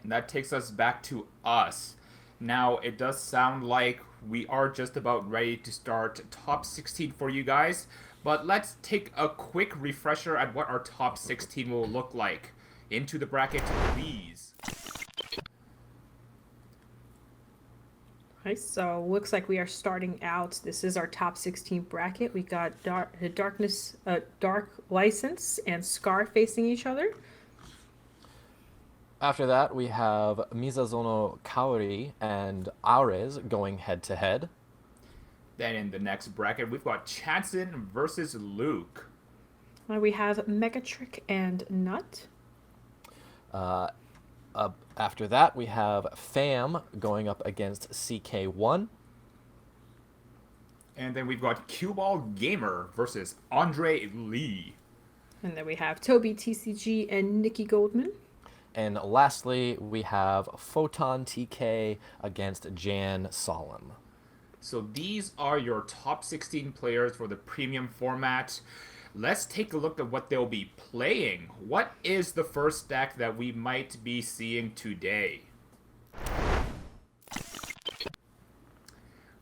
And that takes us back to us. Now, it does sound like we are just about ready to start top 16 for you guys, but let's take a quick refresher at what our top 16 will look like. Into the bracket, please. Okay, so looks like we are starting out. This is our top 16 bracket. We got Dark License and Scar facing each other. After that, we have Misazono Kaori and Ares going head to head. Then in the next bracket, we've got Chanson versus Luke. We have Megatrick and Nut. Uh, After that, we have Fam going up against CK1. And then we've got Cueball Gamer versus Andre Lee. And then we have Toby TCG and Nikki Goldman. And lastly, we have Photon TK against Jan Solemn. So these are your top 16 players for the premium format. Let's take a look at what they'll be playing. What is the first deck that we might be seeing today?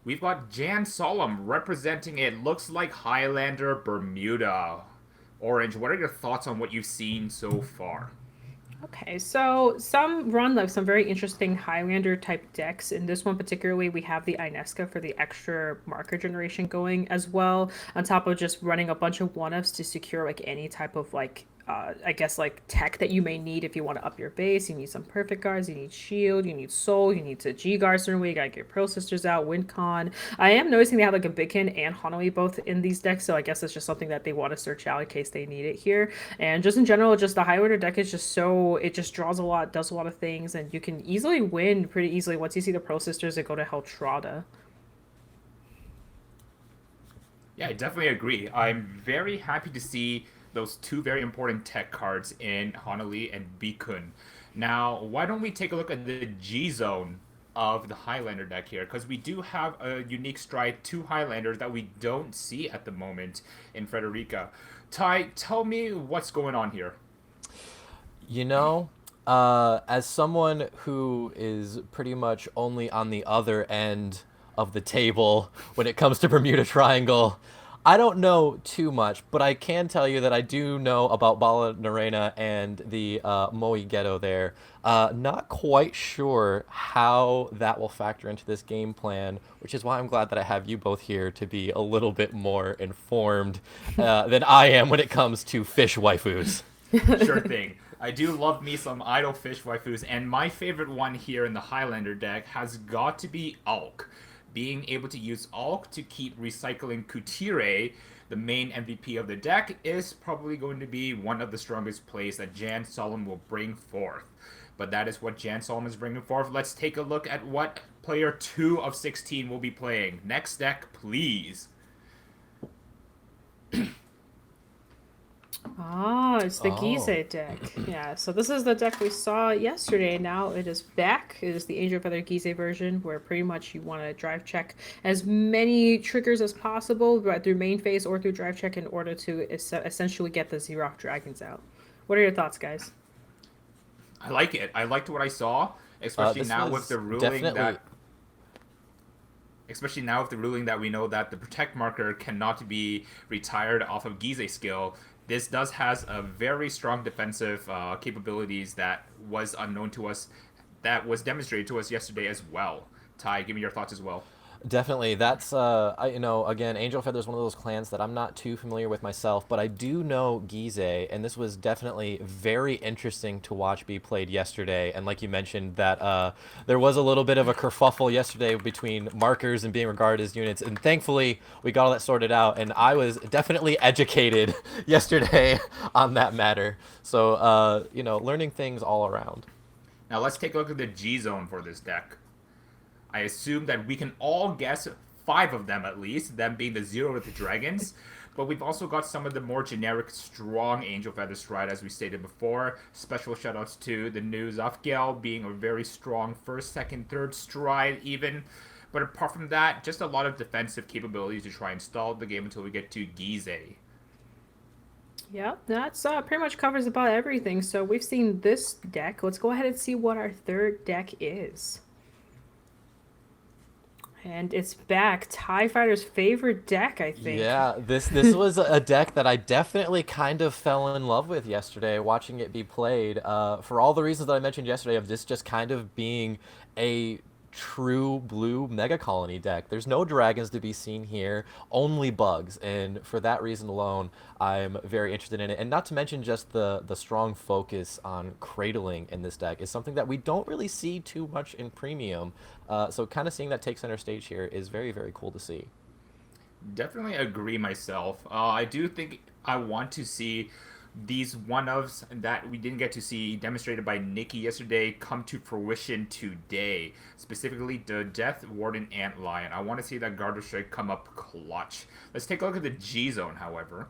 We've got Jan Solemn representing it looks like Highlander Bermuda. Orange, what are your thoughts on what you've seen so far? Okay, so some run like some very interesting Highlander type decks. In this one particularly, we have the Inesca for the extra marker generation going as well, on top of just running a bunch of one-ups to secure like any type of like I guess like tech that you may need if you want to up your base. You need some perfect guards, you need shield, you need soul, you need to G guard certain way, you gotta get Pearl Sisters out, WinCon. I am noticing they have like a Bikin and Hanoi both in these decks, so I guess it's just something that they want to search out in case they need it here. And just in general, just the Highlander deck is just so it just draws a lot, does a lot of things, and you can easily win pretty easily once you see the Pearl Sisters that go to Heltrada. Yeah, I definitely agree. I'm very happy to see those two very important tech cards in Hanali and Bikun. Now, why don't we take a look at the G zone of the Highlander deck here? Because we do have a unique stride to Highlanders that we don't see at the moment in Frederica. Ty, tell me what's going on here. You know, as someone who is pretty much only on the other end of the table when it comes to Bermuda Triangle, I don't know too much, but I can tell you that I do know about Bala Narena and the Moe Ghetto there. Not quite sure how that will factor into this game plan, which is why I'm glad that I have you both here to be a little bit more informed than I am when it comes to fish waifus. Sure thing. I do love me some idle fish waifus, and my favorite one here in the Highlander deck has got to be Alk. Being able to use Alk to keep recycling Kutire, the main MVP of the deck, is probably going to be one of the strongest plays that Jan Solemn will bring forth. But that is what Jan Solemn is bringing forth. Let's take a look at what player 2 of 16 will be playing. Next deck, please. Ah, it's the Gize Oh. deck. Yeah, so this is the deck we saw yesterday. Now it is back. It is the Angel Feather Gize version, where pretty much you want to drive check as many triggers as possible, right, through main phase or through drive check in order to essentially get the Xerox Dragons out. What are your thoughts, guys? I like it. I liked what I saw, especially This now with was the ruling definitely that especially now with the ruling that we know that the protect marker cannot be retired off of Gize skill. This does has a very strong defensive capabilities that was unknown to us, that was demonstrated to us yesterday as well. Ty, give me your thoughts as well. definitely. That's again, Angel Feather is one of those clans that I'm not too familiar with myself, but I do know Gize, and this was definitely very interesting to watch be played yesterday. And like you mentioned, that there was a little bit of a kerfuffle yesterday between markers and being regarded as units, and thankfully we got all that sorted out. And I was definitely educated yesterday on that matter. So learning things all around. Now let's take a look at the G zone for this deck. I assume that we can all guess five of them at least, them being the Zero with the Dragons. But we've also got some of the more generic, strong Angel Feather Stride, as we stated before. Special shoutouts to the new Zafgiel being a very strong first, second, third stride, even. But apart from that, just a lot of defensive capabilities to try and stall the game until we get to Gize. Yep, that's pretty much covers about everything. So we've seen this deck. Let's go ahead and see what our third deck is. And it's back. TIE Fighter's favorite deck, I think. Yeah, this was a deck that I definitely kind of fell in love with yesterday, watching it be played. For all the reasons that I mentioned yesterday, of this just kind of being a true blue mega colony deck. There's no dragons to be seen here, only bugs, and for that reason alone, I'm very interested in it. And not to mention just the strong focus on cradling in this deck is something that we don't really see too much in premium. So kind of seeing that take center stage here is very, very cool to see. Definitely agree myself. I do think I want to see these one-ofs that we didn't get to see demonstrated by Nikki yesterday come to fruition today. Specifically, the Death Warden Antlion. I want to see that Garter Strike come up clutch. Let's take a look at the G-Zone, however.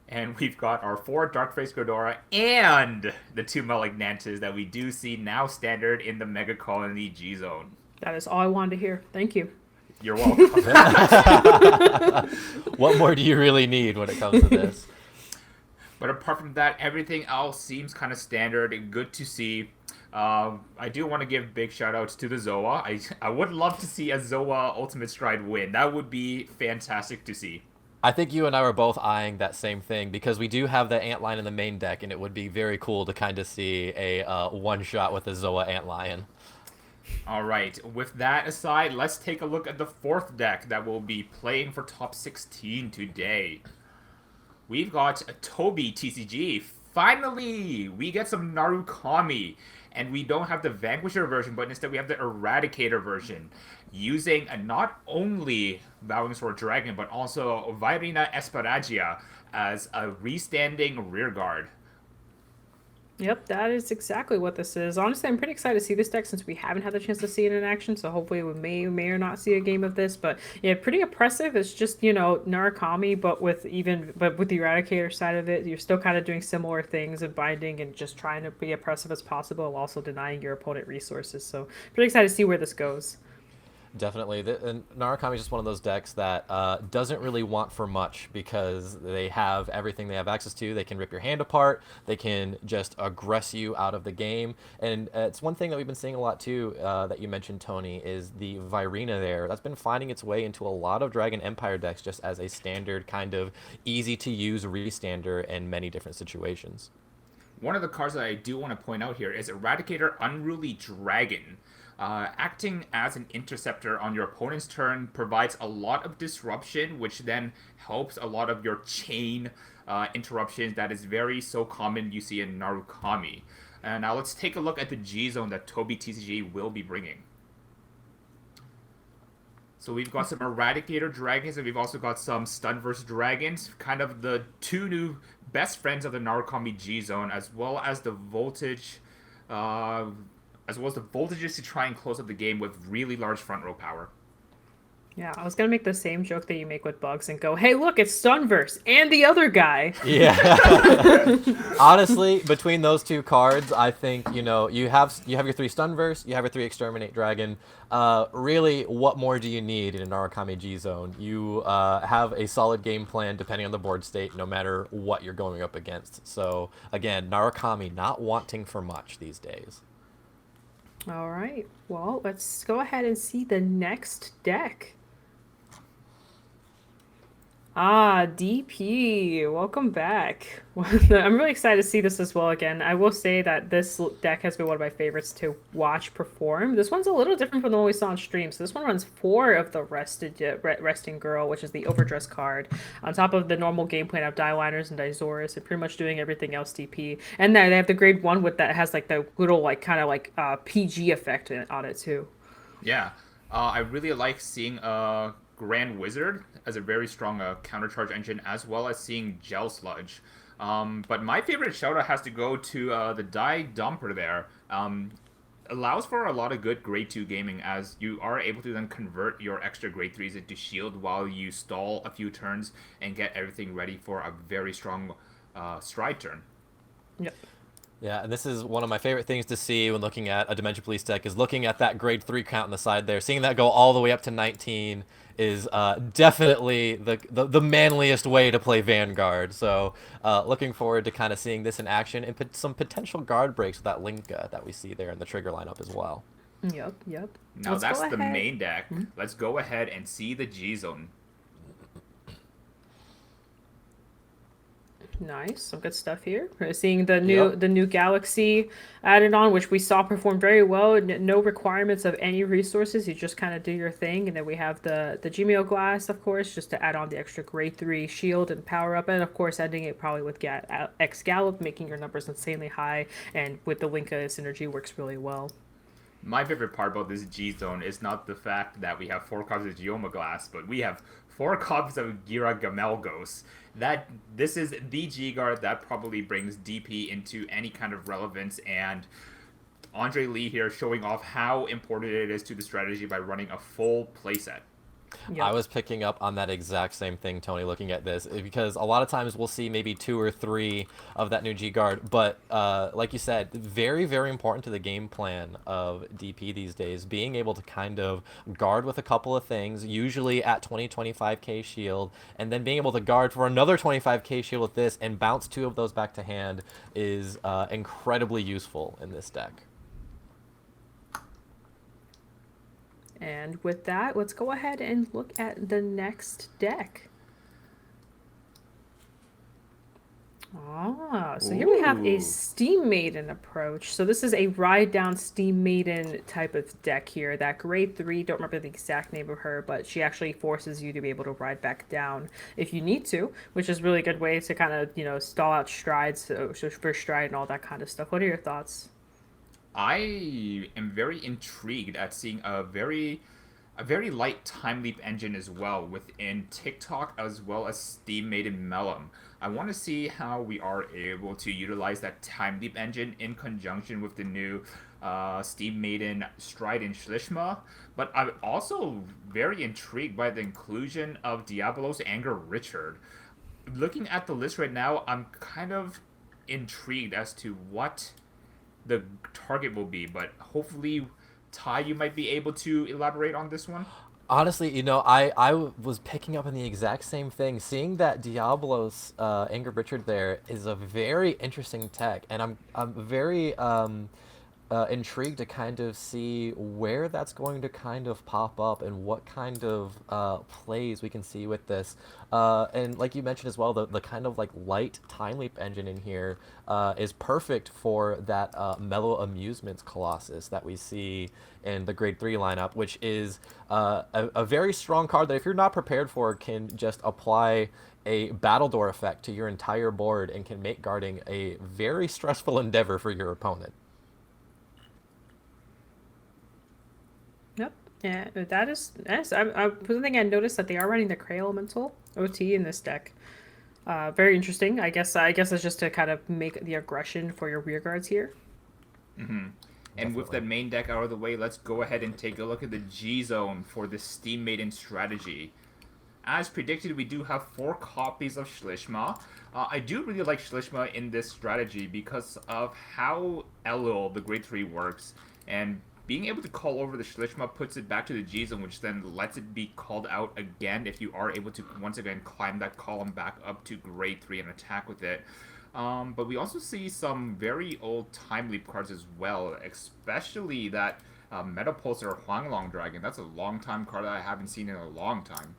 And we've got our 4 Darkface Ghidorah and the 2 Malignantes that we do see now standard in the Mega Colony G-Zone. That is all I wanted to hear. Thank you. You're welcome. What more do you really need when it comes to this? But apart from that, everything else seems kind of standard and good to see. I do want to give big shout outs to the Zoa. I would love to see a Zoa Ultimate Stride win. That would be fantastic to see. I think you and I were both eyeing that same thing because we do have the Antlion in the main deck, and it would be very cool to kind of see a one-shot with the Zoa Antlion. All right, with that aside, let's take a look at the 4th deck that will be playing for top 16 today. We've got a Toby TCG. Finally, we get some Narukami. And we don't have the Vanquisher version, but instead we have the Eradicator version. Using not only Vowing Sword Dragon, but also Vairina Esperagia as a restanding rearguard. Yep, that is exactly what this is. Honestly, I'm pretty excited to see this deck since we haven't had the chance to see it in action, so hopefully we may or not see a game of this. But yeah, pretty impressive. It's just, Narukami, but with the Eradicator side of it, you're still kind of doing similar things and binding and just trying to be oppressive as possible while also denying your opponent resources. So pretty excited to see where this goes. Definitely. And Narukami is just one of those decks that doesn't really want for much because they have everything they have access to. They can rip your hand apart. They can just aggress you out of the game. And it's one thing that we've been seeing a lot too that you mentioned, Tony, is the Vairina there. That's been finding its way into a lot of Dragon Empire decks just as a standard kind of easy-to-use restander in many different situations. One of the cards that I do want to point out here is Eradicator Unruly Dragon. Acting as an interceptor on your opponent's turn provides a lot of disruption, which then helps a lot of your chain interruptions that is so common you see in Narukami. And now let's take a look at the G-Zone that Toby TCG will be bringing. So we've got some Eradicator Dragons, and we've also got some Stunverse Dragons, kind of the 2 new best friends of the Narukami G-Zone, as well as the voltages to try and close up the game with really large front row power. Yeah, I was going to make the same joke that you make with bugs and go, hey, look, it's Stunverse and the other guy. Yeah. Honestly, between those 2 cards, I think, you have your 3 Stunverse, you have your 3 Exterminate Dragon. Really, what more do you need in a Narukami G-Zone? You have a solid game plan depending on the board state, no matter what you're going up against. So, again, Narukami not wanting for much these days. All right, well, let's go ahead and see the next deck. DP, welcome back. I'm really excited to see this as well again. I will say that this deck has been one of my favorites to watch perform. This one's a little different from the one we saw on stream. So this one runs 4 of the Resting Girl, which is the Overdress card, on top of the normal game plan of Dieliners and Dizoris, and pretty much doing everything else DP. And then they have the grade 1 with that has like the little PG effect on it too. Yeah, I really like seeing Grand Wizard as a very strong countercharge engine, as well as seeing Gel Sludge. But my favorite shout-out has to go to the Die Dumper there. Allows for a lot of good grade 2 gaming, as you are able to then convert your extra grade 3s into shield while you stall a few turns and get everything ready for a very strong stride turn. Yep. Yeah, and this is one of my favorite things to see when looking at a Dimension Police deck is looking at that grade 3 count on the side there. Seeing that go all the way up to 19 is definitely the manliest way to play Vanguard. So looking forward to kind of seeing this in action and some potential guard breaks with that Linka that we see there in the trigger lineup as well. Yep, yep. Now Let's that's go the ahead. main deck. Let's go ahead and see the G zone. Nice, some good stuff here. We're seeing the Yep. new Galaxy added on, which we saw perform very well. No requirements of any resources. You just kind of do your thing, and then we have the Gmail Glass, of course, just to add on the extra grade 3 shield and power up, and of course ending it probably with X Gallop, making your numbers insanely high, and with the Linka synergy works really well. My favorite part about this G zone is not the fact that we have 4 copies of Geoma Glass, but we have 4 copies of Gira Gamelgos. This is the G guard that probably brings DP into any kind of relevance, and Andre Lee here showing off how important it is to the strategy by running a full playset. Yep. I was picking up on that exact same thing, Tony, looking at this, because a lot of times we'll see maybe 2 or 3 of that new G guard, but like you said, very, very important to the game plan of DP these days, being able to kind of guard with a couple of things, usually at 20-25k shield, and then being able to guard for another 25k shield with this and bounce 2 of those back to hand is incredibly useful in this deck. And with that, let's go ahead and look at the next deck. So here we have a Ooh. Steam Maiden approach. So this is a ride down Steam Maiden type of deck here. That grade 3, don't remember the exact name of her, but she actually forces you to be able to ride back down if you need to, which is a really good way to kind of, stall out strides, so for stride and all that kind of stuff. What are your thoughts? I am very intrigued at seeing a very light time leap engine as well within TikTok as well as Steam Made in Melum. I want to see how we are able to utilize that time leap engine in conjunction with the new Steam Maiden Stride and Schlishma. But I'm also very intrigued by the inclusion of Diablo's Anger Richard. Looking at the list right now, I'm kind of intrigued as to what the target will be, but hopefully, Ty, you might be able to elaborate on this one. Honestly, I was picking up on the exact same thing. Seeing that Diablo's Anger Richard there is a very interesting tech, and I'm very intrigued to kind of see where that's going to kind of pop up and what kind of plays we can see with this. And like you mentioned as well, the kind of like light time leap engine in here is perfect for that Mellow Amusements Colossus that we see in the grade 3 lineup, which is a very strong card that if you're not prepared for can just apply a battle door effect to your entire board and can make guarding a very stressful endeavor for your opponent. Yep. Yeah, that is yes. One thing I noticed that they are running the Cray Elemental OT in this deck. Very interesting. I guess it's just to kind of make the aggression for your rear guards here. And with the main deck out of the way, let's go ahead and take a look at the G zone for the Steam Maiden strategy. As predicted, we do have 4 copies of Schlishma. I do really like Schlishma in this strategy because of how Elul, the grade 3, works. And being able to call over the Schlishma puts it back to the G zone, which then lets it be called out again if you are able to once again climb that column back up to grade 3 and attack with it. But we also see some very old time leap cards as well, especially that Metapulsar Huanglong Dragon. That's a long time card that I haven't seen in a long time.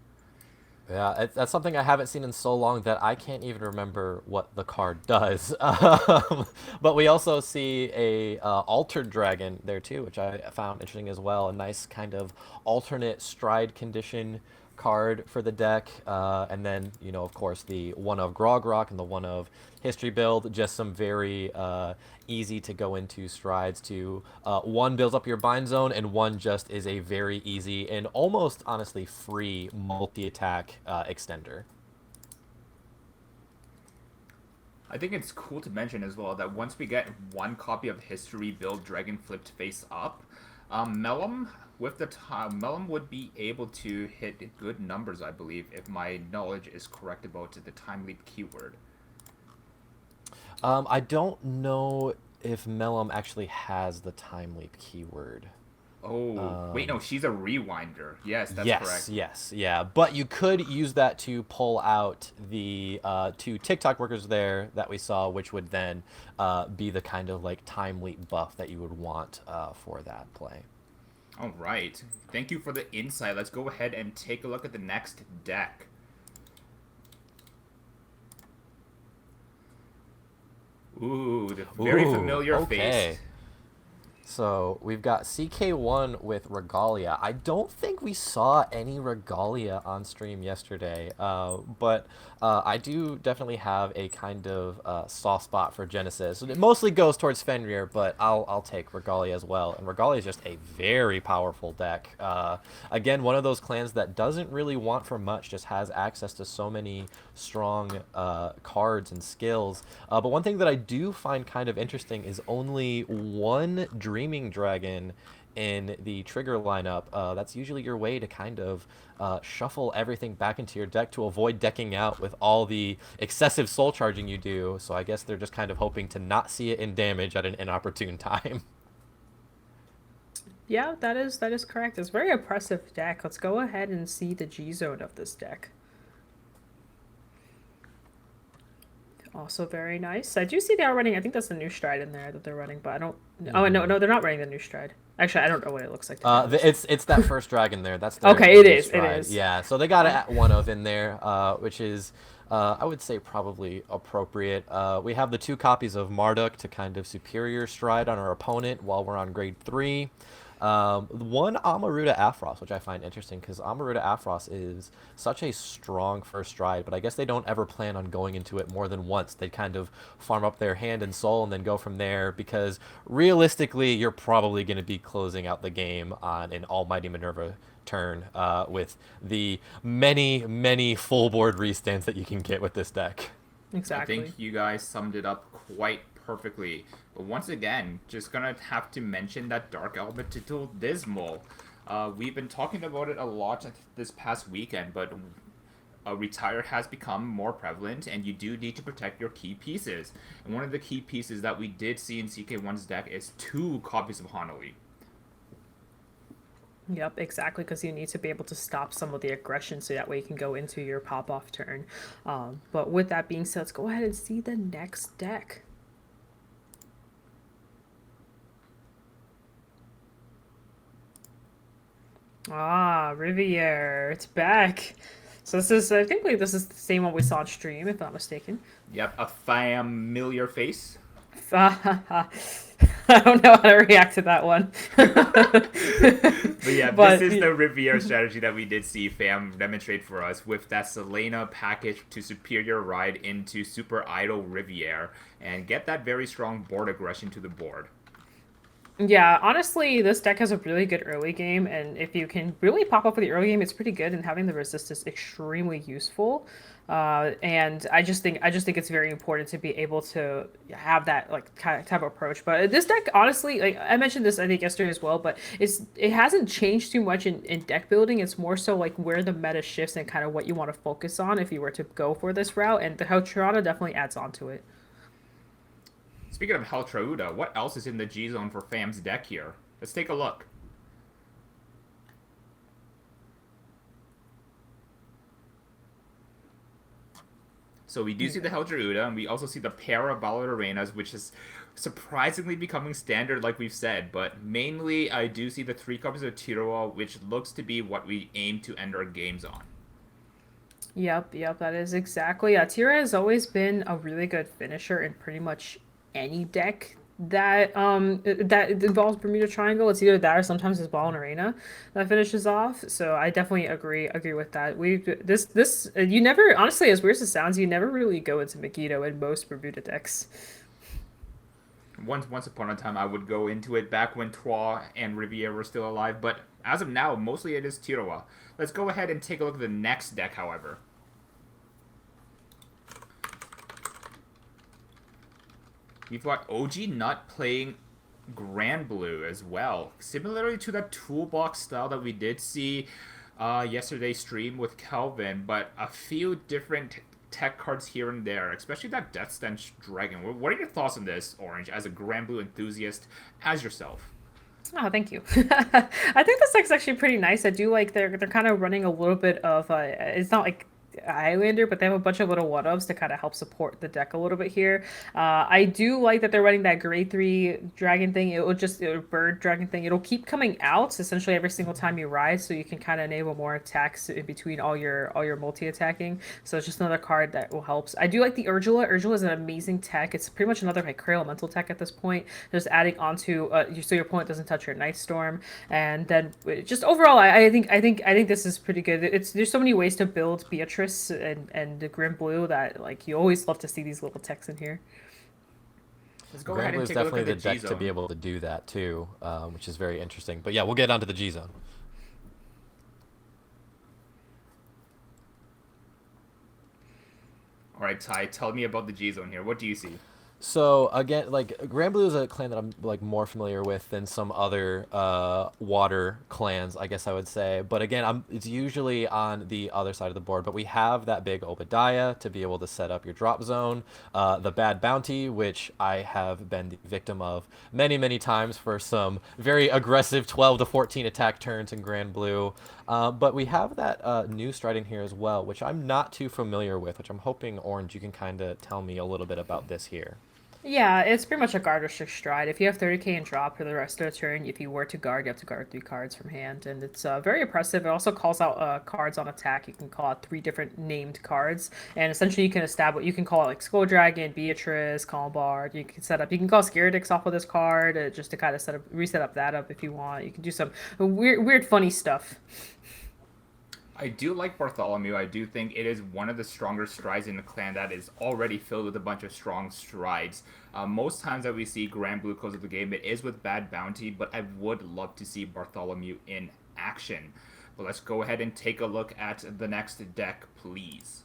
Yeah, that's something I haven't seen in so long that I can't even remember what the card does. But we also see a altered dragon there too, which I found interesting as well. A nice kind of alternate stride condition card for the deck, and then of course the one of Grogrock and the one of History Build, just some very easy to go into strides to one builds up your bind zone, and one just is a very easy and almost honestly free multi-attack extender. I think it's cool to mention as well that once we get 1 copy of History Build Dragon flipped face up, Melum Melum would be able to hit good numbers, I believe, if my knowledge is correct about the time leap keyword. I don't know if Mellum actually has the time leap keyword. Oh, wait, no, she's a rewinder. Yes, that's Yes, correct. yes, yeah. But you could use that to pull out the two TikTok workers there that we saw, which would then be the kind of like time leap buff that you would want for that play. All right. Thank you for the insight. Let's go ahead and take a look at the next deck. Ooh, the very familiar Okay. face. So we've got CK1 with Regalia. I don't think we saw any Regalia on stream yesterday, but I do definitely have a kind of soft spot for Genesis. It mostly goes towards Fenrir, but I'll take Regalia as well. And Regalia is just a very powerful deck. Again, one of those clans that doesn't really want for much, just has access to so many strong cards and skills. But one thing that I do find kind of interesting is only one Dreaming Dragon in the trigger lineup. That's usually your way to kind of shuffle everything back into your deck to avoid decking out with all the excessive soul charging you do. So I guess they're just kind of hoping to not see it in damage at an inopportune time. Yeah, that is correct. It's a very oppressive deck. Let's go ahead and see the G zone of this deck. Also very nice. I do see they are running, I think that's the new stride in there that they're running, but I don't... Oh, no, they're not running the new stride. Actually, I don't know what it looks like. It's that first dragon there. That's their Okay, it new is, it stride. is. Yeah, so they got it at 1 of in there, which is, I would say, probably appropriate. We have the 2 copies of Marduk to kind of superior stride on our opponent while we're on grade 3. One Amaruta Aphros, which I find interesting because Amaruta Aphros is such a strong first stride, but I guess they don't ever plan on going into it more than once. They kind of farm up their hand and soul and then go from there because realistically, you're probably going to be closing out the game on an Almighty Minerva turn with the many, many full board restands that you can get with this deck. Exactly. I think you guys summed it up quite perfectly. But once again, just gonna have to mention that Dark Element title, Dismal. We've been talking about it a lot this past weekend, but retire has become more prevalent, and you do need to protect your key pieces. And one of the key pieces that we did see in CK1's deck is 2 copies of Hanali. Yep, exactly, because you need to be able to stop some of the aggression so that way you can go into your pop-off turn. But with that being said, let's go ahead and see the next deck. Ah, Riviere, it's back. So this is, I think this is the same one we saw on stream, if I'm not mistaken. Yep, a familiar face. I don't know how to react to that one. But yeah, this is the Riviera strategy that we did see Fam demonstrate for us with that Selena package to superior ride into Super Idol Riviera and get that very strong board aggression to the board. Yeah, honestly, this deck has a really good early game, and if you can really pop up for the early game, it's pretty good, and having the resist is extremely useful. And I just think it's very important to be able to have that like type of approach. But this deck, honestly, like I mentioned this I think yesterday as well, but it hasn't changed too much in deck building. It's more so like where the meta shifts and kind of what you want to focus on if you were to go for this route, and the Heltrana definitely adds on to it. Speaking of Heltrauda, what else is in the G zone for Fam's deck here? Let's take a look. So we do see the Heltrauda, and we also see the Para Ballad Arenas, which is surprisingly becoming standard, like we've said. But mainly, I do see the 3 copies of Tiroa, which looks to be what we aim to end our games on. Yep, that is exactly. Tira has always been a really good finisher in pretty much any deck that that involves Bermuda Triangle. It's either that or sometimes it's Ball and Arena that finishes off. So I definitely agree with that. This you never, honestly, as weird as it sounds, you never really go into Megiddo in most Bermuda decks. Once upon a time, I would go into it back when Trois and Riviera were still alive, but as of now, mostly it is Tiroa. Let's go ahead and take a look at the next deck, however. We've got OG Nut playing Grand Blue as well. Similarly to that toolbox style that we did see yesterday's stream with Kelvin, but a few different tech cards here and there, especially that Death Stench Dragon. What are your thoughts on this, Orange, as a Grand Blue enthusiast, as yourself? Oh, thank you. I think this deck's actually pretty nice. I do like they're kind of running a little bit of it's not like Highlander, but they have a bunch of little one-ups to kind of help support the deck a little bit here. I do like that they're running that grade 3 dragon thing. Bird dragon thing. It'll keep coming out essentially every single time you rise, so you can kind of enable more attacks in between all your multi-attacking. So it's just another card that will help. I do like the Urgula. Urgula is an amazing tech. It's pretty much another like Cray Elemental tech at this point. Just adding onto so your opponent doesn't touch your Night Storm, and then just overall, I think this is pretty good. There's so many ways to build Beatrice and the Grim Blue that like you always love to see these little techs in here. Let's go Grand ahead Blue and is take a look definitely at the the deck to be G-Zone. able to do that too, which is very interesting. But yeah, we'll get onto the G Zone. All right, Ty, tell me about the G-Zone here. What do you see? So again, like Grand Blue is a clan that I'm like more familiar with than some other water clans, I guess I would say. But again, it's usually on the other side of the board. But we have that big Obadiah to be able to set up your drop zone, the Bad Bounty, which I have been the victim of many, many times for some very aggressive 12 to 14 attack turns in Grand Blue. But we have that new stride in here as well, which I'm not too familiar with, which I'm hoping, Orange, you can kind of tell me a little bit about this here. Yeah, it's pretty much a guard restrict stride. If you have 30k in drop for the rest of the turn, if you were to guard, you have to guard 3 cards from hand, and it's very oppressive. It also calls out cards on attack. You can call out 3 different named cards, and essentially you can call it like Skull Dragon, Beatrice, Calmbard. You can call Scaradix off of this card just to kind of reset up that up if you want. You can do some weird, funny stuff. I do like Bartholomew. I do think it is one of the stronger strides in the clan that is already filled with a bunch of strong strides. Most times that we see Grand Blue close of the game, it is with Bad Bounty, but I would love to see Bartholomew in action. But let's go ahead and take a look at the next deck, please.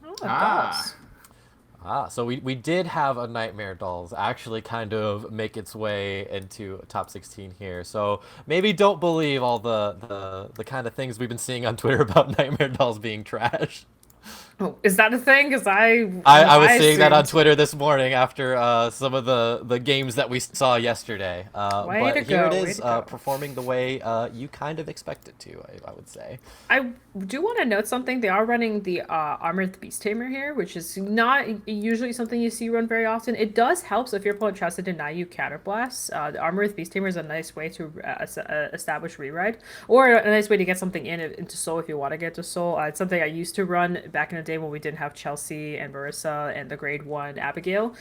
Oh, it does. So we did have a Nightmare Dolls actually kind of make its way into top 16 here. So maybe don't believe all the kind of things we've been seeing on Twitter about Nightmare Dolls being trash. Oh, is that a thing? Because I was seeing that on assumed. Twitter this morning after some of the games that we saw yesterday. Way But to here go, it way is, to go. performing the way you kind of expect it to, I would say. I do want to note something. They are running the Armored Beast Tamer here, which is not usually something you see run very often. It does help, so if your opponent tries to deny you Counterblast, the Armored Beast Tamer is a nice way to establish Reride, or a nice way to get something into Soul if you want to get to Soul. It's something I used to run back in the day when we didn't have Chelsea and Marissa and the grade 1 Abigail.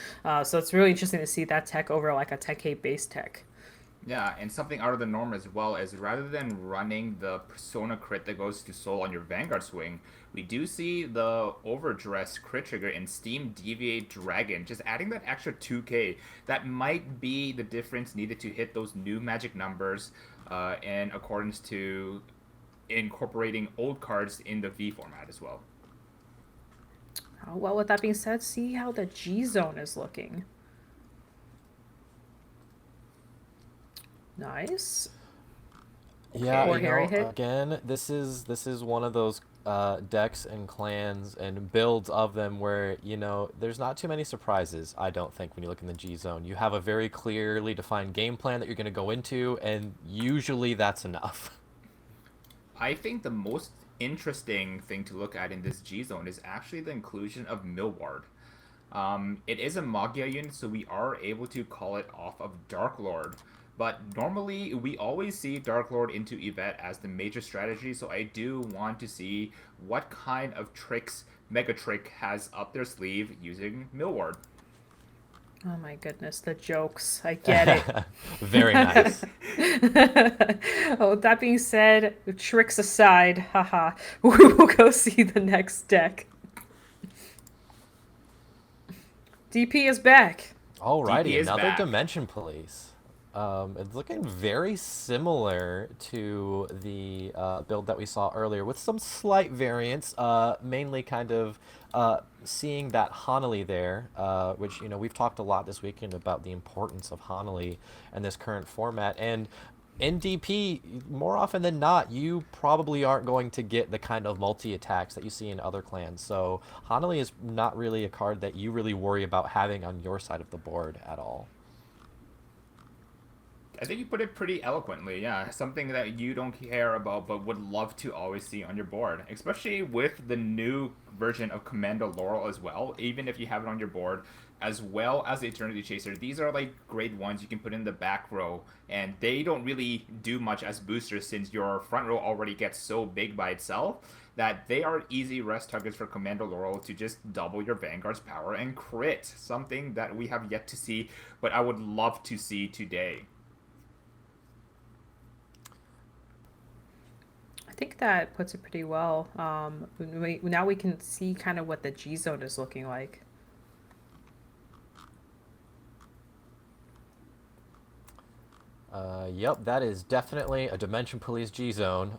So it's really interesting to see that tech over like a 10k base tech. Yeah, and something out of the norm as well is rather than running the Persona crit that goes to Soul on your Vanguard swing, we do see the Overdress crit trigger in Steam Deviate Dragon, just adding that extra 2k. That might be the difference needed to hit those new magic numbers in accordance to incorporating old cards in the V format as well. Well, with that being said, see how the G zone is looking. Nice. Yeah, Or Harry hit. again, this is one of those decks and clans and builds of them where, there's not too many surprises, I don't think, when you look in the G zone. You have a very clearly defined game plan that you're going to go into, and usually that's enough. I think the most interesting thing to look at in this G zone is actually the inclusion of Millward. It is a Magia unit, so we are able to call it off of Dark Lord. But normally, we always see Dark Lord into Yvette as the major strategy, so I do want to see what kind of tricks Megatrick has up their sleeve using Millward. Oh my goodness, the jokes. I get it. Very nice. Oh, that being said, tricks aside, haha, we will go see the next deck. DP is back. Alrighty, DP is another back. Dimension Police. It's looking very similar to the build that we saw earlier, with some slight variants, mainly kind of seeing that Hanali there, which, we've talked a lot this weekend about the importance of Hanali in this current format. And in DP, more often than not, you probably aren't going to get the kind of multi-attacks that you see in other clans. So Hanali is not really a card that you really worry about having on your side of the board at all. I think you put it pretty eloquently, yeah. Something that you don't care about but would love to always see on your board. Especially with the new version of Commando Laurel as well, even if you have it on your board, as well as the Eternity Chaser. These are like grade ones you can put in the back row, and they don't really do much as boosters since your front row already gets so big by itself that they are easy rest targets for Commando Laurel to just double your Vanguard's power and crit. Something that we have yet to see, but I would love to see today. I think that puts it pretty well. Now we can see kind of what the G zone is looking like. Yep, that is definitely a Dimension Police G zone.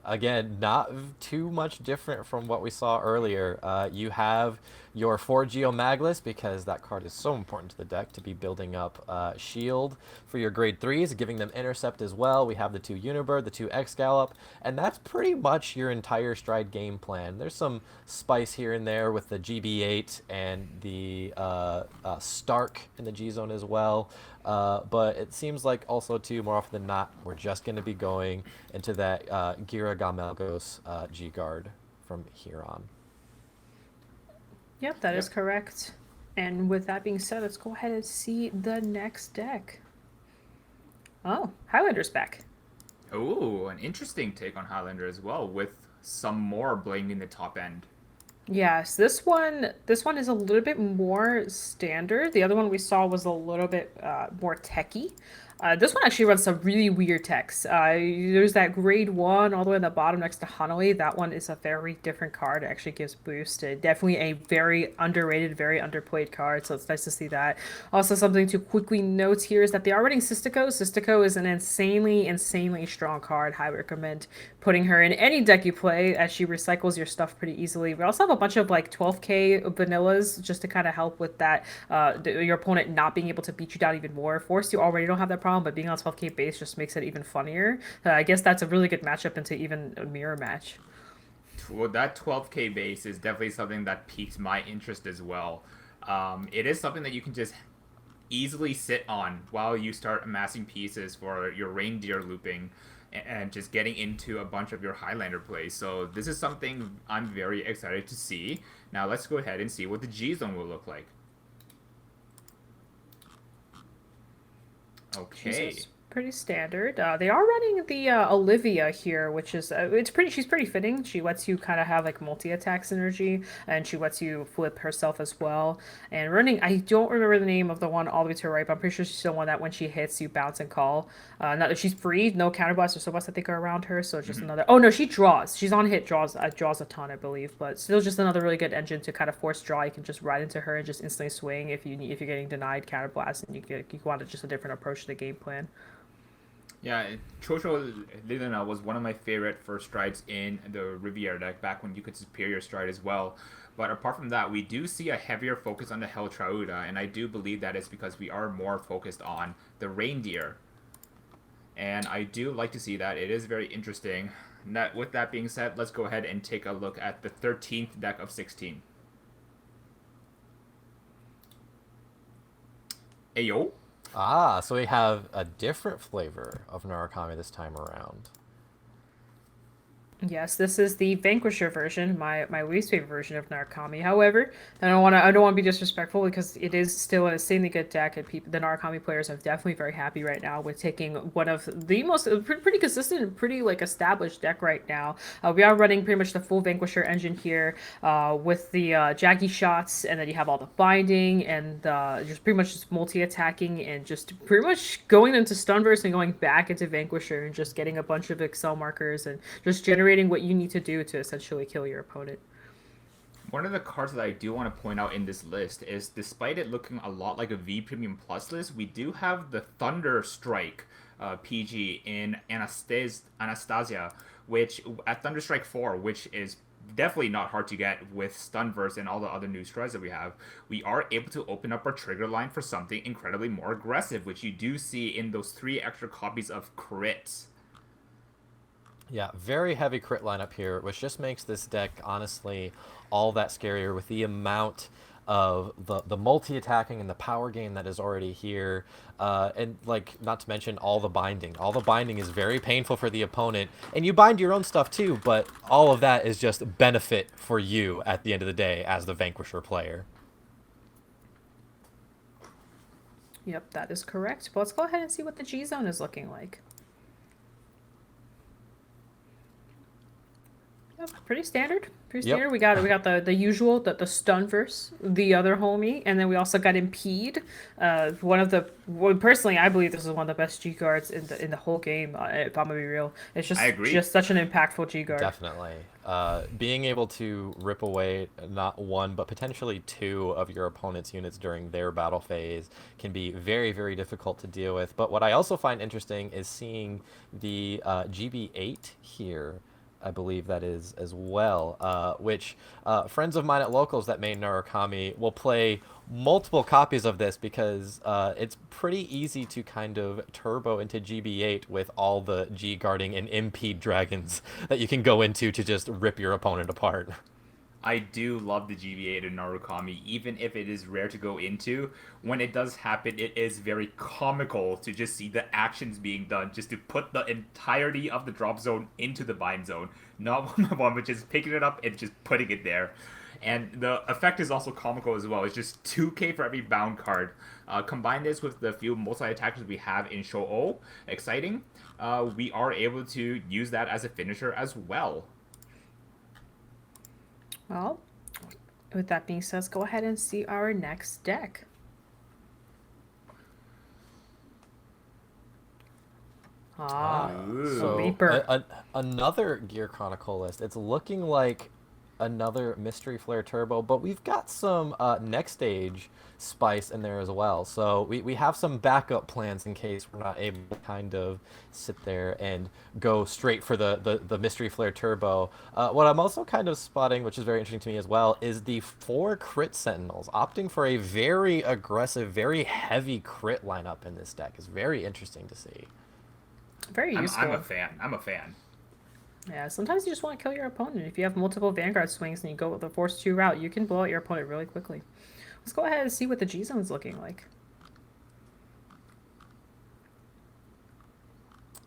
Again, not too much different from what we saw earlier. You have your 4 Geo Magless, because that card is so important to the deck to be building up shield for your grade 3s, giving them intercept as well. We have the 2 Unibird, the 2 X Gallop, and that's pretty much your entire Stride game plan. There's some spice here and there with the GB8 and the Stark in the G zone as well. But it seems like also, too, more often than not, we're just going to be going into that Gira Gamelgos G-Guard from here on. Yep, that is correct. And with that being said, let's go ahead and see the next deck. Oh, Highlander's back. Oh, an interesting take on Highlander as well, with some more bling in the top end. Yes, this one is a little bit more standard. The other one we saw was a little bit more techy. This one actually runs some really weird techs. There's that grade 1 all the way in the bottom next to Hanoi. That one is a very different card. It actually gives boost. Definitely a very underrated, very underplayed card, so it's nice to see that. Also, something to quickly note here is that they are running Sistico. Sistico is an insanely, insanely strong card. Highly recommend putting her in any deck you play, as she recycles your stuff pretty easily. We also have a bunch of like 12k vanillas just to kind of help with that, your opponent not being able to beat you down even more. Force, you already don't have that problem, but being on 12k base just makes it even funnier. I guess that's a really good matchup into even a mirror match. Well, that 12k base is definitely something that piques my interest as well. It is something that you can just easily sit on while you start amassing pieces for your reindeer looping and just getting into a bunch of your Highlander plays. So this is something I'm very excited to see. Now let's go ahead and see what the G zone will look like. Okay. Jesus. Pretty standard. They are running the Olivia here, which is she's pretty fitting. She lets you kind of have like multi-attack synergy, and she lets you flip herself as well. And running, I don't remember the name of the one all the way to the right, but I'm pretty sure she's the one that when she hits, you bounce and call. Not that she's free, no counterblast or soulblast I think are around her, so it's just another. Oh no, she draws. She's on hit, draws a ton, I believe, but still just another really good engine to kind of force draw. You can just ride into her and just instantly swing if you're getting denied counterblast, and you want just a different approach to the game plan. Yeah, Chocho Lilina was one of my favorite first strides in the Riviera deck back when you could Superior Stride as well. But apart from that, we do see a heavier focus on the Hel Trauda, and I do believe that is because we are more focused on the Reindeer. And I do like to see that. It is very interesting. With that being said, let's go ahead and take a look at the 13th deck of 16. Ayo. Ah, so we have a different flavor of Narukami this time around. Yes, this is the Vanquisher version, my least favorite version of Narukami. However, I don't want to be disrespectful because it is still an insanely good deck, and the Narukami players are definitely very happy right now with taking one of the most pretty consistent and pretty like established deck right now. We are running pretty much the full Vanquisher engine here, with the Jaggy shots, and then you have all the binding and just pretty much just multi-attacking and just pretty much going into Stunverse and going back into Vanquisher and just getting a bunch of Excel markers and just generating what you need to do to essentially kill your opponent. One of the cards that I do want to point out in this list is, despite it looking a lot like a V-Premium Plus list, we do have the Thunder Strike PG in Anastasia, which at Thunder Strike 4, which is definitely not hard to get with Stunverse and all the other new straws that we have, we are able to open up our trigger line for something incredibly more aggressive, which you do see in those 3 extra copies of crits. Yeah, very heavy crit lineup here, which just makes this deck honestly all that scarier with the amount of the multi-attacking and the power gain that is already here, and like not to mention all the binding. All the binding is very painful for the opponent, and you bind your own stuff too, but all of that is just benefit for you at the end of the day as the Vanquisher player. Yep, that is correct. But let's go ahead and see what the G zone is looking like. Yep, pretty standard. Pretty Yep. standard. We got the usual, the Stunverse, the other homie, and then we also got Impede. Personally, I believe this is one of the best G guards in the whole game. If I'm gonna be real, it's I agree. just such an impactful G guard. Definitely. Being able to rip away not one, but potentially 2 of your opponent's units during their battle phase can be very, very difficult to deal with. But what I also find interesting is seeing the GB8 here. I believe that is as well, which friends of mine at locals that main Narukami will play multiple copies of this because it's pretty easy to kind of turbo into GB8 with all the G guarding and impede dragons that you can go into to just rip your opponent apart. I do love the GBA in Narukami, even if it is rare to go into. When it does happen, it is very comical to just see the actions being done, just to put the entirety of the drop zone into the bind zone. Not one by one, but just picking it up and just putting it there. And the effect is also comical as well. It's just 2k for every bound card. Combine this with the few multi-attackers we have in Sho'o, exciting. We are able to use that as a finisher as well. Well, with that being said, let's go ahead and see our next deck. So Reaper. Another Gear Chronicle list. It's looking like another Mystery Flare Turbo, but we've got some next stage spice in there as well. So we have some backup plans in case we're not able to kind of sit there and go straight for the Mystery Flare Turbo. What I'm also kind of spotting, which is very interesting to me as well, is the 4 crit Sentinels. Opting for a very aggressive, very heavy crit lineup in this deck is very interesting to see. Very useful. I'm a fan. Yeah, sometimes you just want to kill your opponent. If you have multiple Vanguard swings and you go with the Force 2 route, you can blow out your opponent really quickly. Let's go ahead and see what the G zone's looking like.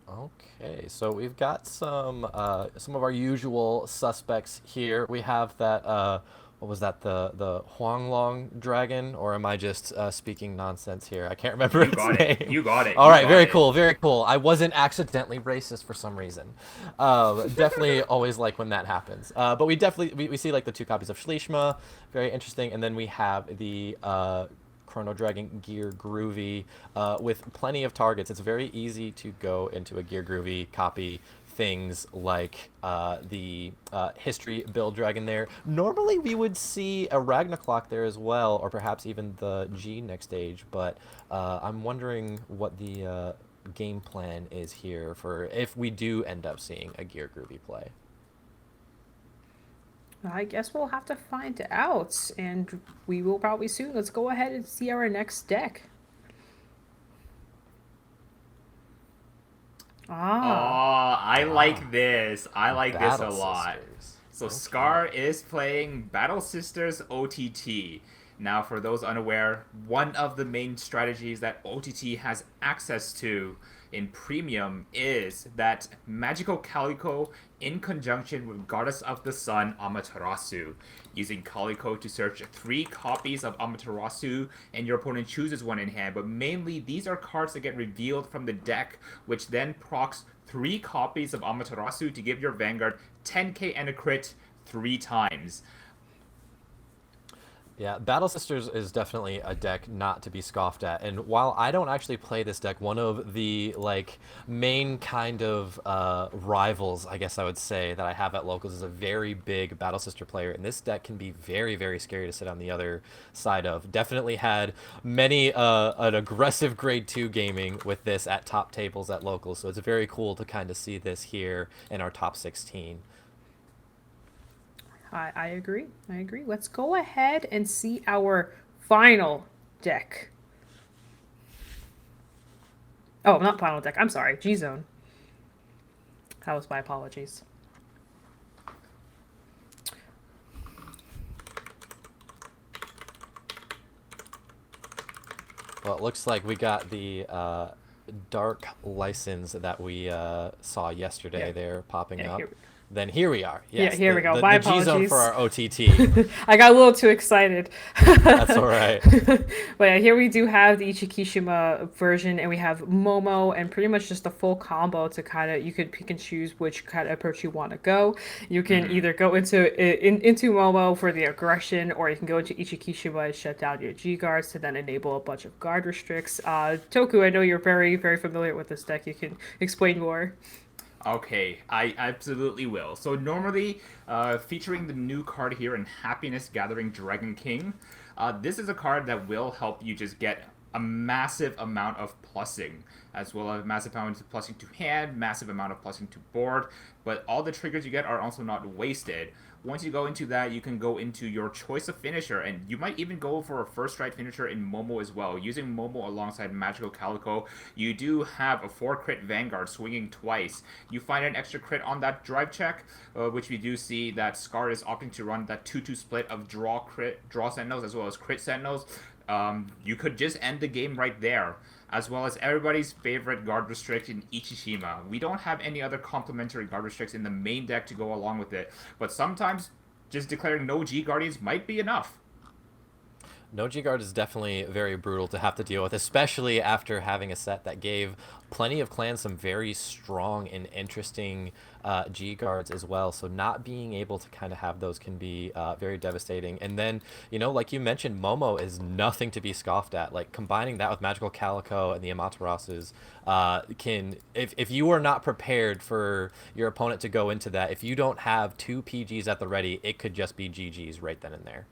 Okay, so we've got some of our usual suspects here. We have that what was that, the Huanglong dragon, or am I just speaking nonsense here? I can't remember its name. You got it. All right, very cool, very cool. I wasn't accidentally racist for some reason. Definitely always like when that happens. But we see like the 2 copies of Schließma, very interesting, and then we have the Chrono Dragon Gear Groovy with plenty of targets. It's very easy to go into a Gear Groovy copy things like the History Build Dragon there. Normally we would see a Ragnarok there as well, or perhaps even the G next stage, but I'm wondering what the game plan is here for if we do end up seeing a Gear Groovy play. I guess we'll have to find out, and we will probably soon. Let's go ahead and see our next deck. I like this. I like this a lot. Sisters. So okay. Scar is playing Battle Sisters OTT. Now, for those unaware, one of the main strategies that OTT has access to in Premium is that Magical Calico in conjunction with Goddess of the Sun Amaterasu. Using Calico to search 3 copies of Amaterasu, and your opponent chooses one in hand, but mainly these are cards that get revealed from the deck, which then procs 3 copies of Amaterasu to give your Vanguard 10k and a crit 3 times. Yeah, Battle Sisters is definitely a deck not to be scoffed at. And while I don't actually play this deck, one of the main kind of rivals, I guess I would say, that I have at locals is a very big Battle Sister player, and this deck can be very, very scary to sit on the other side of. Definitely had many an aggressive grade 2 gaming with this at top tables at locals, so it's very cool to kind of see this here in our top 16. I agree. I agree. Let's go ahead and see our final deck. Oh, not final deck. I'm sorry. G-Zone. That was my apologies. Well, it looks like we got the dark license that we saw yesterday there popping up. Then here we are. Yes, yeah, here we go. My the G-Zone apologies. for our OTT. I got a little too excited. That's all right. But yeah, here we do have the Ichikishima version, and we have Momo, and pretty much just a full combo to kind of, you could pick and choose which kind of approach you want to go. You can either go into Momo for the aggression, or you can go into Ichikishima and shut down your G guards to then enable a bunch of guard restricts. Toku, I know you're very, very familiar with this deck. You can explain more. Okay, I absolutely will. So normally, featuring the new card here in Happiness Gathering Dragon King, this is a card that will help you just get a massive amount of plussing, as well as a massive amount of plussing to hand, massive amount of plussing to board, but all the triggers you get are also not wasted. Once you go into that, you can go into your choice of finisher, and you might even go for a first strike finisher in Momo as well. Using Momo alongside Magical Calico, you do have a 4-crit Vanguard swinging twice. You find an extra crit on that drive check, which we do see that Scar is opting to run that 2-2 split of draw Sentinels as well as crit Sentinels. You could just end the game right there, as well as everybody's favorite guard restrict in Ichishima. We don't have any other complementary guard restricts in the main deck to go along with it, but sometimes just declaring no G Guardians might be enough. No G-Guard is definitely very brutal to have to deal with, especially after having a set that gave plenty of clans some very strong and interesting G-Guards as well. So not being able to kind of have those can be very devastating. And then, you know, like you mentioned, Momo is nothing to be scoffed at. Like, combining that with Magical Calico and the Amaterasu's can, if you are not prepared for your opponent to go into that, if you don't have 2 PGs at the ready, it could just be GGs right then and there.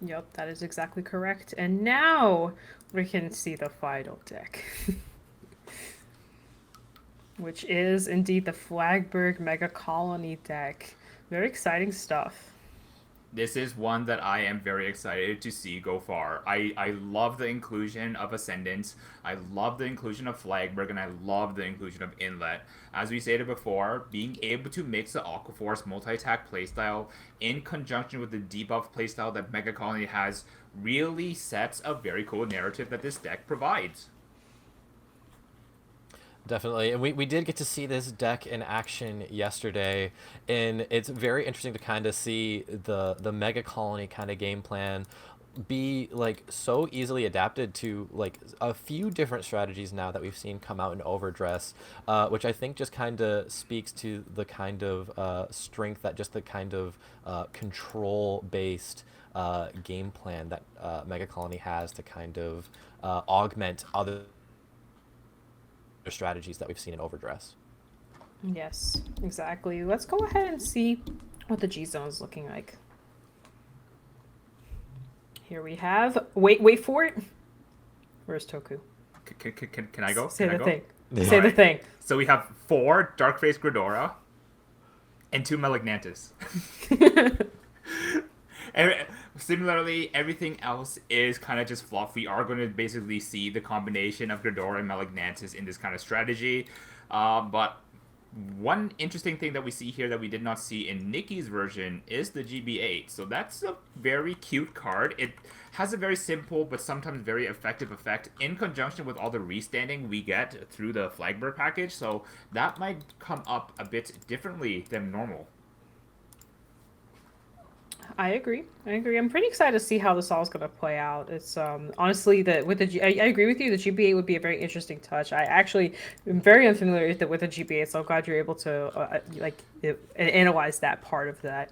Yep, that is exactly correct. And now we can see the final deck, which is indeed the Flagberg Mega Colony deck. Very exciting stuff. This is one that I am very excited to see go far. I love the inclusion of Ascendance, I love the inclusion of Flagberg, and I love the inclusion of Inlet. As we stated before, being able to mix the Aquaforce multi-attack playstyle in conjunction with the debuff playstyle that Mega Colony has really sets a very cool narrative that this deck provides. Definitely, and we did get to see this deck in action yesterday, and it's very interesting to kind of see the Mega Colony kind of game plan be like so easily adapted to like a few different strategies now that we've seen come out in Overdress, which I think just kind of speaks to the kind of strength that just the kind of control-based game plan that Mega Colony has to kind of augment other strategies that we've seen in Overdress. Yes, exactly. Let's go ahead and see what the G-Zone is looking like. Here we have... Wait for it. Where's Toku? Can I go? Say Can I the go? thing. Say the thing. So we have 4 Darkface Gridora and 2 Malignantis. And similarly, everything else is kind of just fluff. We are going to basically see the combination of Gridora and Malignantis in this kind of strategy. But one interesting thing that we see here that we did not see in Nikki's version is the GB8. So that's a very cute card. It has a very simple but sometimes very effective effect in conjunction with all the restanding we get through the Flagberg package. So that might come up a bit differently than normal. I agree. I'm pretty excited to see how this all is going to play out. It's honestly I agree with you. The GBA would be a very interesting touch. I actually am very unfamiliar with the GBA, so I'm glad you're able to analyze that part of that.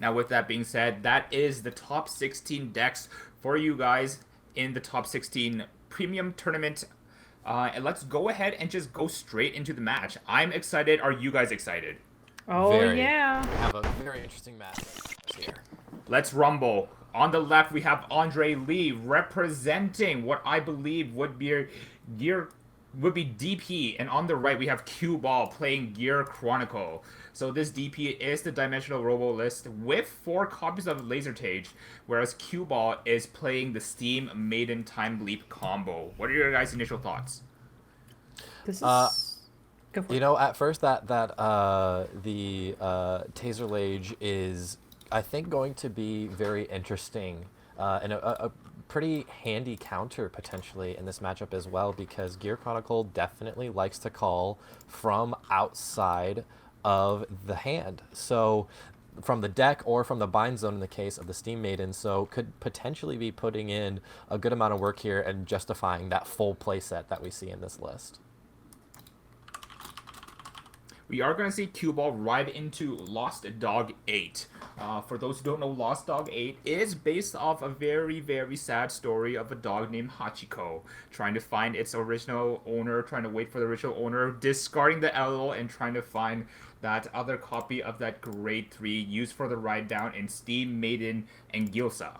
Now, with that being said, that is the top 16 decks for you guys in the top 16 premium tournament. And let's go ahead and just go straight into the match. I'm excited. Are you guys excited? Oh, yeah. We have a very interesting match here. Let's rumble. On the left, we have Andre Lee representing what I believe would be your would be DP, and on the right we have Cue Ball playing Gear Chronicle. So this DP is the Dimensional Robo list with 4 copies of Laser Tage, whereas Cue Ball is playing the Steam Maiden Time Leap combo. What are your guys' initial thoughts? This Uh, is go for You it. know, at first the Taser Lage is, I think, going to be very interesting and a pretty handy counter potentially in this matchup as well, because Gear Chronicle definitely likes to call from outside of the hand. So from the deck or from the bind zone in the case of the Steam Maiden, so could potentially be putting in a good amount of work here and justifying that full playset that we see in this list. We are going to see Cue Ball ride into Lost Dog 8. For those who don't know, Lost Dog 8 is based off a very, very sad story of a dog named Hachiko trying to find its original owner, trying to wait for the original owner, discarding the LL, and trying to find that other copy of that Grade 3 used for the ride down in Steam, Maiden, and Gilsa.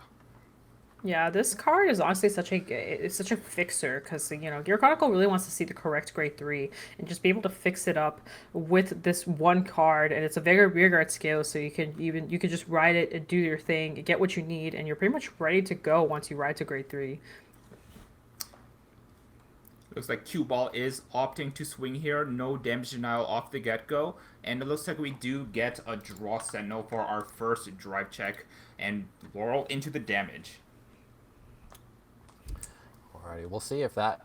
Yeah, this card is honestly it's such a fixer because Gear Chronicle really wants to see the correct grade 3 and just be able to fix it up with this one card, and it's a very rear guard scale, so you can just ride it and do your thing, get what you need, and you're pretty much ready to go once you ride to grade 3. Looks like Cue Ball is opting to swing here, no damage denial off the get-go, and it looks like we do get a draw Sentinel for our first drive check, and Laurel into the damage. Alrighty, we'll see if that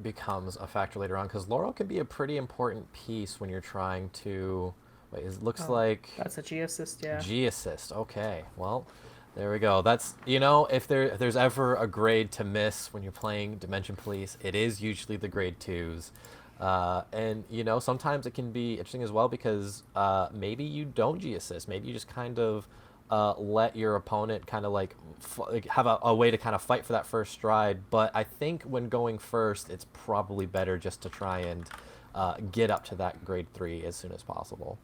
becomes a factor later on, because Laurel can be a pretty important piece when you're trying to. Wait, it looks like That's a G assist, yeah. G assist. Okay, well, there we go. That's if there's ever a grade to miss when you're playing Dimension Police, it is usually the grade 2s. And sometimes it can be interesting as well because maybe you don't G assist. Maybe you just kind of let your opponent kind of like have a way to kind of fight for that first stride. But I think when going first, it's probably better just to try and get up to that grade 3 as soon as possible.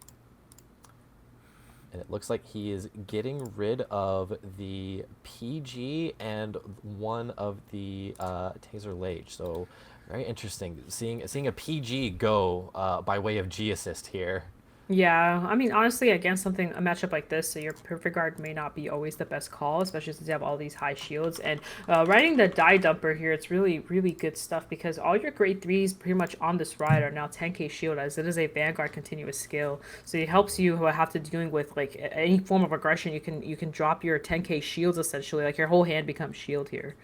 And it looks like he is getting rid of the PG and one of the Taser Lage. So very interesting seeing a PG go by way of G assist here. Yeah, I mean, honestly, against a matchup like this, so your perfect guard may not be always the best call, especially since you have all these high shields. And riding the die dumper here, it's really, really good stuff because all your grade 3s pretty much on this ride are now 10k shield, as it is a Vanguard continuous skill. So it helps you have to dealing with like any form of aggression. You can drop your 10k shields essentially, like your whole hand becomes shield here.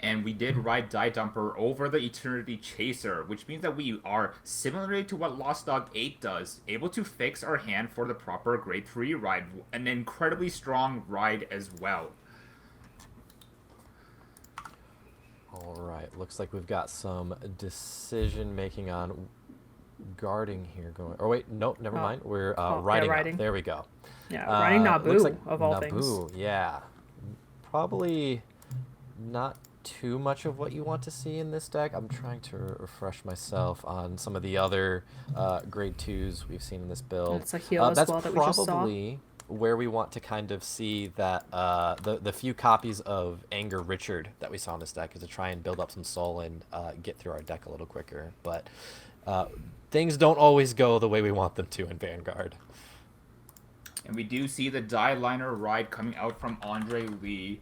And we did ride Die Dumper over the Eternity Chaser, which means that we are, similarly to what Lost Dog 8 does, able to fix our hand for the proper Grade 3 ride, an incredibly strong ride as well. Alright, looks like we've got some decision making on guarding here going. Or wait, nope, never mind. We're riding up. riding. There we go. Yeah, riding Naboo, looks like of all Naboo, things. yeah. Probably not too much of what you want to see in this deck. I'm trying to refresh myself on some of the other grade 2s we've seen in this build. It's a heal as That's well that we just saw. probably where we want to kind of see that the few copies of Anger Richard that we saw in this deck is to try and build up some soul and get through our deck a little quicker. But things don't always go the way we want them to in Vanguard. And we do see the Die Liner ride coming out from Andre Lee.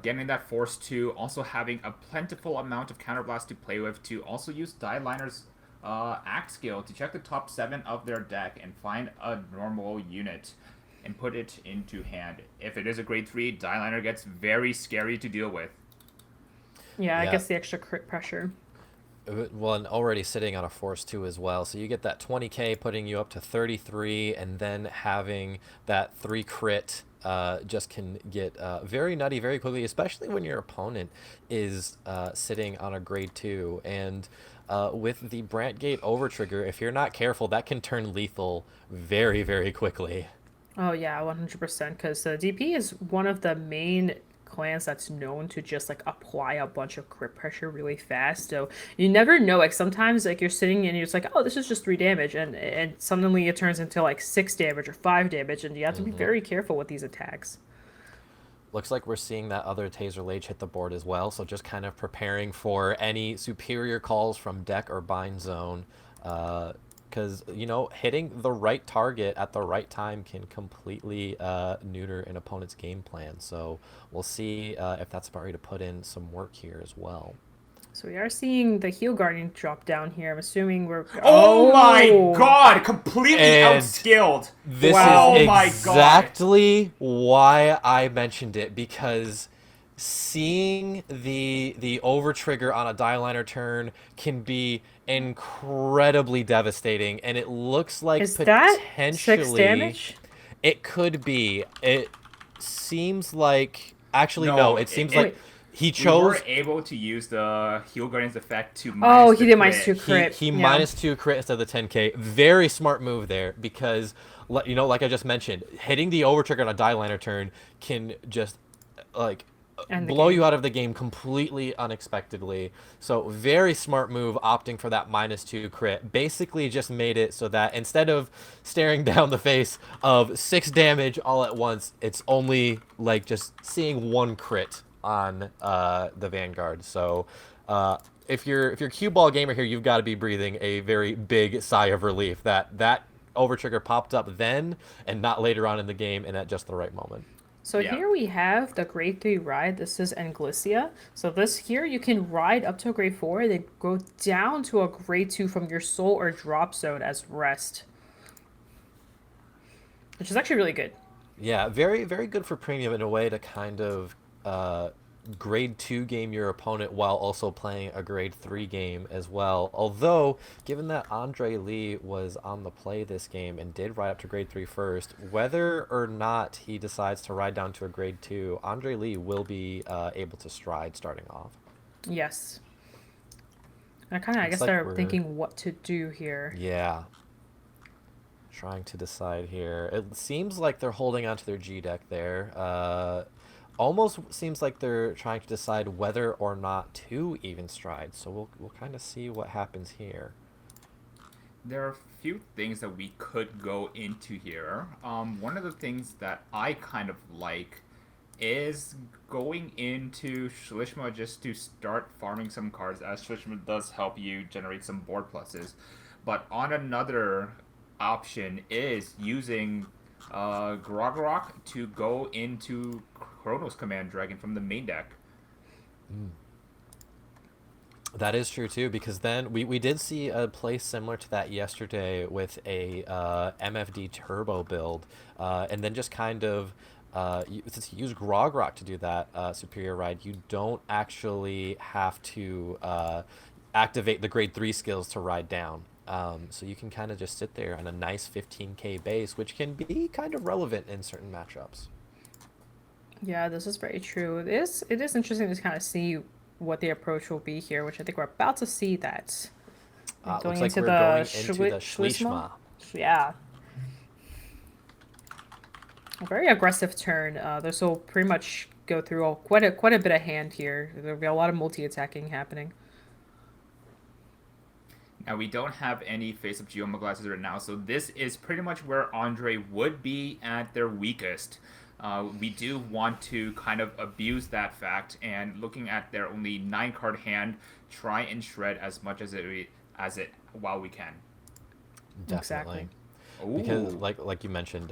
Getting that Force 2, also having a plentiful amount of Counterblast to play with, to also use Die Liner's Act skill to check the top 7 of their deck and find a normal unit and put it into hand. If it is a grade 3, Die Liner gets very scary to deal with. Yeah, I Yeah. guess the extra crit pressure. Well, and already sitting on a Force 2 as well. So you get that 20k putting you up to 33, and then having that 3 crit just can get very nutty very quickly, especially when your opponent is sitting on a grade 2. And with the Brant Gate overtrigger, if you're not careful, that can turn lethal very, very quickly. Oh yeah, 100%. Because DP is one of the main clans that's known to just like apply a bunch of crit pressure really fast. So you never know. Like sometimes like you're sitting and you're just like, oh, this is just 3 damage, and suddenly it turns into like 6 damage or 5 damage, and you have to be very careful with these attacks. Looks like we're seeing that other Taser Lage hit the board as well, so just kind of preparing for any superior calls from deck or bind zone. Because, you know, hitting the right target at the right time can completely neuter an opponent's game plan. So we'll see if that's about ready to put in some work here as well. So we are seeing the Heal Guardian drop down here. I'm assuming we're... Oh my god! Completely And outskilled! This Wow. is Oh my exactly why I mentioned it, because seeing the over trigger on a die liner turn can be incredibly devastating, and it looks like Is that 6 potentially damage? it could be. It seems like actually No, no, it seems like he We chose. were able to use the Heal Guardian's effect to Oh, minus he the did minus crit. 2 crit. He yeah. minus 2 crit instead of the 10k. Very smart move there, because you know, like I just mentioned, hitting the over trigger on a die liner turn can just like End the blow game. you out of the game completely unexpectedly. So very smart move opting for that minus 2 crit. Basically just made it so that instead of staring down the face of 6 damage all at once, it's only like just seeing 1 crit on the Vanguard. So if you're cue ball gamer here, you've got to be breathing a very big sigh of relief that over trigger popped up then and not later on in the game and at just the right moment. So Yeah. here we have the grade 3 ride. This is Anglissia. So this here, you can ride up to a grade 4, then go down to a grade 2 from your soul or drop zone as rest. Which is actually really good. Yeah, very, very good for premium in a way to kind of grade 2 game your opponent while also playing a grade 3 game as well. Although, given that Andre Lee was on the play this game and did ride up to grade 3 first, whether or not he decides to ride down to a grade 2, Andre Lee will be able to stride starting off. Yes. I guess like they're we're- thinking what to do here. Yeah. Trying to decide here. It seems like they're holding onto their G deck there. Almost seems like they're trying to decide whether or not to even stride. So we'll kind of see what happens here. There are a few things that we could go into here. One of the things that I kind of like is going into Shlishma just to start farming some cards, as Shlishma does help you generate some board pluses. But on another option is using Grogorok to go into Chronos Command Dragon from the main deck. That is true too, because then we did see a play similar to that yesterday with a MFD Turbo build, and then just kind of since you use Grogrok to do that superior ride, you don't actually have to activate the grade 3 skills to ride down. So you can kind of just sit there on a nice 15k base, which can be kind of relevant in certain matchups. Yeah, this is very true. It is interesting to kind of see what the approach will be here, which I think we're about to see that. Looks like we're going into the Shlishma. Yeah. A very aggressive turn. This will pretty much go through quite a bit of hand here. There'll be a lot of multi-attacking happening. Now, we don't have any face-up Geoma glasses right now, so this is pretty much where Andre would be at their weakest. We do want to kind of abuse that fact, and looking at their only 9-card hand, try and shred as much as it while we can. Definitely. Exactly. Because like you mentioned,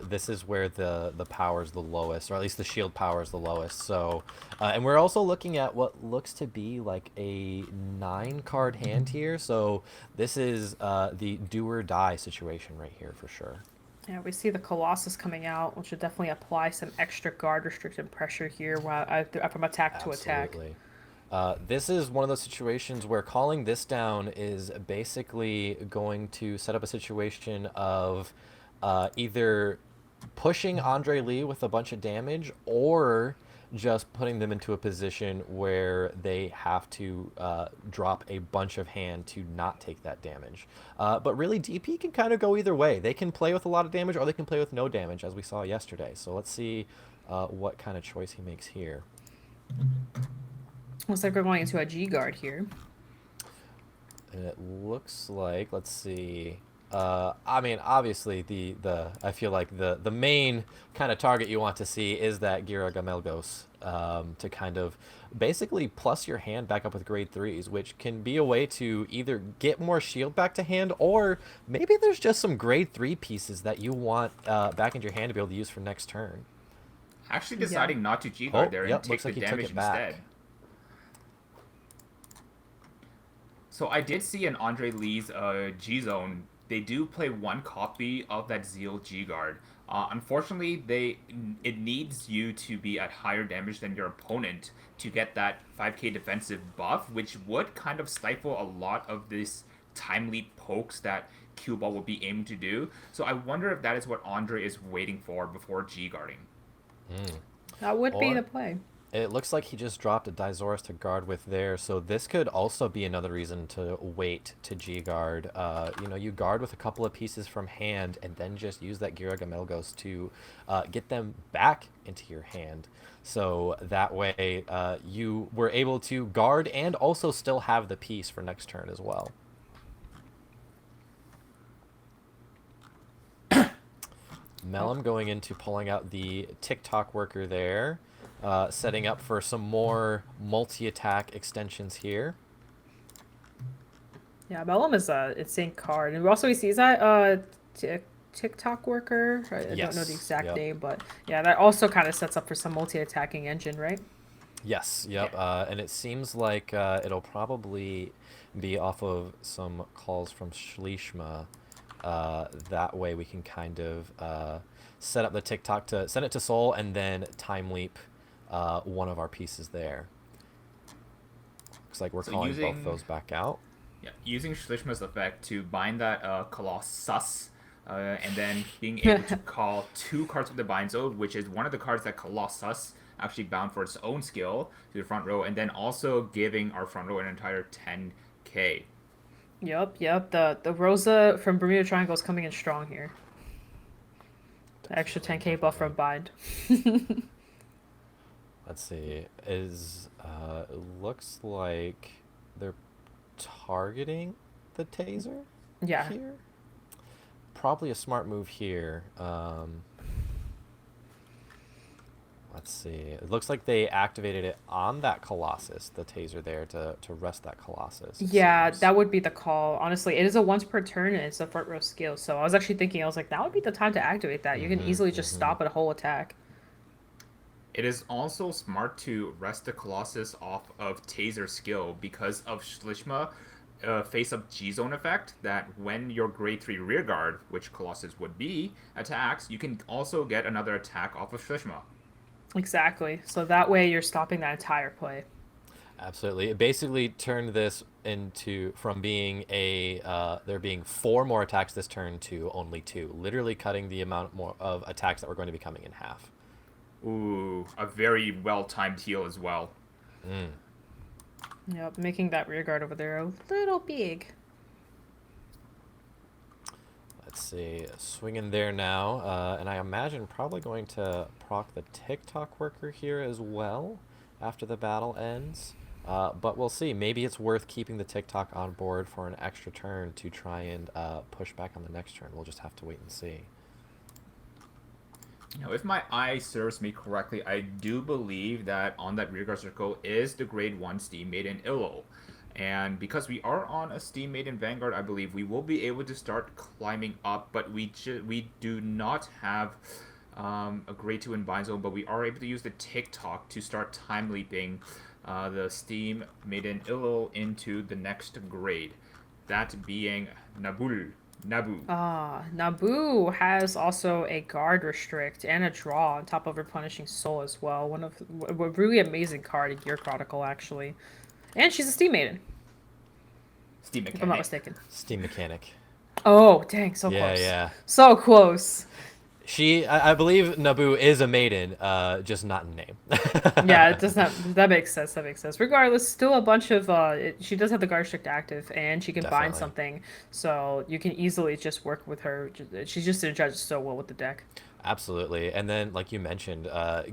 this is where the power is the lowest, or at least the shield power is the lowest. So, and we're also looking at what looks to be like a 9-card hand here. So this is the do or die situation right here for sure. Yeah, we see the Colossus coming out, which should definitely apply some extra guard restricted pressure here while from attack to attack. Absolutely. This is one of those situations where calling this down is basically going to set up a situation of either pushing Andre Lee with a bunch of damage or just putting them into a position where they have to drop a bunch of hand to not take that damage. But really, DP can kind of go either way. They can play with a lot of damage or they can play with no damage, as we saw yesterday. So let's see what kind of choice he makes here. Looks like we're going into a G guard here. And it looks like, let's see. I mean, obviously, I feel like the main kind of target you want to see is that Gira Gamelgos, to kind of basically plus your hand back up with grade 3s, which can be a way to either get more shield back to hand, or maybe there's just some grade 3 pieces that you want back into your hand to be able to use for next turn. Actually Yeah. deciding not to G-guard Oh, there and yep, take looks the like he took damage it back. instead. So I did see in Andre Lee's G-Zone, they do play one copy of that Zeal G-Guard. Unfortunately, it needs you to be at higher damage than your opponent to get that 5k defensive buff, which would kind of stifle a lot of this timely pokes that Cue Ball will be aiming to do. So I wonder if that is what Andre is waiting for before G-guarding. That would be Or the play. it looks like he just dropped a Dizoris to guard with there, so this could also be another reason to wait to G-guard. You know, you guard with a couple of pieces from hand, and then just use that Gira Gamelgos to get them back into your hand. So that way, you were able to guard and also still have the piece for next turn as well. Melum going into pulling out the TikTok worker there. Setting up for some more multi-attack extensions here. Yeah, Bellum is a insane card, and also we see that TikTok worker. I don't know Yes, the exact yep. name, but yeah, that also kind of sets up for some multi-attacking engine, right? Yes, yep. And it seems like it'll probably be off of some calls from Schleishma. That way we can kind of set up the TikTok to send it to Soul and then time leap one of our pieces there. Looks like we're calling both those back out. Yeah, using Schlichma's effect to bind that Colossus, and then being able to call 2 cards with the Bind Zone, which is one of the cards that Colossus actually bound for its own skill to the front row, and then also giving our front row an entire 10k. Yep. The Rosa from Bermuda Triangle is coming in strong here. The extra 10k buff from Bind. Let's see. It looks like they're targeting the taser. Yeah. Here. Probably a smart move here. Let's see. It looks like they activated it on that Colossus, the taser there, to rest that Colossus. Yeah, seems. that would be the call. Honestly, it is a once per turn and it's a front row skill. So I was actually thinking, I was like, that would be the time to activate that. You can easily just stop at a whole attack. It is also smart to rest the Colossus off of Taser skill because of Schlichma face-up G-Zone effect, that when your grade 3 rear guard, which Colossus would be, attacks, you can also get another attack off of Schlichma. Exactly. So that way you're stopping that entire play. Absolutely. It basically turned this into, from being there being 4 more attacks this turn to only 2, literally cutting the amount more of attacks that were going to be coming in half. Ooh, a very well-timed heal as well. Yep, making that rear guard over there a little big. Let's see, swinging there now, and I imagine probably going to proc the TikTok worker here as well after the battle ends. But we'll see. Maybe it's worth keeping the TikTok on board for an extra turn to try and push back on the next turn. We'll just have to wait and see. Now, if my eye serves me correctly, I do believe that on that rearguard circle is the grade 1 Steam Maiden Illo. And because we are on a Steam Maiden Vanguard, I believe we will be able to start climbing up, but we do not have a grade 2 in Bind Zone, but we are able to use the TikTok to start time leaping the Steam Maiden Illo into the next grade. That being Nabu. Nabu has also a guard restrict and a draw on top of replenishing soul as well. One of a really amazing card in Gear Chronicle, actually. And she's a Steam Maiden. Steam Mechanic. If I'm not mistaken. Steam Mechanic. Oh, dang, so close. Yeah. So close. I believe Nabu is a maiden, just not in name. Yeah, it does not. That makes sense. Regardless, still a bunch of. She does have the guard restrict active, and she can bind Definitely. something, so you can easily just work with her. She just synergizes so well with the deck. Absolutely. And then, like you mentioned,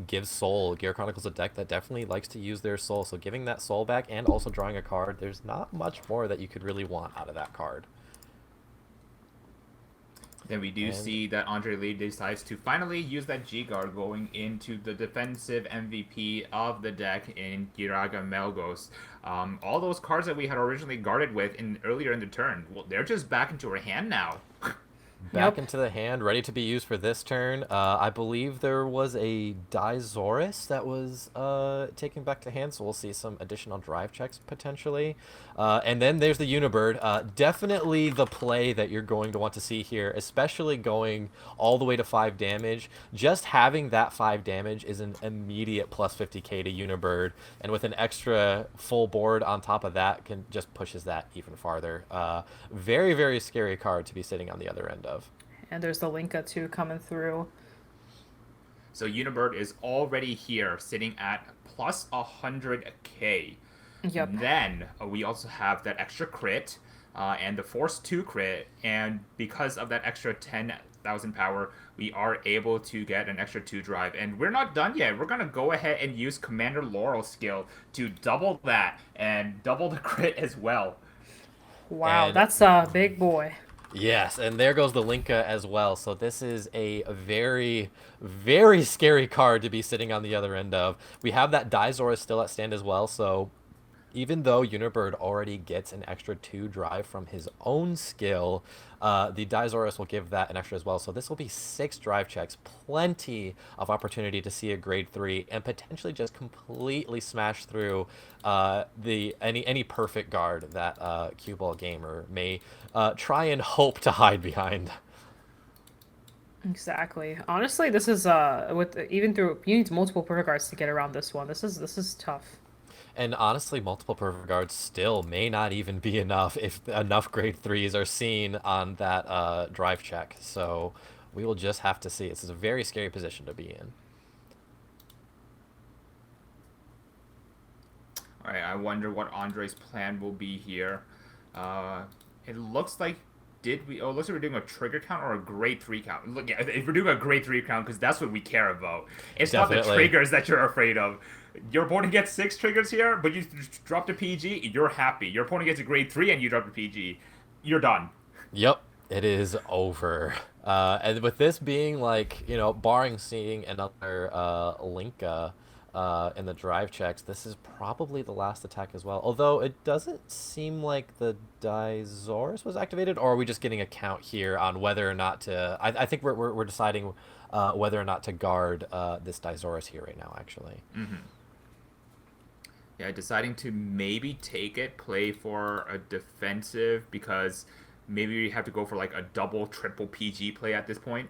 give Soul. Gear Chronicles a deck that definitely likes to use their Soul, so giving that Soul back and also drawing a card, there's not much more that you could really want out of that card. Then we do And see that Andre Lee decides to finally use that G guard going into the defensive MVP of the deck in Giraga Melgos. All those cards that we had originally guarded with earlier in the turn, well, they're just back into her hand now. back Yep. into the hand, ready to be used for this turn. I believe there was a Dizoris that was taken back to hand, so we'll see some additional drive checks potentially. And then there's the Unibird. Definitely the play that you're going to want to see here, especially going all the way to 5 damage. Just having that 5 damage is an immediate plus 50k to Unibird, and with an extra full board on top of that, can just pushes that even farther. Very, very scary card to be sitting on the other end of. And there's the Linka too coming through. So Unibird is already here, sitting at plus 100k. Yep. Then we also have that extra crit and the Force 2 crit, and because of that extra 10,000 power, we are able to get an extra 2 drive. And we're not done yet. We're going to go ahead and use Commander Laurel's skill to double that and double the crit as well. Wow, And- that's a big boy. Yes, and there goes the Linka as well. So this is a very, very scary card to be sitting on the other end of. We have that Dizoris still at stand as well, so even though Unibird already gets an extra 2 drive from his own skill, the Dizoris will give that an extra as well. So this will be 6 drive checks, plenty of opportunity to see a grade 3, and potentially just completely smash through any perfect guard that Cue Ball Gamer may try and hope to hide behind. Exactly. Honestly, this is with even through you need multiple perfect guards to get around this one. This is tough. And honestly, multiple perfect guards still may not even be enough if enough grade 3s are seen on that drive check. So we will just have to see. This is a very scary position to be in. All right, I wonder what Andre's plan will be here. It looks like it looks like we're doing a trigger count or a grade 3 count. Look, yeah, if we're doing a grade 3 count, because that's what we care about. It's not the Definitely. triggers that you're afraid of. Your opponent gets 6 triggers here, but you dropped a PG, you're happy. Your opponent gets a grade 3 and you drop a PG, you're done. Yep, it is over. And with this being like, barring seeing another Linka in the drive checks, this is probably the last attack as well. Although it doesn't seem like the Dizoris was activated, or are we just getting a count here on whether or not to... I think we're deciding whether or not to guard this Dizoris here right now, actually. Yeah, deciding to maybe take it, play for a defensive, because maybe we have to go for like a double, triple PG play at this point.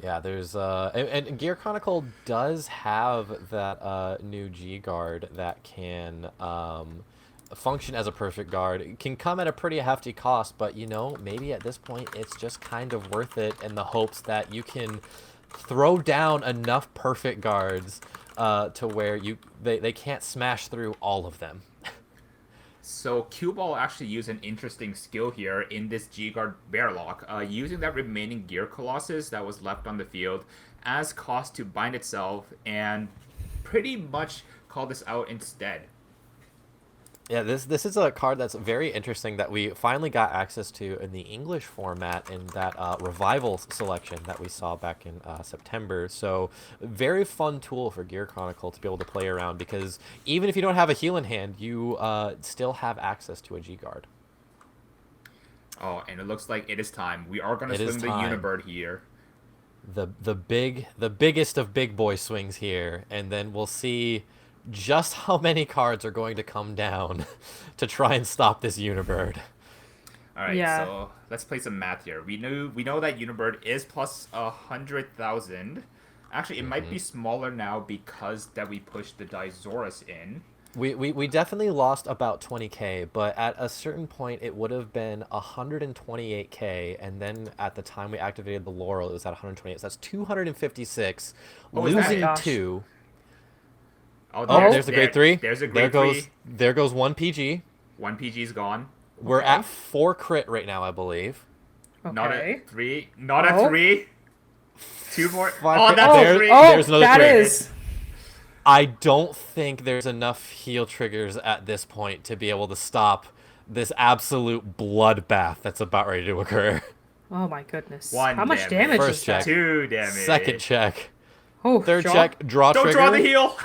Yeah, there's and Gear Chronicle does have that new G guard that can function as a perfect guard. It can come at a pretty hefty cost, but maybe at this point it's just kind of worth it in the hopes that you can throw down enough perfect guards to where they can't smash through all of them. So Cue Ball actually used an interesting skill here in this G-Guard Bearlock, using that remaining Gear Colossus that was left on the field as cost to bind itself and pretty much call this out instead. Yeah, this is a card that's very interesting that we finally got access to in the English format in that Revival selection that we saw back in September. So very fun tool for Gear Chronicle to be able to play around, because even if you don't have a heal in hand, you still have access to a G-Guard. Oh, and it looks like it is time. We are going to It is swing the time. Unibird here. The biggest of big boy swings here, and then we'll see just how many cards are going to come down to try and stop this Unibird. All right, Yeah. so let's play some math here. We know that Unibird is plus 100,000. Actually, it might be smaller now because that we pushed the Dizoris in. We definitely lost about 20k, but at a certain point it would have been 128k, and then at the time we activated the Laurel, it was at 128. So that's 256, Oh, is that- losing Gosh. 2. Oh, Oh, there's a grade 3. There's a grade 3. There goes 1 PG. 1 PG's gone. We're Okay. at 4 crit right now, I believe. Not Okay. at 3. Not Oh. at 3. 2 more. Five Oh, crit. that's There- a 3. Oh, There's another that three. is. I don't think there's enough heal triggers at this point to be able to stop this absolute bloodbath that's about ready to occur. Oh my goodness. One How much damage. damage First is that? check. 2 damage. Second check. Oh, Third draw? check. Draw Don't trigger. draw the heal.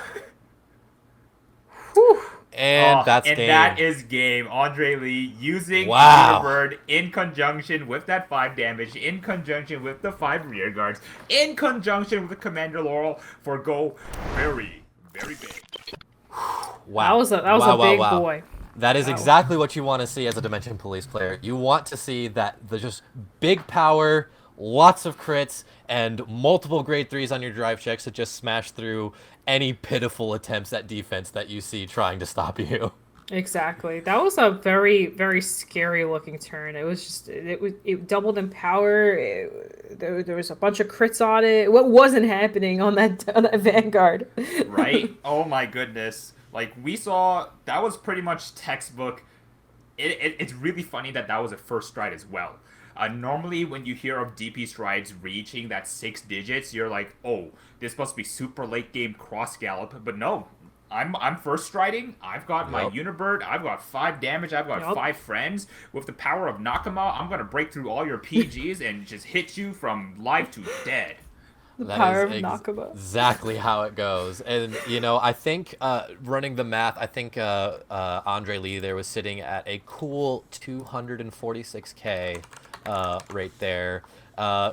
Whew. And that's and game. that is game. Andre Lee using Wow. Bird in conjunction with that 5 damage, in conjunction with the 5 rear guards, in conjunction with the Commander Laurel for go very, very big. Wow. That was a big boy. That is Wow. exactly what you want to see as a Dimension Police player. You want to see that there's just big power, lots of crits, and multiple grade 3s on your drive checks to just smash through any pitiful attempts at defense that you see trying to stop you. Exactly. That was a very, very scary looking turn. It was just, it doubled in power. There was a bunch of crits on it. What wasn't happening on that Vanguard? Right? Oh my goodness. Like, we saw, that was pretty much textbook. It's really funny that that was a first stride as well. Normally, when you hear of DP strides reaching that 6 digits, you're like, oh, this must be super late game cross gallop. But no, I'm first striding. I've got my Unibird. I've got 5 damage. I've got 5 friends. With the power of Nakama, I'm gonna break through all your PGs and just hit you from live to dead. The power of Nakama. Exactly how it goes. And, you know, I think running the math, I think Andre Lee there was sitting at a cool 246k right there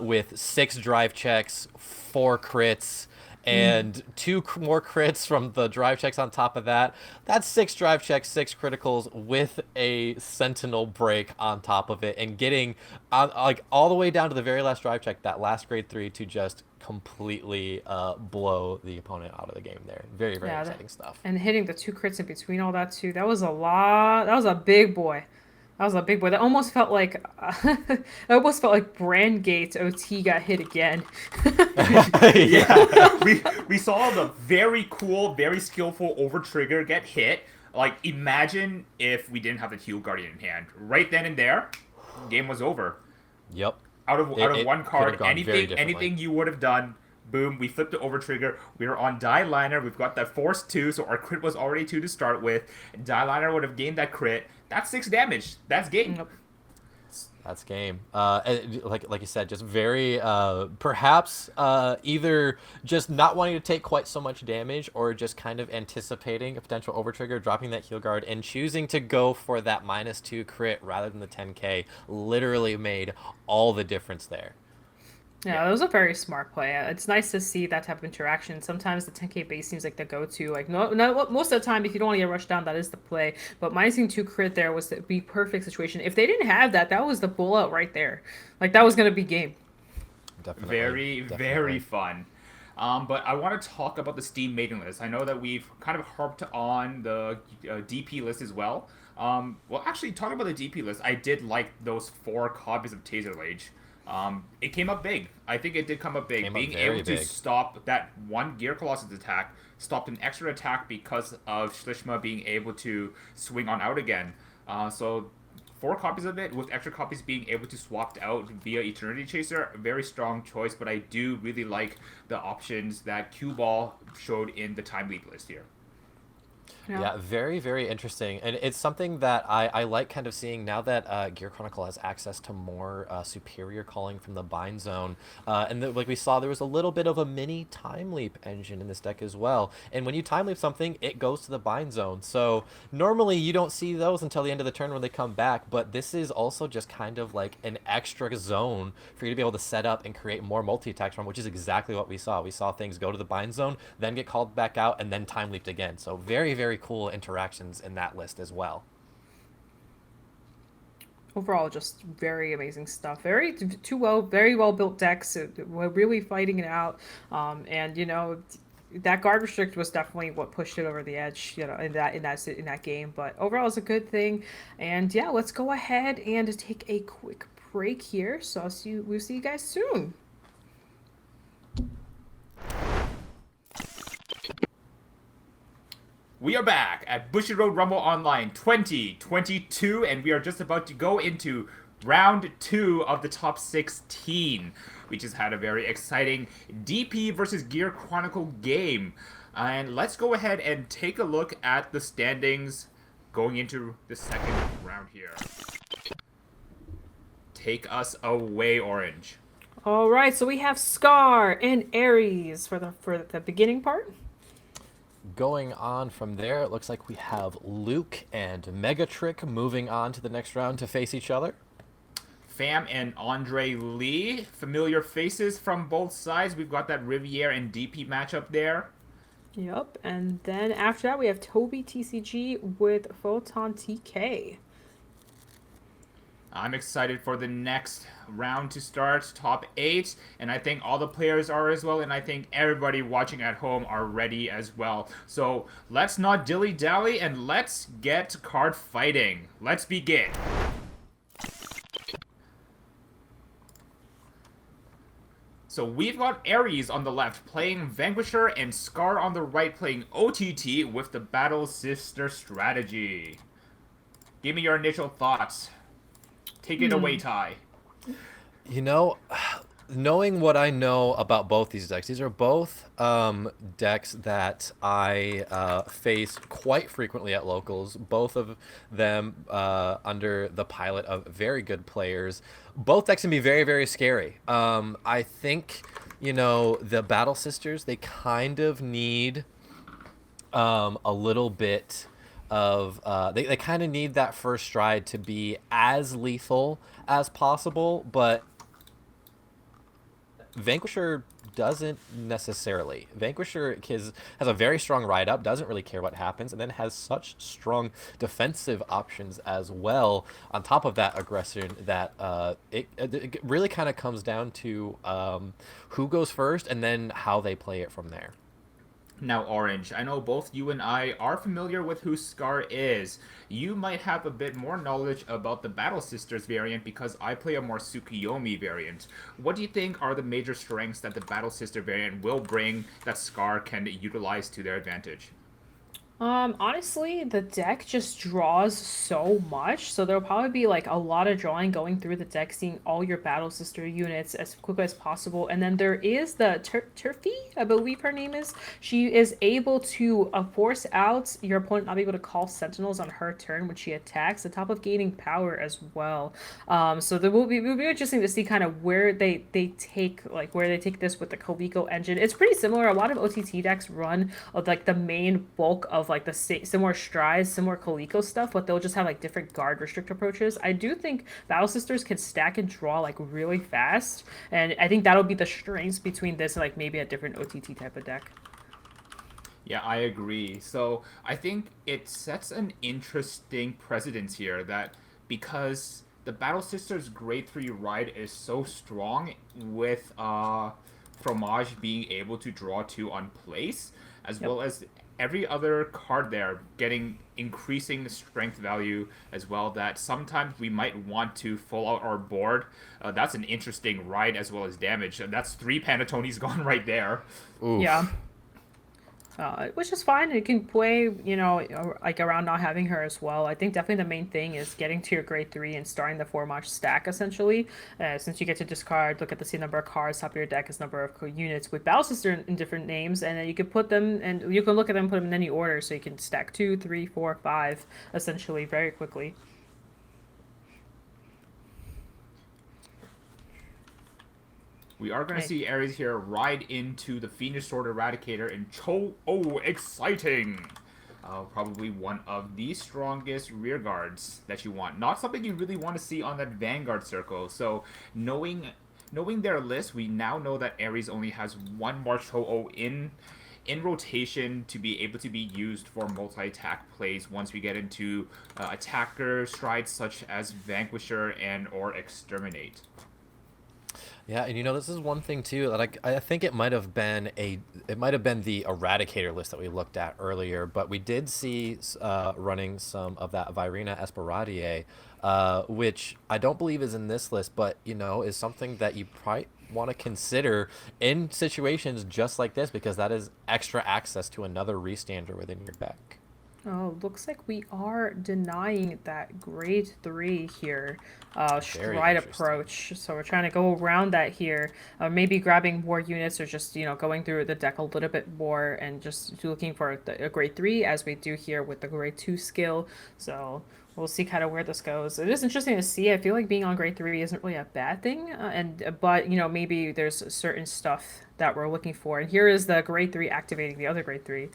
with 6 drive checks, 4 crits, and 2 more crits from the drive checks on top of that. That's 6 drive checks, 6 criticals with a Sentinel break on top of it, and getting like all the way down to the very last drive check, that last grade 3 to just completely blow the opponent out of the game there. Very, very exciting stuff. And hitting the 2 crits in between all that too. That was a lot. That was a big boy. That was a big boy. That almost felt like Brand Gates OT got hit again. Yeah, we saw the very cool, very skillful over trigger get hit. Like, imagine if we didn't have the Heal Guardian in hand. Right then and there, game was over. Yep. Out of one card, anything you would have done, boom, we flipped the over trigger. We were on Die Liner. We've got that Force 2, so our crit was already 2 to start with. Die Liner would have gained that crit. That's 6 damage. That's game. Yep. That's game. Like you said, just very perhaps either just not wanting to take quite so much damage, or just kind of anticipating a potential overtrigger, dropping that heal guard, and choosing to go for that -2 crit rather than the 10k literally made all the difference there. Yeah, that was a very smart play. It's nice to see that type of interaction. Sometimes the 10k base seems like the go-to. Like, no, most of the time, if you don't want to get rushed down, that is the play. But -2 crit there was the perfect situation. If they didn't have that, that was the bullet right there. Like, that was going to be game. Definitely. Very fun. But I want to talk about the Steam mailing list. I know that we've kind of harped on the DP list as well. Well, actually, talking about the DP list, I did like those 4 copies of Taser Rage. It came up big. I think it did come up big. Being able to stop that one Gear Colossus attack, stopped an extra attack because of Schlishma being able to swing on out again. So 4 copies of it, with extra copies being able to swap out via Eternity Chaser, a very strong choice, but I do really like the options that Cue Ball showed in the Time Leap list here. Yeah, very, very interesting. And it's something that I like kind of seeing now that Gear Chronicle has access to more superior calling from the bind zone. And like we saw, there was a little bit of a mini time leap engine in this deck as well. And when you time leap something, it goes to the bind zone. So normally you don't see those until the end of the turn when they come back. But this is also just kind of like an extra zone for you to be able to set up and create more multi-attacks from, which is exactly what we saw. We saw things go to the bind zone, then get called back out, and then time leaped again. So very, very cool interactions in that list as well. Overall, just very amazing stuff. Very well built decks. We're really fighting it out. And you know, that guard restrict was definitely what pushed it over the edge, you know, in that game. But overall, it's a good thing. And yeah, let's go ahead and take a quick break here. So we'll see you guys soon. We are back at Bushiroad Rumble Online 2022, and we are just about to go into round 2 of the top 16. We just had a very exciting DP versus Gear Chronicle game. And let's go ahead and take a look at the standings going into the second round here. Take us away, Orange. All right, so we have Scar and Ares for the beginning part. Going on from there, it looks like we have Luke and Megatrick moving on to the next round to face each other. Fam and Andre Lee, familiar faces from both sides. We've got that Riviere and DP matchup there. Yep, and then after that we have Toby TCG with Photon TK. I'm excited for the next round to start, top 8, and I think all the players are as well, and I think everybody watching at home are ready as well. So let's not dilly-dally, and let's get card fighting. Let's begin. So we've got Ares on the left playing Vanquisher and Scar on the right playing OTT with the Battle Sister strategy. Give me your initial thoughts. Take it away, Ty. You know, knowing what I know about both these decks, these are both decks that I face quite frequently at locals. Both of them under the pilot of very good players. Both decks can be very, very scary. I think, you know, the Battle Sisters, they kind of need a little bit of they kind of need that first stride to be as lethal as possible, but Vanquisher doesn't necessarily. Vanquisher has a very strong ride up, doesn't really care what happens, and then has such strong defensive options as well on top of that aggression that it really kind of comes down to who goes first and then how they play it from there. Now, Orange, I know both you and I are familiar with who Scar is. You might have a bit more knowledge about the Battle Sisters variant because I play a more Tsukuyomi variant. What do you think are the major strengths that the Battle Sister variant will bring that Scar can utilize to their advantage? Honestly, the deck just draws so much, so there'll probably be like a lot of drawing going through the deck, seeing all your Battle Sister units as quickly as possible. And then there is the Turfy, I believe her name is. She is able to force out your opponent not be able to call Sentinels on her turn when she attacks, on top of gaining power as well. So it will be interesting to see kind of where they take this with the Coleco engine. It's pretty similar. A lot of OTT decks run like the main bulk of like the similar strides, similar Coleco stuff, but they'll just have like different guard restrict approaches. I do think Battle Sisters can stack and draw like really fast, and I think that'll be the strengths between this and like maybe a different OTT type of deck. Yeah, I agree. So I think it sets an interesting precedence here that because the Battle Sisters Grade 3 ride is so strong with Fromage being able to draw 2 on place, as well as every other card there getting increasing strength value as well, that sometimes we might want to full out our board. That's an interesting ride as well as damage. That's 3 Panatones gone right there. Oof. Yeah. Which is fine. You can play, you know, like around not having her as well. I think definitely the main thing is getting to your grade 3 and starting the 4-match stack, essentially. Since you get to discard, look at the same number of cards, top of your deck is number of units with Battle Sister in different names, and then you can put them, and you can look at them, put them in any order, so you can stack 2, 3, 4, 5, essentially, very quickly. We are going to see Ares here ride into the Fiendish Sword Eradicator and exciting! Probably one of the strongest rear guards that you want. Not something you really want to see on that Vanguard circle. So knowing their list, we now know that Ares only has 1 March Ho-Oh in rotation to be able to be used for multi-attack plays once we get into attacker strides such as Vanquisher and or Exterminate. Yeah, and you know, this is one thing too that I think it might have been the Eradicator list that we looked at earlier, but we did see running some of that Virina Esperadier, which I don't believe is in this list, but you know, is something that you probably want to consider in situations just like this, because that is extra access to another restander within your deck. Oh, looks like we are denying that grade 3 here, stride approach. So we're trying to go around that here, maybe grabbing more units or just, you know, going through the deck a little bit more and just looking for a grade 3 as we do here with the grade 2 skill. So we'll see kind of where this goes. It is interesting to see. I feel like being on grade 3 isn't really a bad thing, but maybe there's certain stuff that we're looking for. And here is the grade 3 activating the other grade 3.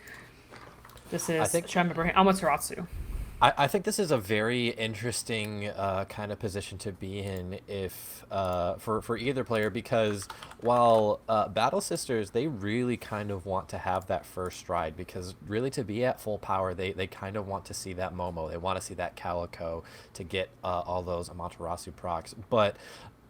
This I is think trying to remember Amaterasu. I think this is a very interesting kind of position to be in if for either player, because while Battle Sisters, they really kind of want to have that first stride, because really to be at full power, they kind of want to see that Momo, they want to see that Calico to get all those Amaterasu procs. But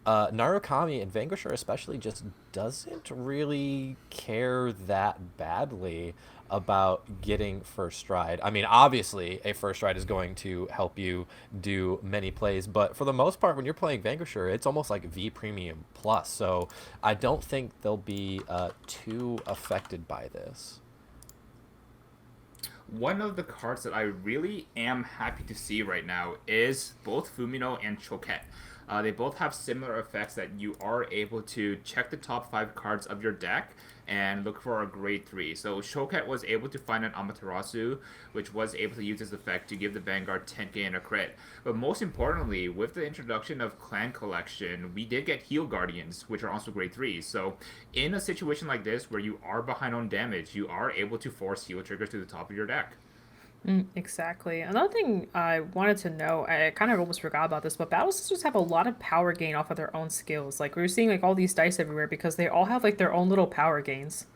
Narukami and Vanquisher especially just doesn't really care that badly about getting first stride. I mean, obviously, a first stride is going to help you do many plays, but for the most part, when you're playing Vanquisher, it's almost like V Premium Plus. So I don't think they'll be too affected by this. One of the cards that I really am happy to see right now is both Fumino and Choquette. They both have similar effects that you are able to check the top 5 cards of your deck and look for a grade 3. So Choquette was able to find an Amaterasu, which was able to use this effect to give the Vanguard 10k and a crit. But most importantly, with the introduction of Clan Collection, we did get Heal Guardians, which are also grade 3. So in a situation like this, where you are behind on damage, you are able to force heal triggers to the top of your deck. Exactly. Another thing I wanted to know, I kind of almost forgot about this, but Battle Sisters have a lot of power gain off of their own skills. Like we're seeing like all these dice everywhere because they all have like their own little power gains,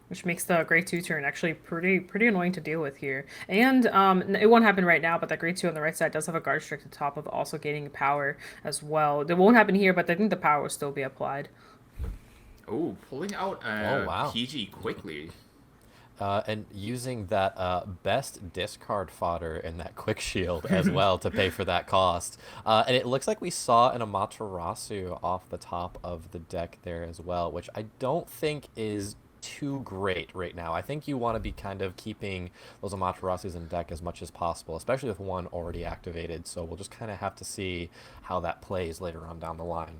which makes the grade 2 turn actually pretty annoying to deal with here. And it won't happen right now, but that grade 2 on the right side does have a guard strict at the top of also gaining power as well. It won't happen here, but I think the power will still be applied. Oh, pulling out Oh, wow. PG quickly. And using that best discard fodder and that quick shield as well to pay for that cost. And it looks like we saw an Amaterasu off the top of the deck there as well, which I don't think is too great right now. I think you want to be kind of keeping those Amaterasus in deck as much as possible, especially with one already activated. So we'll just kind of have to see how that plays later on down the line.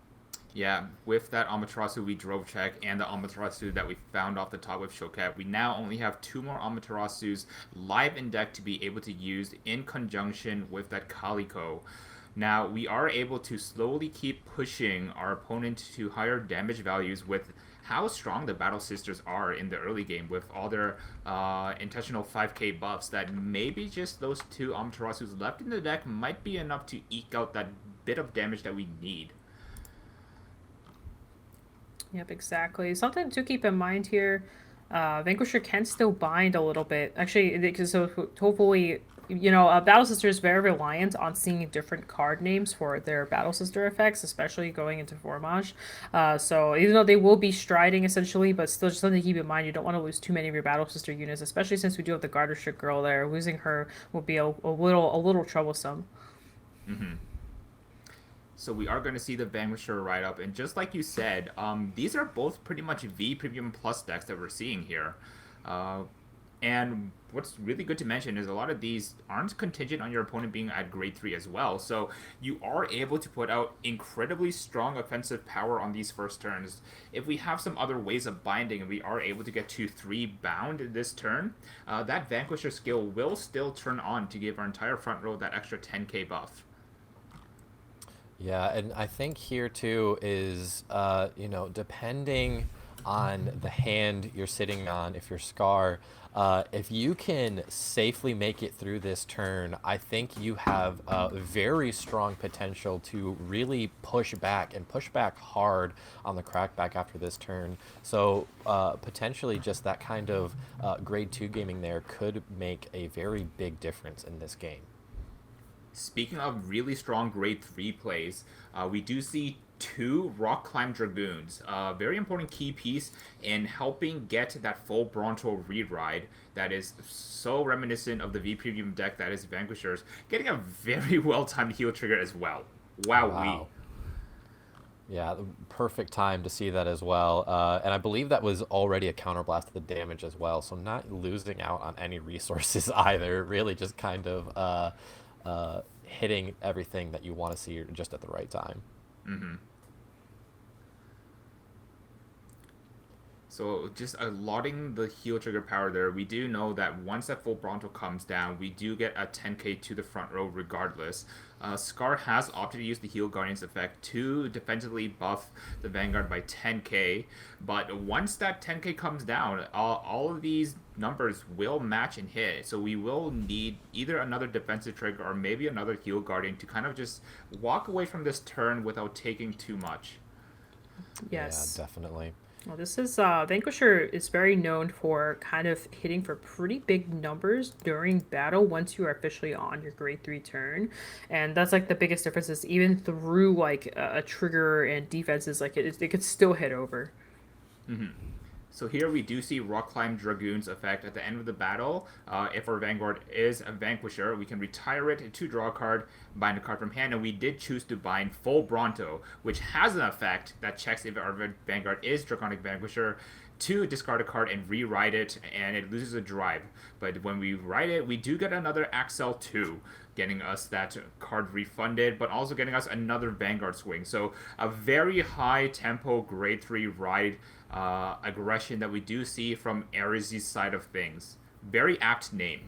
Yeah, with that Amaterasu we drove check and the Amaterasu that we found off the top with Choquette, we now only have 2 more Amaterasus live in deck to be able to use in conjunction with that Calico. Now, we are able to slowly keep pushing our opponent to higher damage values with how strong the Battle Sisters are in the early game with all their intentional 5k buffs, that maybe just those 2 Amaterasus left in the deck might be enough to eke out that bit of damage that we need. Yep, exactly. Something to keep in mind here, Vanquisher can still bind a little bit. Actually, because so hopefully, Battle Sister is very reliant on seeing different card names for their Battle Sister effects, especially going into Formage. So even though they will be striding essentially, but still just something to keep in mind. You don't want to lose too many of your Battle Sister units, especially since we do have the Gartership girl there. Losing her will be a little troublesome. Mm-hmm. So we are going to see the Vanquisher ride up, and just like you said, these are both pretty much V Premium Plus decks that we're seeing here. And what's really good to mention is a lot of these aren't contingent on your opponent being at grade 3 as well. So you are able to put out incredibly strong offensive power on these first turns. If we have some other ways of binding and we are able to get to 3 bound this turn, that Vanquisher skill will still turn on to give our entire front row that extra 10k buff. Yeah, and I think here too is, depending on the hand you're sitting on, if you're Scar, if you can safely make it through this turn, I think you have a very strong potential to really push back and push back hard on the crackback after this turn. So potentially just that kind of grade 2 gaming there could make a very big difference in this game. Speaking of really strong grade 3 plays, we do see 2 Rock Climb Dragoons. A very important key piece in helping get that full Bronto re-ride that is so reminiscent of the V Premium deck that is Vanquishers, getting a very well-timed heal trigger as well. Wow. Yeah, the perfect time to see that as well. And I believe that was already a counterblast to the damage as well, so not losing out on any resources either, really just kind of hitting everything that you want to see just at the right time. Mm-hmm. So just allotting the heal trigger power there, we do know that once that full Bronto comes down, we do get a 10k to the front row regardless. Scar has opted to use the Heal Guardian's effect to defensively buff the Vanguard by 10k, but once that 10k comes down, all of these numbers will match and hit, so we will need either another defensive trigger or maybe another Heal Guardian to kind of just walk away from this turn without taking too much. Yes. Yeah, definitely. Well, this is Vanquisher is very known for kind of hitting for pretty big numbers during battle once you are officially on your grade 3 turn, and that's like the biggest difference is even through like a trigger and defenses, like it could still hit over. So here we do see Rock Climb Dragoon's effect at the end of the battle. If our Vanguard is a Vanquisher, we can retire it to draw a card, bind a card from hand, and we did choose to bind Full Bronto, which has an effect that checks if our Vanguard is Draconic Vanquisher, to discard a card and rewrite it, and it loses a drive. But when we write it, we do get another Axel 2, getting us that card refunded, but also getting us another Vanguard swing. So a very high tempo grade 3 ride aggression that we do see from Ares' side of things. Very apt name.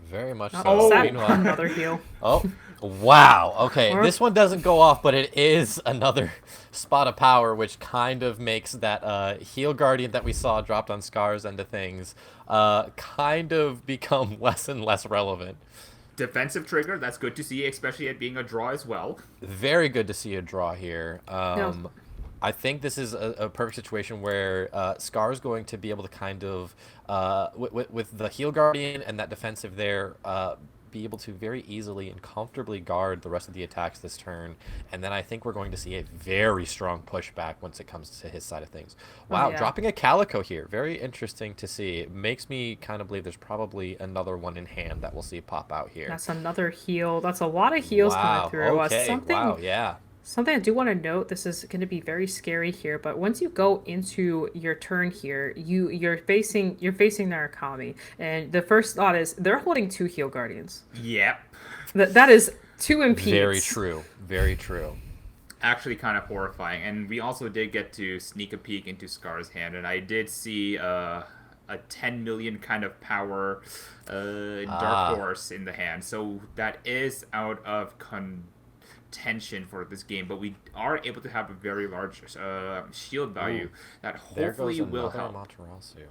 Very much so. Oh, Meanwhile, another heal. oh, wow. Okay, Or- this one doesn't go off, but it is another spot of power, which kind of makes that Heal Guardian that we saw dropped on Scar's end of things kind of become less and less relevant. Defensive trigger, that's good to see, especially it being a draw as well. Very good to see a draw here. Yeah. I think this is a perfect situation where Scar's going to be able to kind of, with the Heal Guardian and that defensive there, be able to very easily and comfortably guard the rest of the attacks this turn. And then I think we're going to see a very strong pushback once it comes to his side of things. Wow, yeah. dropping a Calico here. Very interesting to see. It makes me kind of believe there's probably another one in hand that we'll see pop out here. That's another heal. That's a lot of heals coming through. Okay. Wow, yeah. Something I do want to note, this is going to be very scary here, but once you go into your turn here, you're facing Narukami, and the first thought is they're holding 2 Heal Guardians. Yep. That is 2 impedes. Very true. Very true. Actually kind of horrifying. And we also did get to sneak a peek into Scar's hand, and I did see a 10 million kind of power Dark Horse in the hand. So that is out of contention for this game, but we are able to have a very large shield value that hopefully will help. Amaterasu.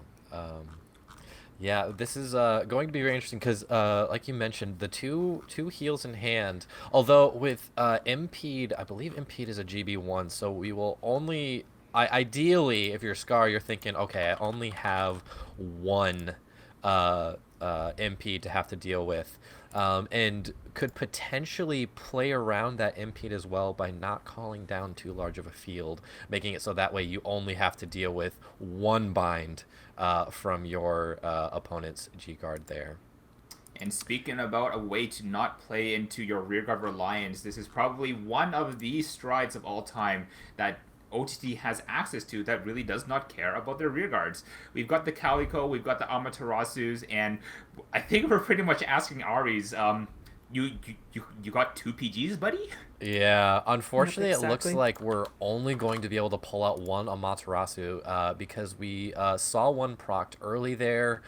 Yeah, this is going to be very interesting because, like you mentioned, the two heals in hand. Although with Impede, I believe Impede is a GB1, so we will only. Ideally, if you're Scar, you're thinking, okay, I only have one Impede to have to deal with. And could potentially play around that impede as well by not calling down too large of a field, making it so that way you only have to deal with one bind from your opponent's G-Guard there. And speaking about a way to not play into your rearguard reliance, this is probably one of the strides of all time that OTT has access to that really does not care about their rearguards. We've got the Calico, we've got the Amaterasus, and I think we're pretty much asking Ares, you got 2 PGs, buddy? Yeah, unfortunately, Yep, exactly. It looks like we're only going to be able to pull out one Amaterasu because we saw one procced early there.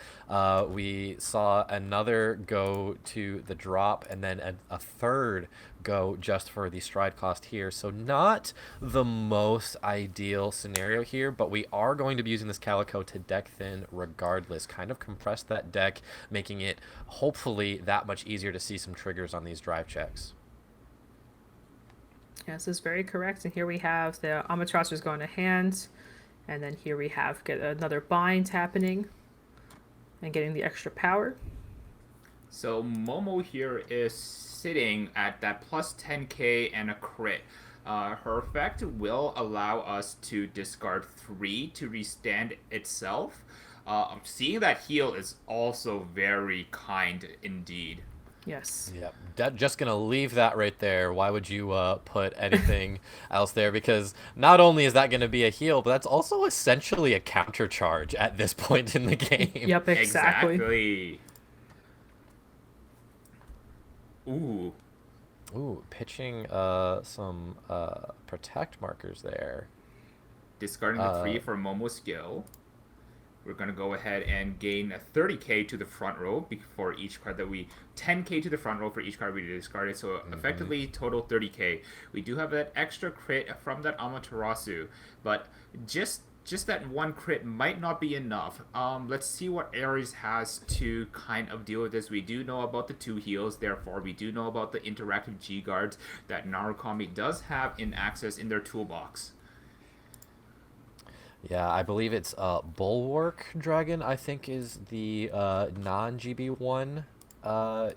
We saw another go to the drop, and then a third go just for the stride cost here. So not the most ideal scenario here, but we are going to be using this Calico to deck thin regardless. Kind of compress that deck, making it hopefully that much easier to see some triggers on these drive checks. Yes, this is very correct. And here we have the Amaterasu going to hand, and then here we have get another bind happening, and getting the extra power. So Momo here is sitting at that plus 10k and a crit. Her effect will allow us to discard 3 to restand itself. Seeing that heal is also very kind indeed. Yes. Yep. Just gonna leave that right there. Why would you put anything else there? Because not only is that gonna be a heal, but that's also essentially a counter charge at this point in the game. Yep, exactly. Ooh, pitching some protect markers there. Discarding the 3 for Momo skill. We're going to go ahead and gain 30k to the front row for each card that we... 10k to the front row for each card we discarded, so effectively total 30k. We do have that extra crit from that Amaterasu, but just that one crit might not be enough. Let's see what Ares has to kind of deal with this. We do know about the 2 heals, therefore we do know about the interactive G-guards that Narukami does have in access in their toolbox. Yeah, I believe it's Bulwark Dragon, I think is the non-GB1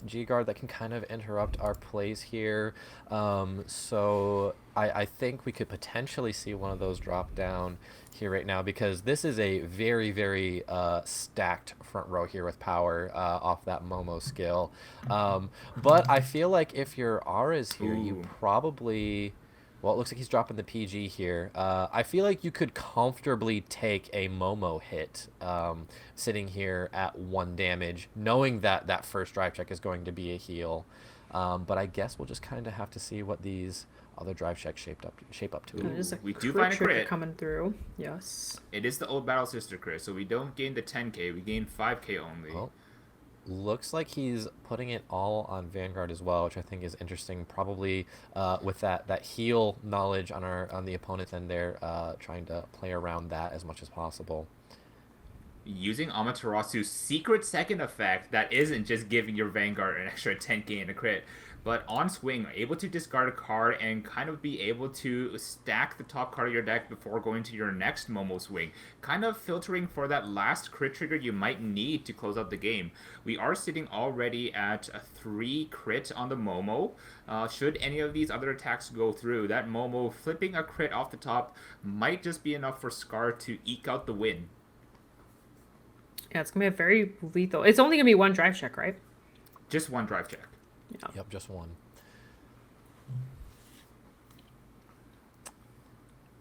G-Guard that can kind of interrupt our plays here. So I think we could potentially see one of those drop down here right now, because this is a very, very stacked front row here with power off that Momo skill. But I feel like if your Aura's here, you probably... Well, it looks like he's dropping the PG here. I feel like you could comfortably take a Momo hit sitting here at 1 damage, knowing that that first drive check is going to be a heal. But I guess we'll just kind of have to see what these other drive checks shape up to. We do find a crit coming through. Yes. It is the old Battle Sister crit, so we don't gain the 10k, we gain 5k only. Well, looks like he's putting it all on Vanguard as well, which I think is interesting. Probably with that heal knowledge on the opponent's end there, trying to play around that as much as possible. Using Amaterasu's secret second effect that isn't just giving your Vanguard an extra 10k in a crit, but on swing, able to discard a card and kind of be able to stack the top card of your deck before going to your next Momo swing. Kind of filtering for that last crit trigger you might need to close out the game. We are sitting already at a 3 crit on the Momo. Should any of these other attacks go through, that Momo flipping a crit off the top might just be enough for Scar to eke out the win. Yeah, it's going to be a very lethal... It's only going to be 1 drive check, right? Just 1 drive check. Yeah. Yep, just 1.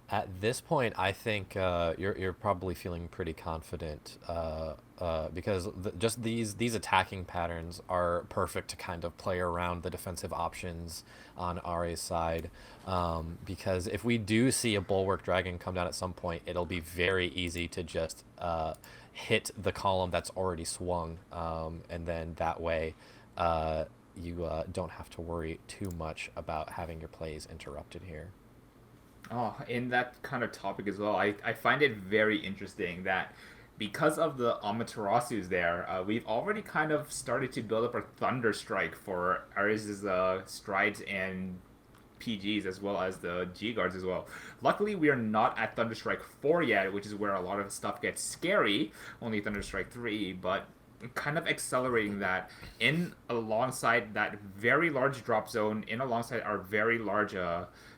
At this point, I think you're probably feeling pretty confident because just these attacking patterns are perfect to kind of play around the defensive options on Are's side. Because if we do see a Bulwark Dragon come down at some point, it'll be very easy to just hit the column that's already swung, and then that way you don't have to worry too much about having your plays interrupted here. Oh, in that kind of topic as well, I find it very interesting that because of the Amaterasu's there, we've already kind of started to build up our Thunder Strike for Ares' Strides and PGs as well as the G-Guards as well. Luckily, we are not at Thunder Strike 4 yet, which is where a lot of stuff gets scary, only Thunder Strike 3, but kind of accelerating that in alongside that very large drop zone, in alongside our very large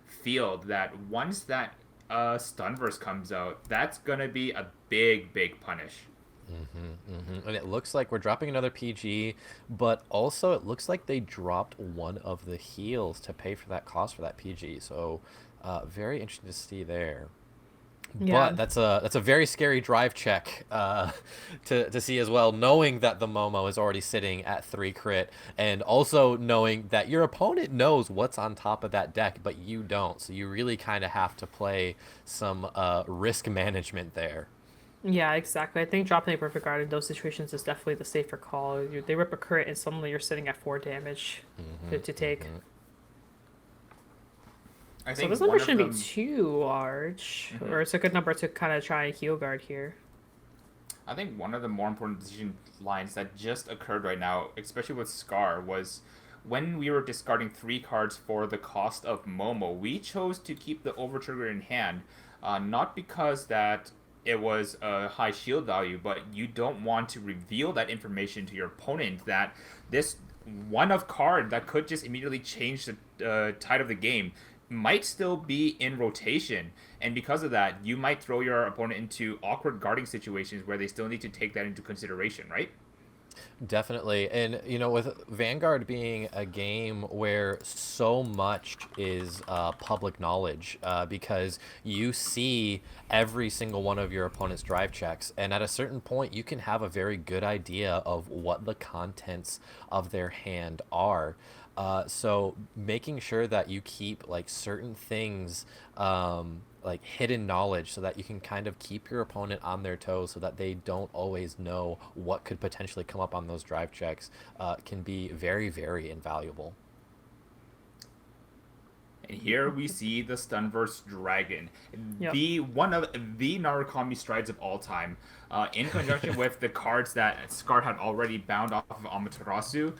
field, that once that Stunverse comes out, that's gonna be a big punish. And it looks like we're dropping another PG, but also it looks like they dropped one of the heals to pay for that cost for that PG, so very interesting to see there. Yeah. But that's a very scary drive check to see as well, knowing that the Momo is already sitting at 3 crit, and also knowing that your opponent knows what's on top of that deck, but you don't. So you really kind of have to play some risk management there. Yeah, exactly. I think dropping a Perfect Guard in those situations is definitely the safer call. They rip a crit and suddenly you're sitting at 4 damage to take. I So think this number shouldn't be too large, or it's a good number to kind of try and heal guard here. I think one of the more important decision lines that just occurred right now, especially with Scar, was when we were discarding 3 cards for the cost of Momo, we chose to keep the Overtrigger in hand, not because that it was a high shield value, but you don't want to reveal that information to your opponent that this one-of card that could just immediately change the tide of the game might still be in rotation, and because of that, you might throw your opponent into awkward guarding situations where they still need to take that into consideration, right? Definitely. And, you know, with Vanguard being a game where so much is public knowledge, because you see every single one of your opponent's drive checks, and at a certain point, you can have a very good idea of what the contents of their hand are. So making sure that you keep like certain things like hidden knowledge so that you can kind of keep your opponent on their toes so that they don't always know what could potentially come up on those drive checks can be very, very invaluable. And here we see the Stunverse Dragon, Yep. the one of the Narukami strides of all time, in conjunction with the cards that Scar had already bound off of Amaterasu.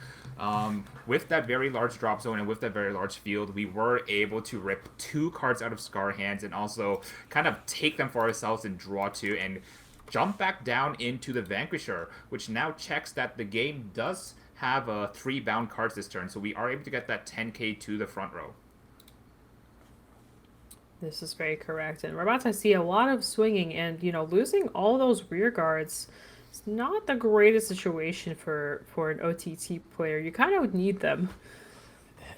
With that very large drop zone and with that very large field, we were able to rip 2 cards out of Scar hands and also kind of take them for ourselves and draw 2 and jump back down into the Vanquisher, which now checks that the game does have 3 bound cards this turn, so we are able to get that 10k to the front row. This is very correct. And we're about to see a lot of swinging, and, losing all those rear guards is not the greatest situation for an OTT player. You kind of need them.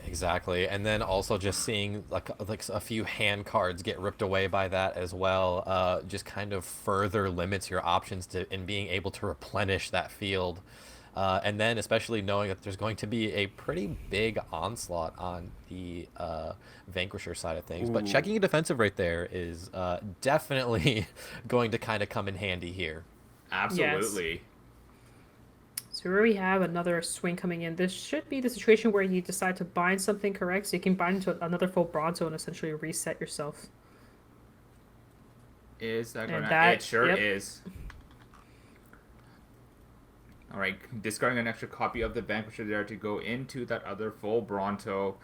Exactly, and then also just seeing like a few hand cards get ripped away by that as well, just kind of further limits your options in being able to replenish that field. And then especially knowing that there's going to be a pretty big onslaught on the Vanquisher side of things. Ooh. But checking a defensive right there is definitely going to kind of come in handy here. Absolutely. Yes. So here we have another swing coming in. This should be the situation where you decide to bind something correct, so you can bind into another full Bronto and essentially reset yourself. Is that going to... It sure is. Alright, discarding an extra copy of the Vanquisher there to go into that other full Bronto.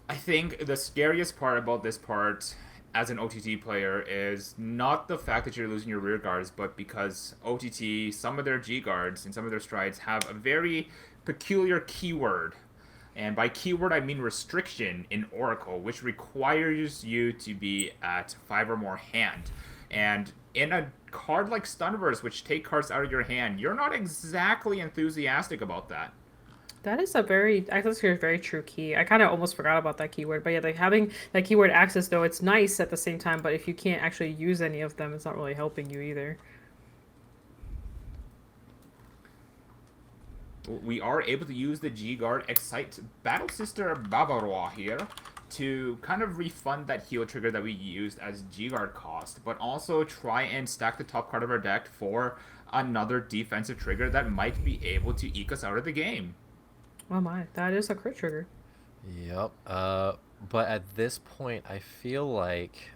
I think the scariest part about this part as an OTT player is not the fact that you're losing your rear guards, but because OTT, some of their G guards and some of their strides have a very peculiar keyword. And by keyword, I mean restriction in Oracle, which requires you to be at 5 or more hand. And in a card like Stunverse, which take cards out of your hand, you're not exactly enthusiastic about that. That is a very true key. I kind of almost forgot about that keyword, but yeah, like having that keyword access, though, it's nice at the same time, but if you can't actually use any of them, it's not really helping you either. We are able to use the G-Guard Excite Battle Sister Bavarois here to kind of refund that heal trigger that we used as G-Guard cost, but also try and stack the top card of our deck for another defensive trigger that might be able to eke us out of the game. Oh my, that is a crit trigger. Yep. But at this point, I feel like,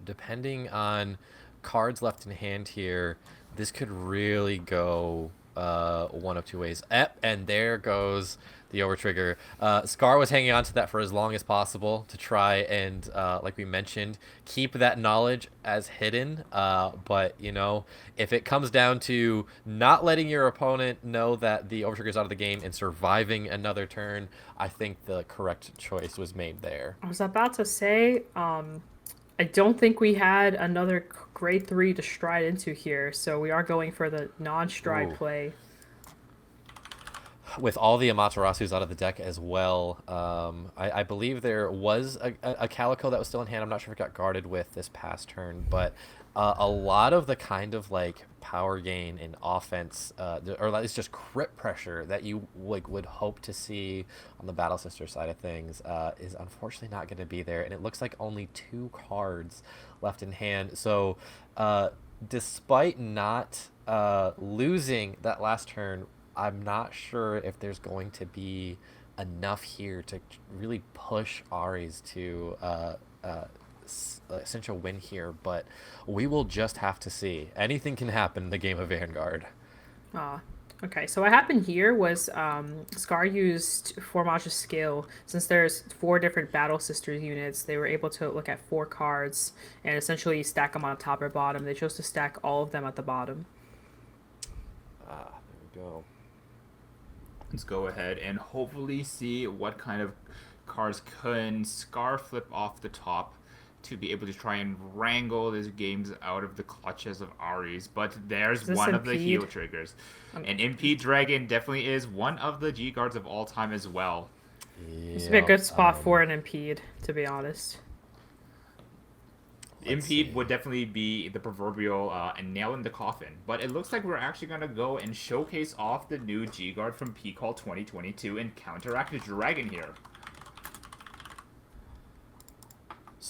depending on cards left in hand here, this could really go one of two ways. And there goes the overtrigger. Scar was hanging on to that for as long as possible to try and, like we mentioned, keep that knowledge as hidden. But, if it comes down to not letting your opponent know that the overtrigger is out of the game and surviving another turn, I think the correct choice was made there. I was about to say, I don't think we had another grade 3 to stride into here, so we are going for the non-stride play. With all the Amaterasu's out of the deck as well, I believe there was a Calico that was still in hand. I'm not sure if it got guarded with this past turn, but a lot of the kind of like power gain in offense, or at least just crit pressure that you would hope to see on the Battle Sister side of things, is unfortunately not going to be there. And it looks like only 2 cards left in hand. So despite not losing that last turn, I'm not sure if there's going to be enough here to really push Ares to cinch a win here, but we will just have to see. Anything can happen in the game of Vanguard. Okay, so what happened here was Scar used Formage's skill. Since there's 4 different Battle Sisters units, they were able to look at 4 cards and essentially stack them on top or bottom. They chose to stack all of them at the bottom. There we go. Let's go ahead and hopefully see what kind of cards can Scar flip off the top to be able to try and wrangle these games out of the clutches of Ares. But there's one of the heal triggers. And Impede Dragon definitely is one of the G guards of all time as well. This would be a good spot for an Impede, to be honest. Impede would definitely be the proverbial nail in the coffin. But it looks like we're actually going to go and showcase off the new G-Guard from PCall 2022 and counteract the Dragon here.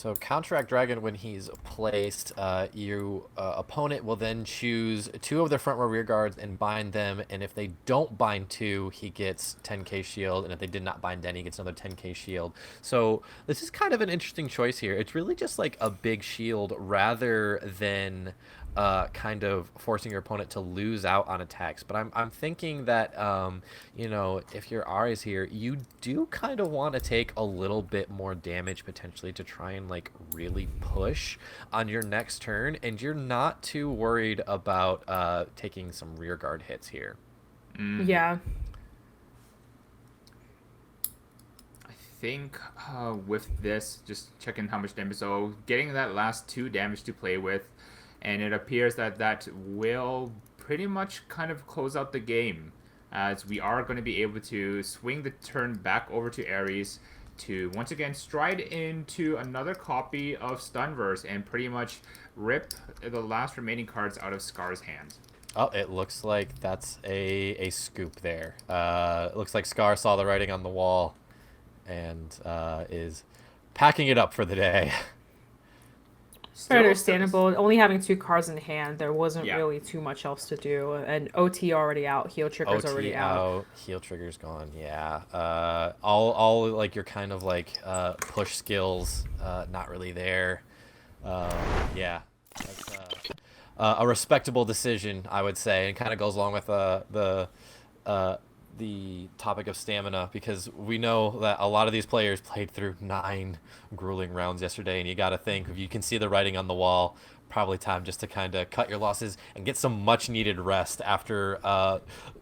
So Counteract Dragon, when he's placed, your opponent will then choose 2 of their front row rear guards and bind them. And if they don't bind 2, he gets 10k shield. And if they did not bind any, he gets another 10k shield. So this is kind of an interesting choice here. It's really just like a big shield rather than kind of forcing your opponent to lose out on attacks. But I'm thinking that, you know, if your R is here, you do kind of want to take a little bit more damage potentially to try and like really push on your next turn, and you're not too worried about taking some rear guard hits here. Yeah. I think with this, just checking how much damage, so getting that last 2 damage to play with, and it appears that that will pretty much kind of close out the game, as we are going to be able to swing the turn back over to Ares to once again stride into another copy of Stunverse and pretty much rip the last remaining cards out of Scar's hand. Oh, it looks like that's a scoop there. It looks like Scar saw the writing on the wall and is packing it up for the day. Very understandable. Only having 2 cards in hand, there wasn't Yeah. really too much else to do. And OT already out, heal trigger's already out. Heal trigger's gone. Yeah. All like your kind of like push skills, not really there. Yeah. That's a respectable decision, I would say, and kind of goes along with the topic of stamina, because we know that a lot of these players played through 9 grueling rounds yesterday, and you got to think, if you can see the writing on the wall, probably time just to kind of cut your losses and get some much needed rest after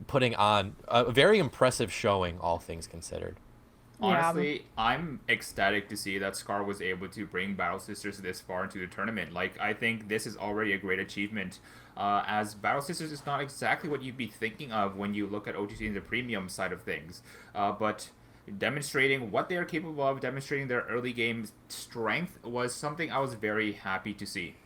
putting on a very impressive showing, all things considered. Honestly, I'm ecstatic to see that Scar was able to bring Battle Sisters this far into the tournament. Like, I think this is already a great achievement, as Battle Sisters is not exactly what you'd be thinking of when you look at OTC and the premium side of things. But demonstrating what they are capable of, demonstrating their early game strength, was something I was very happy to see.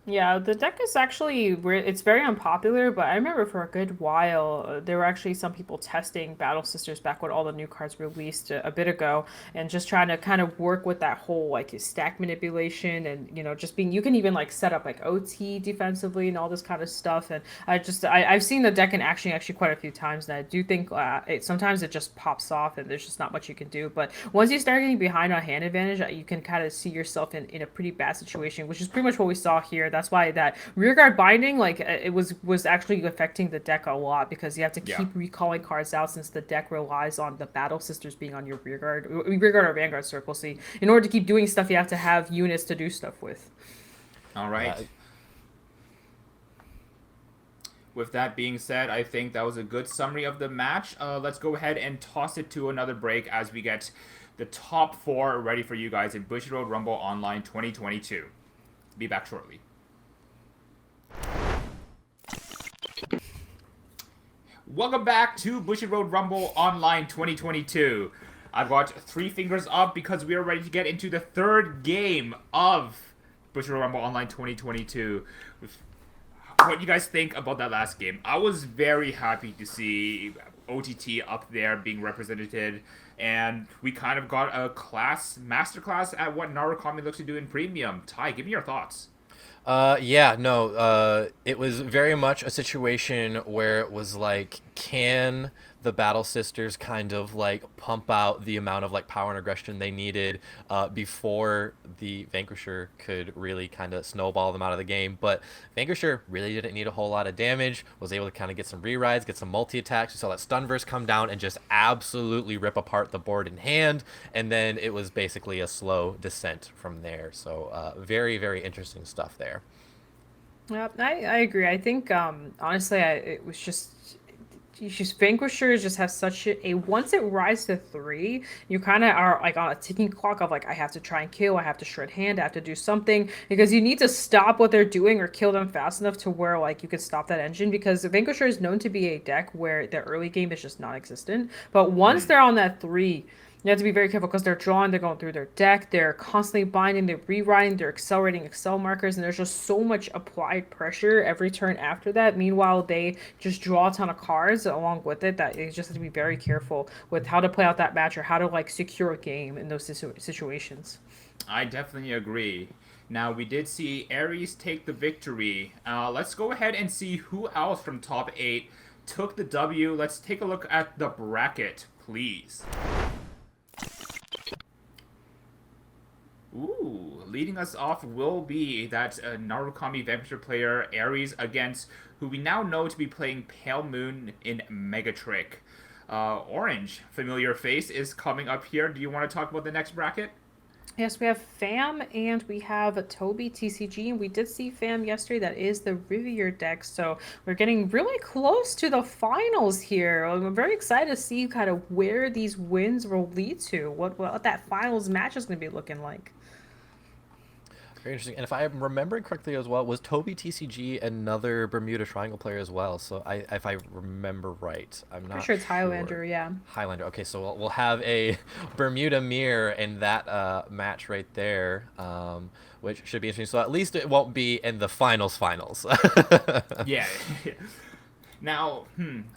Yeah, the deck is actually it's very unpopular, but I remember for a good while there were actually some people testing Battle Sisters back when all the new cards released a bit ago, and just trying to kind of work with that whole like stack manipulation, and you know, just being, you can even like set up like OT defensively and all this kind of stuff. And I've seen the deck in action actually quite a few times, and I do think sometimes it just pops off and there's just not much you can do. But once you start getting behind on hand advantage, you can kind of see yourself in a pretty bad situation, which is pretty much what we saw here. That's why that rearguard binding, like, it was actually affecting the deck a lot, because you have to keep recalling cards out, since the deck relies on the Battle Sisters being on your rearguard or Vanguard circle. So in order to keep doing stuff, you have to have units to do stuff with. All right. With that being said, I think that was a good summary of the match. Let's go ahead and toss it to another break as we get the top 4 ready for you guys in Bushiroad Rumble Online 2022. Be back shortly. Welcome back to Bushiroad Rumble Online 2022. I've got 3 fingers up because we are ready to get into the 3rd game of Bushiroad Rumble Online 2022. What you guys think about that last game? I was very happy to see OTT up there being represented, and we kind of got a masterclass at what Narukami looks to do in Premium. Ty, give me your thoughts. It was very much a situation where it was like, can the Battle Sisters kind of like pump out the amount of like power and aggression they needed before the Vanquisher could really kind of snowball them out of the game. But Vanquisher really didn't need a whole lot of damage, was able to kind of get some re-rides, get some multi-attacks. We saw that Stunverse come down and just absolutely rip apart the board in hand, and then it was basically a slow descent from there. So very, very interesting stuff there. Yeah, I agree. I think honestly, it was just Vanquishers just have such a once it rises to 3, you kind of are like on a ticking clock of like, I have to try and kill, I have to shred hand, I have to do something, because you need to stop what they're doing or kill them fast enough to where like you could stop that engine, because the Vanquisher is known to be a deck where the early game is just non-existent, but once they're on that 3, you have to be very careful, because they're drawing, they're going through their deck, they're constantly binding, they're rewriting, they're accelerating Excel markers, and there's just so much applied pressure every turn after that. Meanwhile, they just draw a ton of cards along with it, that you just have to be very careful with how to play out that match, or how to like secure a game in those situations. I definitely agree. Now, we did see Ares take the victory. Let's go ahead and see who else from top 8 took the W. Let's take a look at the bracket, please. Ooh, leading us off will be that Narukami Vanquish player Ares against who we now know to be playing Pale Moon in Megatrick. Orange, familiar face, is coming up here. Do you want to talk about the next bracket? Yes, we have FAM and we have Toby TCG. And we did see FAM yesterday. That is the Rivier deck. So we're getting really close to the finals here. I'm very excited to see kind of where these wins will lead to. What that finals match is going to be looking like. Very interesting. And if I'm remembering correctly as well, was Toby TCG another Bermuda Triangle player as well? So if I remember right, I'm not Pretty sure it's Highlander, yeah. Highlander. Okay, so we'll have a Bermuda mirror in that match right there, which should be interesting. So at least it won't be in the finals. Yeah. Now,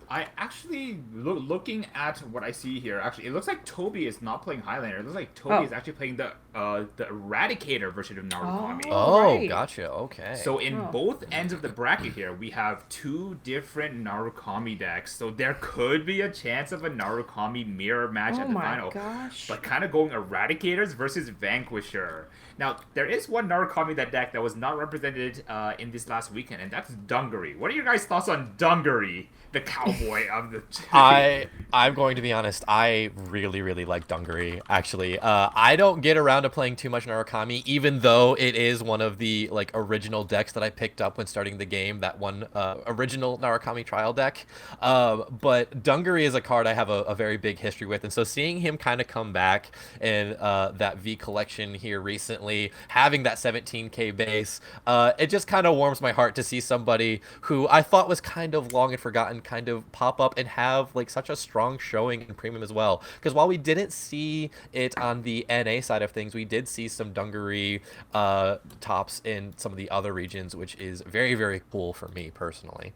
I actually looking at what I see here. Actually, it looks like Toby is not playing Highlander. It looks like Toby is actually playing the Eradicator version of Narukami. Oh, right. gotcha. Okay. So in both ends of the bracket here, we have two different Narukami decks. So there could be a chance of a Narukami mirror match at the final. Gosh. But kind of going Eradicators versus Vanquisher. Now, there is one Narukami deck that was not represented in this last weekend, and that's Dungaree. What are your guys' thoughts on Dungaree, the cowboy of the... I'm going to be honest, I really like Dungaree, actually. I don't get around to playing too much Narukami, even though it is one of the like original decks that I picked up when starting the game, that one original Narukami trial deck. But Dungaree is a card I have a very big history with, and so seeing him kind of come back in that V collection here recently, having that 17k base, it just kind of warms my heart to see somebody who I thought was kind of long and forgotten kind of pop up and have like such a strong showing in Premium as well. Because while we didn't see it on the NA side of things, we did see some Dungaree tops in some of the other regions, which is very cool for me personally.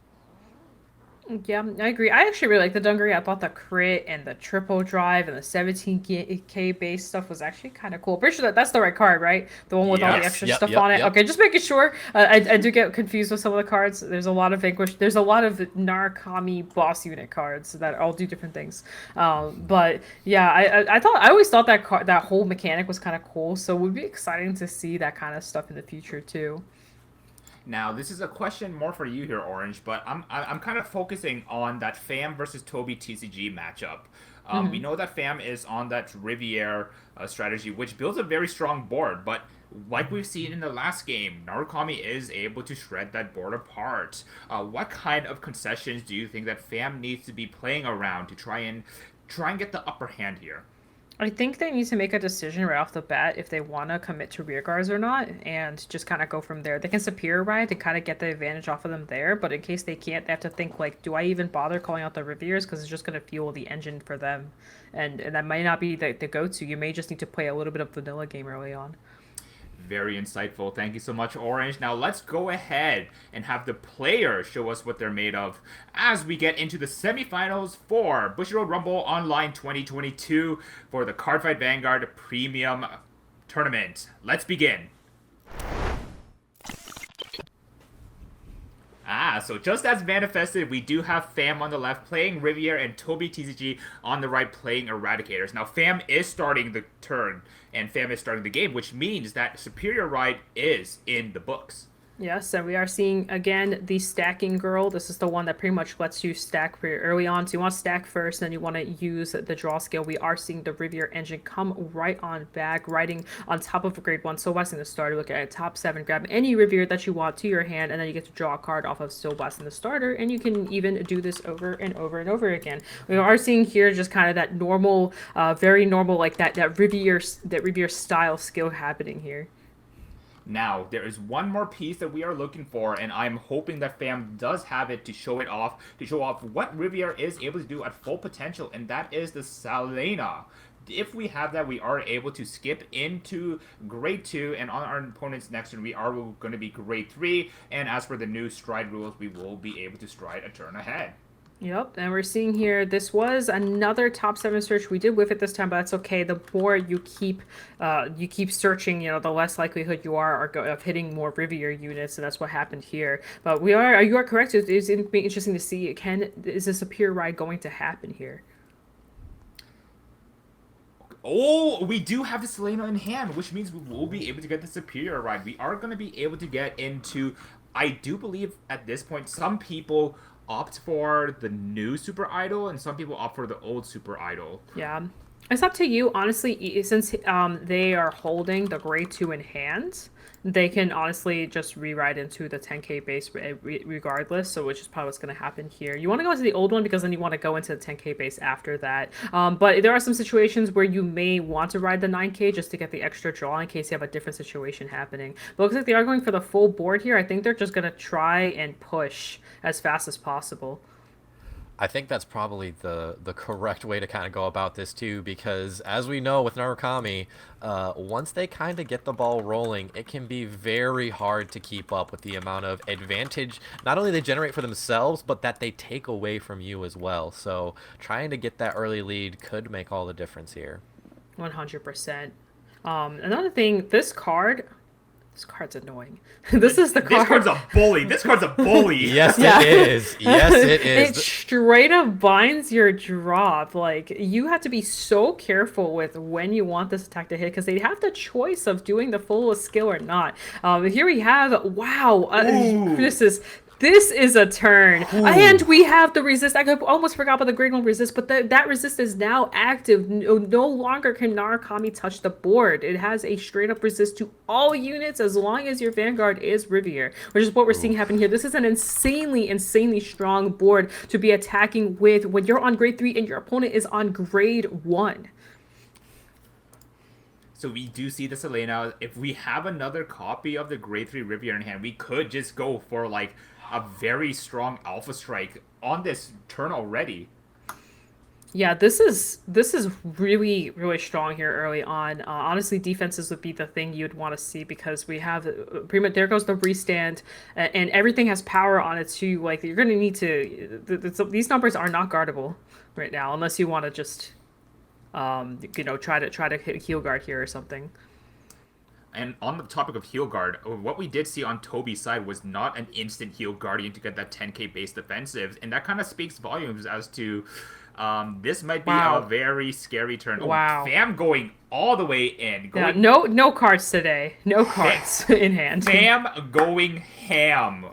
Yeah, I agree. I actually really like the Dungaree. I thought the crit and the triple drive and the 17k base stuff was actually kind of cool. Pretty sure that's the right card, right? The one with all the extra stuff on it. Okay, just making sure. I do get confused with some of the cards. There's a lot of Vanquish. There's a lot of Narukami boss unit cards that all do different things. But yeah, I always thought that whole mechanic was kind of cool. So it would be exciting to see that kind of stuff in the future too. Now, this is a question more for you here, Orange, but I'm kind of focusing on that FAM versus Toby TCG matchup. We know that FAM is on that Riviere strategy, which builds a very strong board, but like we've seen in the last game, Narukami is able to shred that board apart. What kind of concessions do you think that FAM needs to be playing around to try and get the upper hand here? I think they need to make a decision right off the bat if they want to commit to rear guards or not, and just kind of go from there. They can superior ride and kind of get the advantage off of them there, but in case they can't, they have to think like, do I even bother calling out the Rivieres because it's just going to fuel the engine for them, and that might not be the go-to. You may just need to play a little bit of vanilla game early on. Very insightful. Thank you so much, Orange. Now let's go ahead and have the players show us what they're made of as we get into the semifinals for Bushiroad Rumble Online 2022 for the Cardfight Vanguard Premium Tournament. Let's begin. So just as manifested, we do have FAM on the left playing Riviere and Toby TCG on the right playing Eradicators. Now FAM is starting the turn and FAM is starting the game, which means that Superior Ride is in the books. Yes, and we are seeing, again, the stacking girl. This is the one that pretty much lets you stack pretty early on. So you want to stack first, then you want to use the draw skill. We are seeing the Riviere engine come right on back, riding on top of a grade 1 Soul Blast in the starter. Look at top 7, grab any Riviere that you want to your hand, and then you get to draw a card off of Soul Blast in the starter, and you can even do this over and over and over again. We are seeing here just kind of that normal, very normal, like that Riviere style skill happening here. Now, there is one more piece that we are looking for, and I'm hoping that FAM does have it to show off what Riviere is able to do at full potential, and that is the Salena. If we have that, we are able to skip into Grade 2, and on our opponent's next turn, we are going to be Grade 3, and as for the new stride rules, we will be able to stride a turn ahead. Yep, and we're seeing here, this was another top 7 search. We did whiff it this time, but that's okay. The more you keep searching, the less likelihood you of hitting more Rivier units, and that's what happened here. But you are correct. It's interesting to see, is this a pure ride going to happen here? Oh, we do have the Selena in hand, which means we will be able to get the Superior ride. We are going to be able to get into, I do believe at this point, some people opt for the new Super Idol and some people opt for the old Super Idol. Yeah. It's up to you, honestly, since they are holding the grade 2 in hand, they can honestly just rewrite into the 10k base regardless, so which is probably what's going to happen here. You want to go into the old one because then you want to go into the 10k base after that. But there are some situations where you may want to ride the 9k just to get the extra draw in case you have a different situation happening. But it looks like they are going for the full board here. I think they're just going to try and push as fast as possible. I think that's probably the correct way to kind of go about this too, because as we know with Narukami, once they kind of get the ball rolling, it can be very hard to keep up with the amount of advantage not only they generate for themselves, but that they take away from you as well. So trying to get that early lead could make all the difference here. 100%. Another thing, this card's annoying. This is the card. This card's a bully. This card's a bully. Yes, it is. Yes, it is. It straight up binds your drop. Like, you have to be so careful with when you want this attack to hit because they have the choice of doing the full skill or not. Here we have, wow, this is a turn. Ooh. And we have the resist. I almost forgot about the grade 1 resist, but that resist is now active. No longer can Narukami touch the board. It has a straight up resist to all units as long as your Vanguard is Rivier, which is what we're seeing happen here. This is an insanely strong board to be attacking with when you're on grade 3 and your opponent is on grade 1. So we do see the Selena. If we have another copy of the grade 3 Rivier in hand, we could just go for like a very strong Alpha Strike on this turn already. Yeah, this is really strong here early on. Honestly, defenses would be the thing you'd want to see because we have pretty much there goes the restand, and everything has power on it too. Like you're gonna need to. These numbers are not guardable right now unless you want to just, try to hit heal guard here or something. And on the topic of heal guard, what we did see on Toby's side was not an instant heal guardian to get that 10k base defensive, and that kind of speaks volumes as to this might be a very scary turn. Wow. Oh, Fam going all the way in. Yeah, no cards today. No cards in hand. Fam going ham.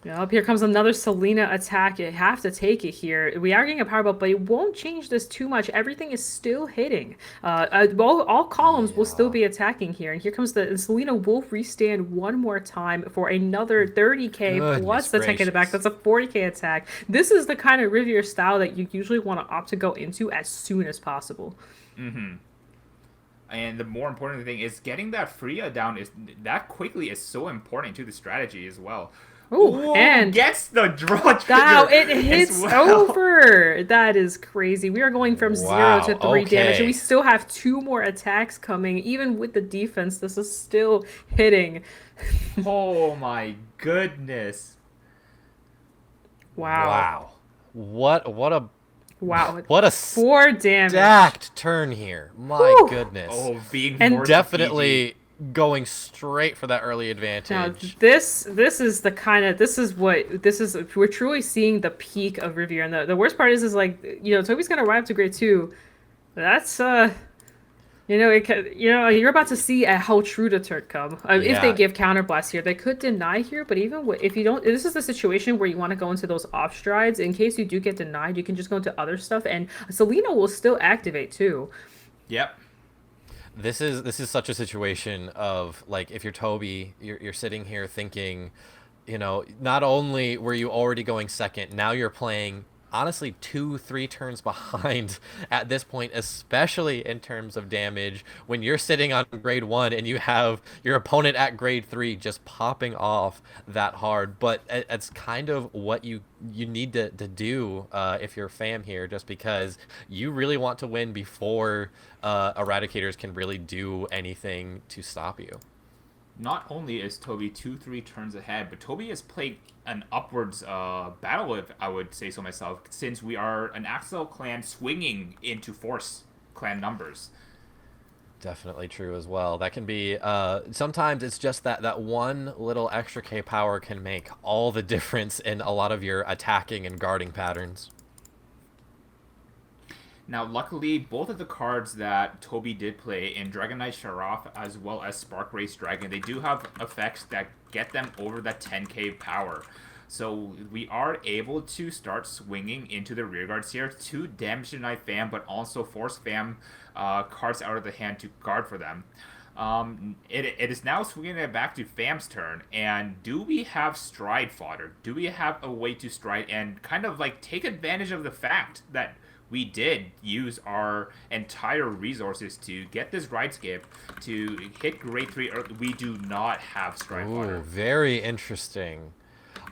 Yep, here comes another Selena attack. You have to take it here. We are getting a power bump, but it won't change this too much. Everything is still hitting. All columns will still be attacking here. And here comes the Selena will restand one more time for another 30k plus the 10k in the back. That's a 40k attack. This is the kind of Rivier style that you usually want to opt to go into as soon as possible. Mm-hmm. And the more important thing is getting that Freya down that quickly is so important to the strategy as well. Ooh, and gets the draw trigger. Wow, it hits over. That is crazy. We are going from 0 to 3 damage, and we still have 2 more attacks coming. Even with the defense, this is still hitting. Oh my goodness! Wow. What a 4 damage stacked turn here. My goodness. Oh, being and definitely going straight for that early advantage. Now, this is the kind of we're truly seeing the peak of Rivier, and the worst part is like Toby's gonna arrive to grade 2. That's you're about to see how true the turn come. If they give counterblast here, they could deny here, but even if you don't, this is the situation where you want to go into those off strides. In case you do get denied, you can just go into other stuff, and Selena will still activate too. Yep. This is such a situation of like if you're Toby, you're sitting here thinking, not only were you already going second, now you're playing honestly 2-3 turns behind at this point, especially in terms of damage when you're sitting on grade 1 and you have your opponent at grade 3 just popping off that hard. But it's kind of what you need to do if you're Fam here, just because you really want to win before Eradicators can really do anything to stop you. Not only is Toby 2-3 turns ahead, but Toby has played an upwards battle, if I would say so myself, since we are an Axel clan swinging into Force clan numbers. Definitely true as well. That can be sometimes it's just that one little extra K power can make all the difference in a lot of your attacking and guarding patterns. Now, luckily, both of the cards that Toby did play in Dragon Knight Sharaf as well as Spark Race Dragon, they do have effects that get them over that 10k power. So we are able to start swinging into the rear guards here to damage the Knight Fam, but also force Fam cards out of the hand to guard for them. It is now swinging it back to Fam's turn, and do we have stride fodder? Do we have a way to stride and kind of like take advantage of the fact that we did use our entire resources to get this ride skip to hit grade 3. We do not have stride fodder. Ooh, very interesting.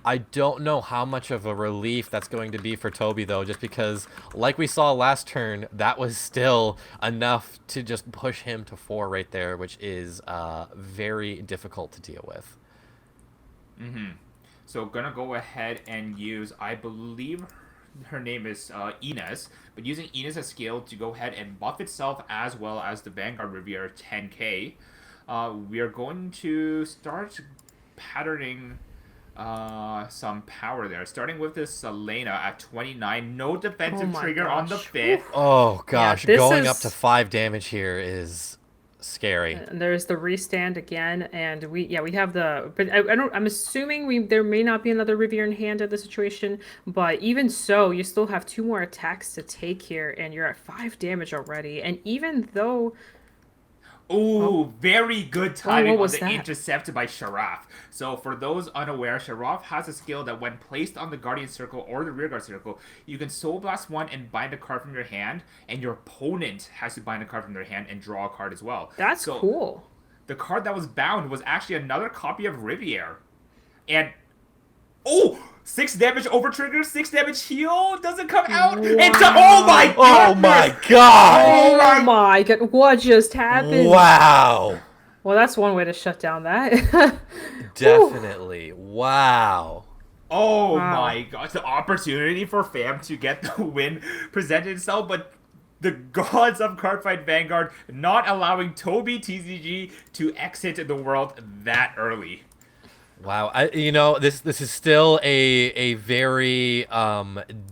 I don't know how much of a relief that's going to be for Toby, though, just because, like we saw last turn, that was still enough to just push him to 4 right there, which is very difficult to deal with. So gonna go ahead and use, I believe her name is Ines, but using Ines' skill to go ahead and buff itself as well as the Vanguard Riviera 10k. We are going to start patterning some power there, starting with this Selena at 29. No defensive trigger on the 5th. Oh gosh, Yeah, going up to 5 damage here is scary. And there's the restand again, and we have the, but I'm assuming there may not be another Riviera in hand at the situation, but even so, you still have 2 more attacks to take here, and you're at 5 damage already. And even though Very good timing on the that? intercept by Sharaf. So for those unaware, Sharaf has a skill that when placed on the Guardian Circle or the Rearguard Circle, you can Soul Blast 1 and bind a card from your hand, and your opponent has to bind a card from their hand and draw a card as well. That's cool. The card that was bound was actually another copy of Riviere. And 6 damage over trigger, 6 damage heal doesn't come out. Wow. It's oh my god! Oh my god! Oh my god, what just happened? Wow! Well, that's one way to shut down that. Definitely. Wow. Oh Wow. my gosh, the opportunity for Fam to get the win presented itself, but the gods of Cardfight Vanguard not allowing Toby TCG to exit the world that early. Wow, this is still a very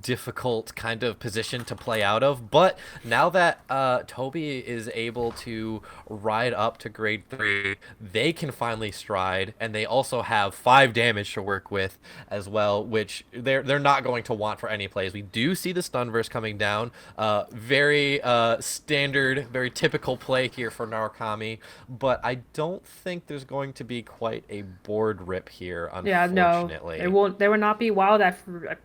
difficult kind of position to play out of. But now that Toby is able to ride up to grade 3, they can finally stride, and they also have 5 damage to work with as well, which they're not going to want for any plays. We do see the Stunverse coming down, very standard, very typical play here for Narukami, but I don't think there's going to be quite a board rip here, unfortunately. Yeah, no, there will not be. While I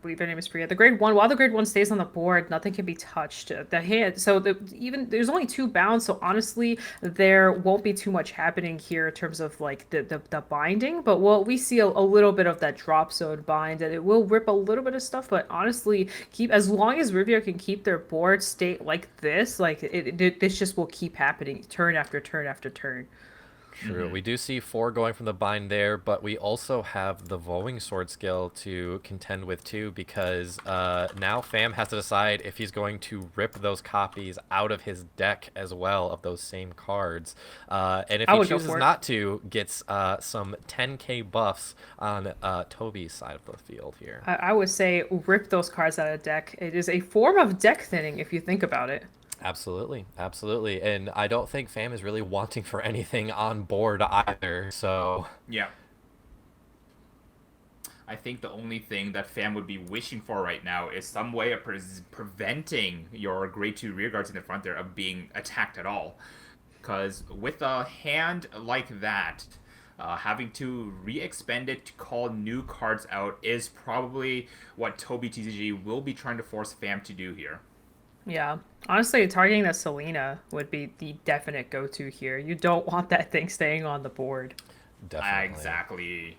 believe their name is Priya. While the grade 1 stays on the board, nothing can be touched. The hand, so even there's only 2 bounds, so honestly, there won't be too much happening here in terms of like the binding. But we see a little bit of that drop zone bind, and it will rip a little bit of stuff. But honestly, as long as Riviera can keep their board state like this, like this just will keep happening turn after turn after turn. True. We do see 4 going from the bind there, but we also have the Vowing Sword skill to contend with too, because now Fam has to decide if he's going to rip those copies out of his deck as well of those same cards. And if he chooses not to, gets some 10k buffs on Toby's side of the field here. I would say rip those cards out of deck. It is a form of deck thinning if you think about it. Absolutely, absolutely. And I don't think Fam is really wanting for anything on board either, so... Yeah. I think the only thing that Fam would be wishing for right now is some way of preventing your grade 2 rearguards in the front there of being attacked at all. Because with a hand like that, having to re-expend it to call new cards out is probably what Toby TCG will be trying to force Fam to do here. Yeah, honestly, targeting the Selena would be the definite go-to here. You don't want that thing staying on the board. Definitely. Exactly.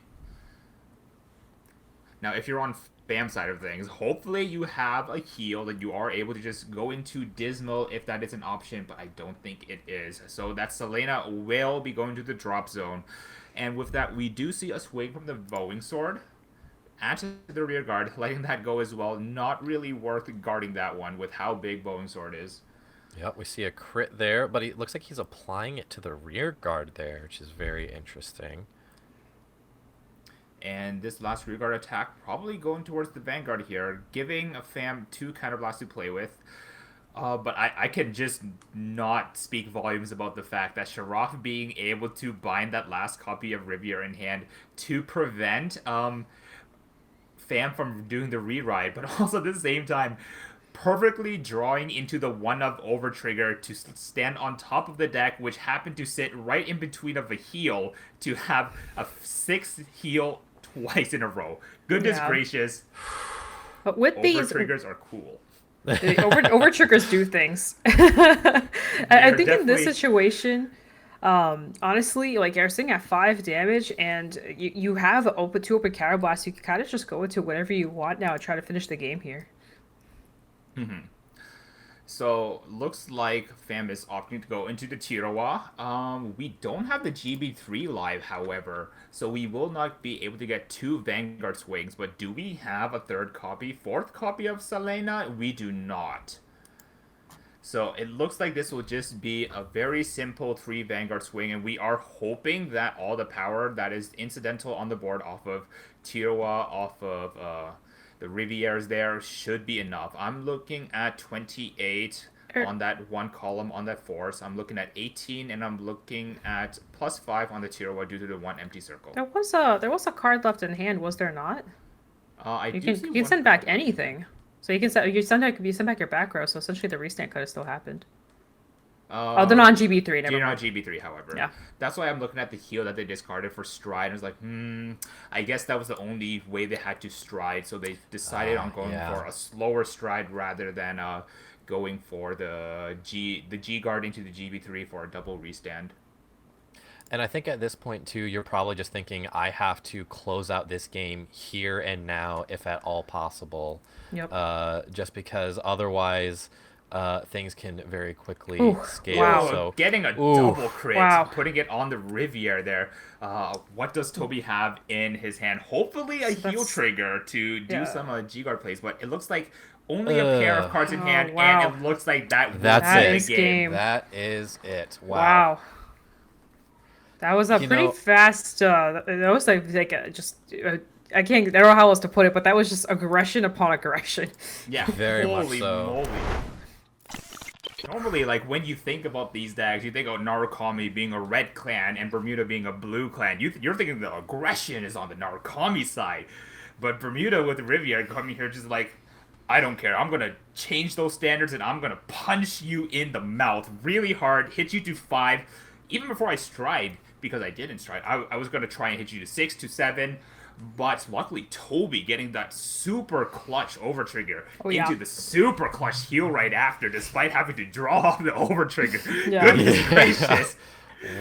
Now, if you're on Fam's side of things, hopefully you have a heal that you are able to just go into Dismal if that is an option, but I don't think it is. So that Selena will be going to the drop zone. And with that, we do see a swing from the Bowing Sword. Add to the rear guard, letting that go as well. Not really worth guarding that one with how big Bowing Sword is. Yep, we see a crit there, but it looks like he's applying it to the rear guard there, which is very interesting. And this last rear guard attack probably going towards the Vanguard here, giving a Fam 2 counterblast to play with. But I can just not speak volumes about the fact that Sharaf being able to bind that last copy of Riviera in hand to prevent Fam from doing the re-ride, but also at the same time perfectly drawing into the one-up over trigger to stand on top of the deck, which happened to sit right in between of a heal to have a 6 heal twice in a row. Goodness gracious. But with over these triggers are cool. over triggers do things. I think in this situation, honestly, like you're sitting at 5 damage and you have two open counter blasts, you can kind of just go into whatever you want now and try to finish the game here. So looks like Fam is opting to go into the Tirawa. We don't have the GB3 live, however, so we will not be able to get 2 Vanguard swings. But do we have a 3rd copy, 4th copy of Selena? We do not. So it looks like this will just be a very simple 3 Vanguard swing, and we are hoping that all the power that is incidental on the board off of Tirawa, off of the Rivieras there should be enough. I'm looking at 28 on that one column on that force. I'm looking at 18, and I'm looking at +5 on the Tirawa due to the 1 empty circle. There was a card left in hand, was there not? You can send back anything. So you send back your back row. So essentially the restand could have still happened. They're not on GB3. They're not GB3, however. Yeah. That's why I'm looking at the heal that they discarded for Stride. And I was like, I guess that was the only way they had to Stride. So they decided on going for a slower Stride rather than going for the G guard into the GB3 for a double restand. And I think at this point, too, you're probably just thinking, I have to close out this game here and now, if at all possible. Yep. Just because otherwise... things can very quickly scale. Wow. So getting a double crit, putting it on the Riviera there. What does Toby have in his hand? Hopefully a heal trigger to do some G-Guard plays, but it looks like only a pair of cards in hand, and it looks like that's it. The game. That is it. Wow. That was a pretty fast. That was like I don't know how else to put it, but that was just aggression upon aggression. Yeah, very much so. Moly. Normally, like, when you think about these decks, you think of Narukami being a red clan and Bermuda being a blue clan. You're thinking the aggression is on the Narukami side. But Bermuda with Riviera coming here just like, I don't care. I'm going to change those standards and I'm going to punch you in the mouth really hard, hit you to 5. Even before I stride, because I didn't stride, I was going to try and hit you to 6, to 7. But luckily, Toby getting that super clutch over trigger into the super clutch heal right after, despite having to draw off the over trigger. Goodness gracious.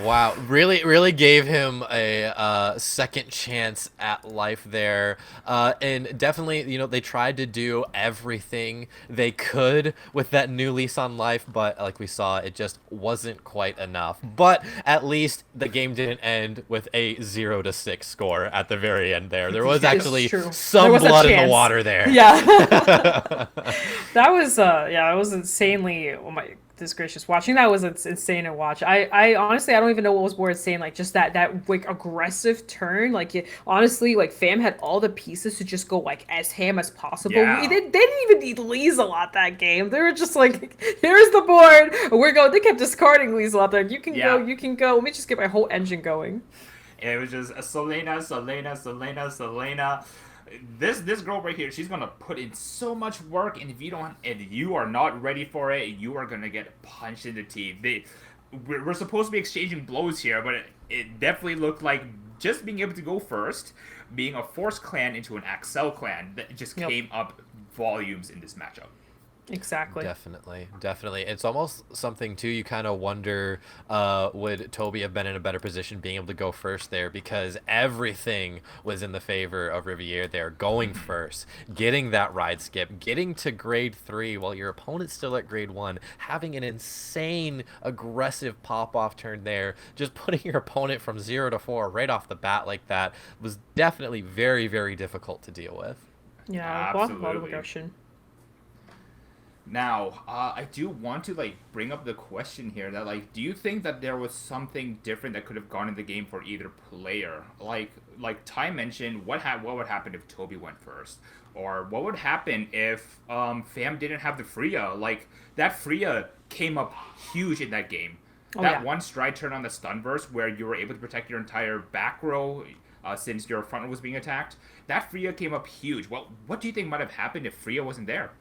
Wow, really gave him a second chance at life there, and definitely, they tried to do everything they could with that new lease on life, but like we saw, it just wasn't quite enough. But at least the game didn't end with a 0-6 score at the very end there. There was actually some blood in the water there. Yeah. That was insanely, oh my goodness gracious, watching that was insane to watch. I honestly, I don't even know what was more insane, like just that like aggressive turn. Like honestly, like Fam had all the pieces to just go like as ham as possible. They didn't even need Lieselot that game. They were just like, here's the board, we're going. They kept discarding Lieselot there. You can go. Let me just get my whole engine going. And it was just a Selena. This girl right here, she's gonna put in so much work, and if you are not ready for it, you are gonna get punched in the teeth. We're supposed to be exchanging blows here, but it definitely looked like just being able to go first, being a Force clan into an Axel clan, that just came up volumes in this matchup. Exactly. Definitely. It's almost something too. You kind of wonder, would Toby have been in a better position being able to go first there, because everything was in the favor of Riviere there, going first, getting that ride skip, getting to grade 3 while your opponent's still at grade 1, having an insane aggressive pop off turn there, just putting your opponent from 0 to 4 right off the bat like that was definitely very, very difficult to deal with. Yeah, a lot of Absolutely. aggression. Now, I do want to bring up the question here that do you think that there was something different that could have gone in the game for either player? Like Ty mentioned, what would happen if Toby went first, or what would happen if Fam didn't have the Freya? Like that Freya came up huge in that game. Oh, That yeah. one stride turn on the stun burst where you were able to protect your entire back row. Since your front row was being attacked, that Freya came up huge. Well, what do you think might have happened if Freya wasn't there?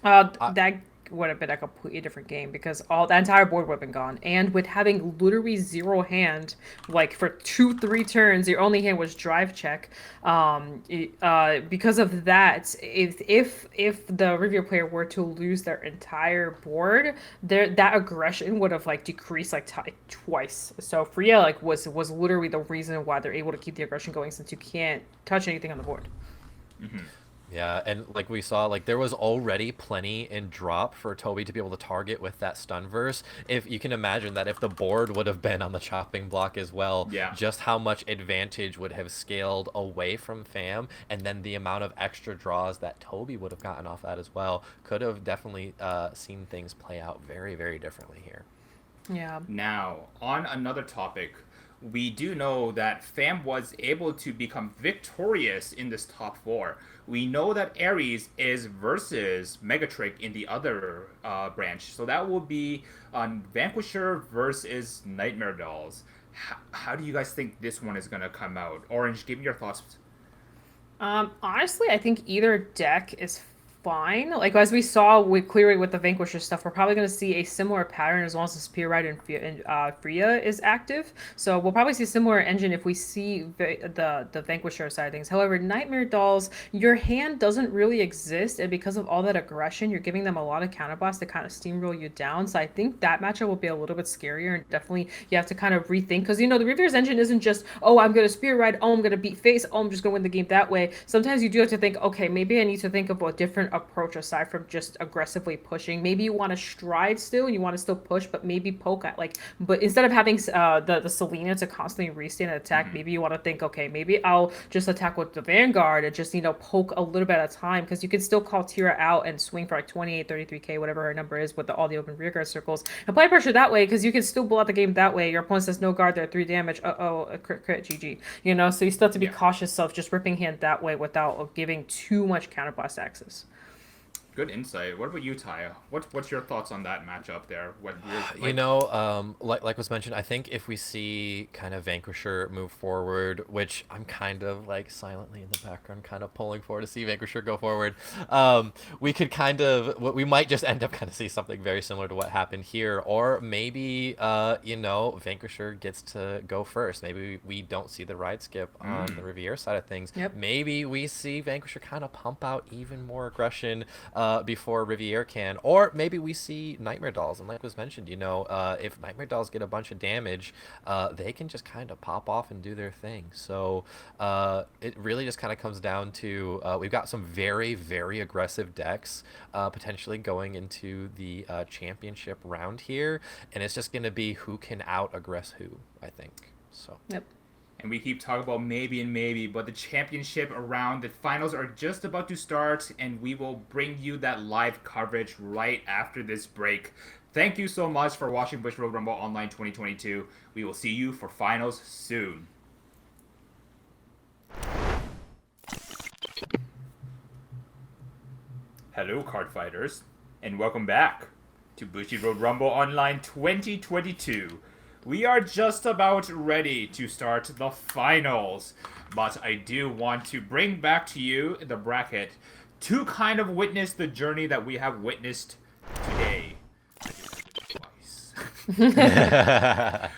That would have been a completely different game because all the entire board would have been gone. And with having literally zero hand, like for 2-3 turns, your only hand was drive check. Because of that, if the Riviera player were to lose their entire board, that aggression would have decreased twice. So Freya was literally the reason why they're able to keep the aggression going, since you can't touch anything on the board. Yeah, and like we saw, there was already plenty in drop for Toby to be able to target with that stun verse. If you can imagine that if the board would have been on the chopping block as well, Yeah. just how much advantage would have scaled away from Fam, and then the amount of extra draws that Toby would have gotten off that as well could have definitely seen things play out very, very differently here. Yeah. Now, on another topic, we do know that Fam was able to become victorious in this top 4. We know that Ares is versus Megatrick in the other branch, so that will be Vanquisher versus Nightmare Dolls. How do you guys think this one is going to come out? Orange, give me your thoughts. Honestly, I think either deck is fine. Like as we saw clearly with the Vanquisher stuff, we're probably going to see a similar pattern as long as the Spear Ride and Freya is active. So we'll probably see a similar engine if we see the Vanquisher side of things. However, Nightmare Dolls, your hand doesn't really exist, and because of all that aggression, you're giving them a lot of counterblast to kind of steamroll you down. So I think that matchup will be a little bit scarier, and definitely you have to kind of rethink, because the Rivier's engine isn't just, oh, I'm going to Spear Ride, oh, I'm going to beat face, oh, I'm just going to win the game that way. Sometimes you do have to think, okay, maybe I need to think of a different approach aside from just aggressively pushing. Maybe you want to stride still and you want to still push, but maybe poke at but instead of having the Selena to constantly restand and attack, maybe you want to think, okay, maybe I'll just attack with the Vanguard and just poke a little bit at a time, because you can still call Tira out and swing for 28, 33k, whatever her number is, with all the open rear guard circles, and apply pressure that way, because you can still blow out the game that way. Your opponent says no guard there, 3 damage, a crit, GG. So you still have to be cautious of just ripping hand that way without giving too much counterblast access. Good insight. What about you, Taya? What's your thoughts on that matchup there? Like was mentioned, I think if we see kind of Vanquisher move forward, which I'm kind of silently in the background kind of pulling for to see Vanquisher go forward, we could we might just end up kind of see something very similar to what happened here, or maybe Vanquisher gets to go first. Maybe we don't see the ride skip on the Riviere side of things. Yep. Maybe we see Vanquisher kind of pump out even more aggression before Riviere can, or maybe we see Nightmare Dolls, and like was mentioned, if Nightmare Dolls get a bunch of damage, they can just kind of pop off and do their thing. So it really just kind of comes down to we've got some very, very aggressive decks potentially going into the championship round here, and it's just going to be who can out aggress who, I think. So. Yep. And we keep talking about maybe and maybe, but the championship around, the finals are just about to start, and we will bring you that live coverage right after this break. Thank you so much for watching Bushiroad Rumble Online 2022. We will see you for finals soon. Hello, card fighters, and welcome back to Bushiroad Rumble Online 2022. We are just about ready to start the finals, but I do want to bring back to you the bracket to kind of witness the journey that we have witnessed today. I just said it twice.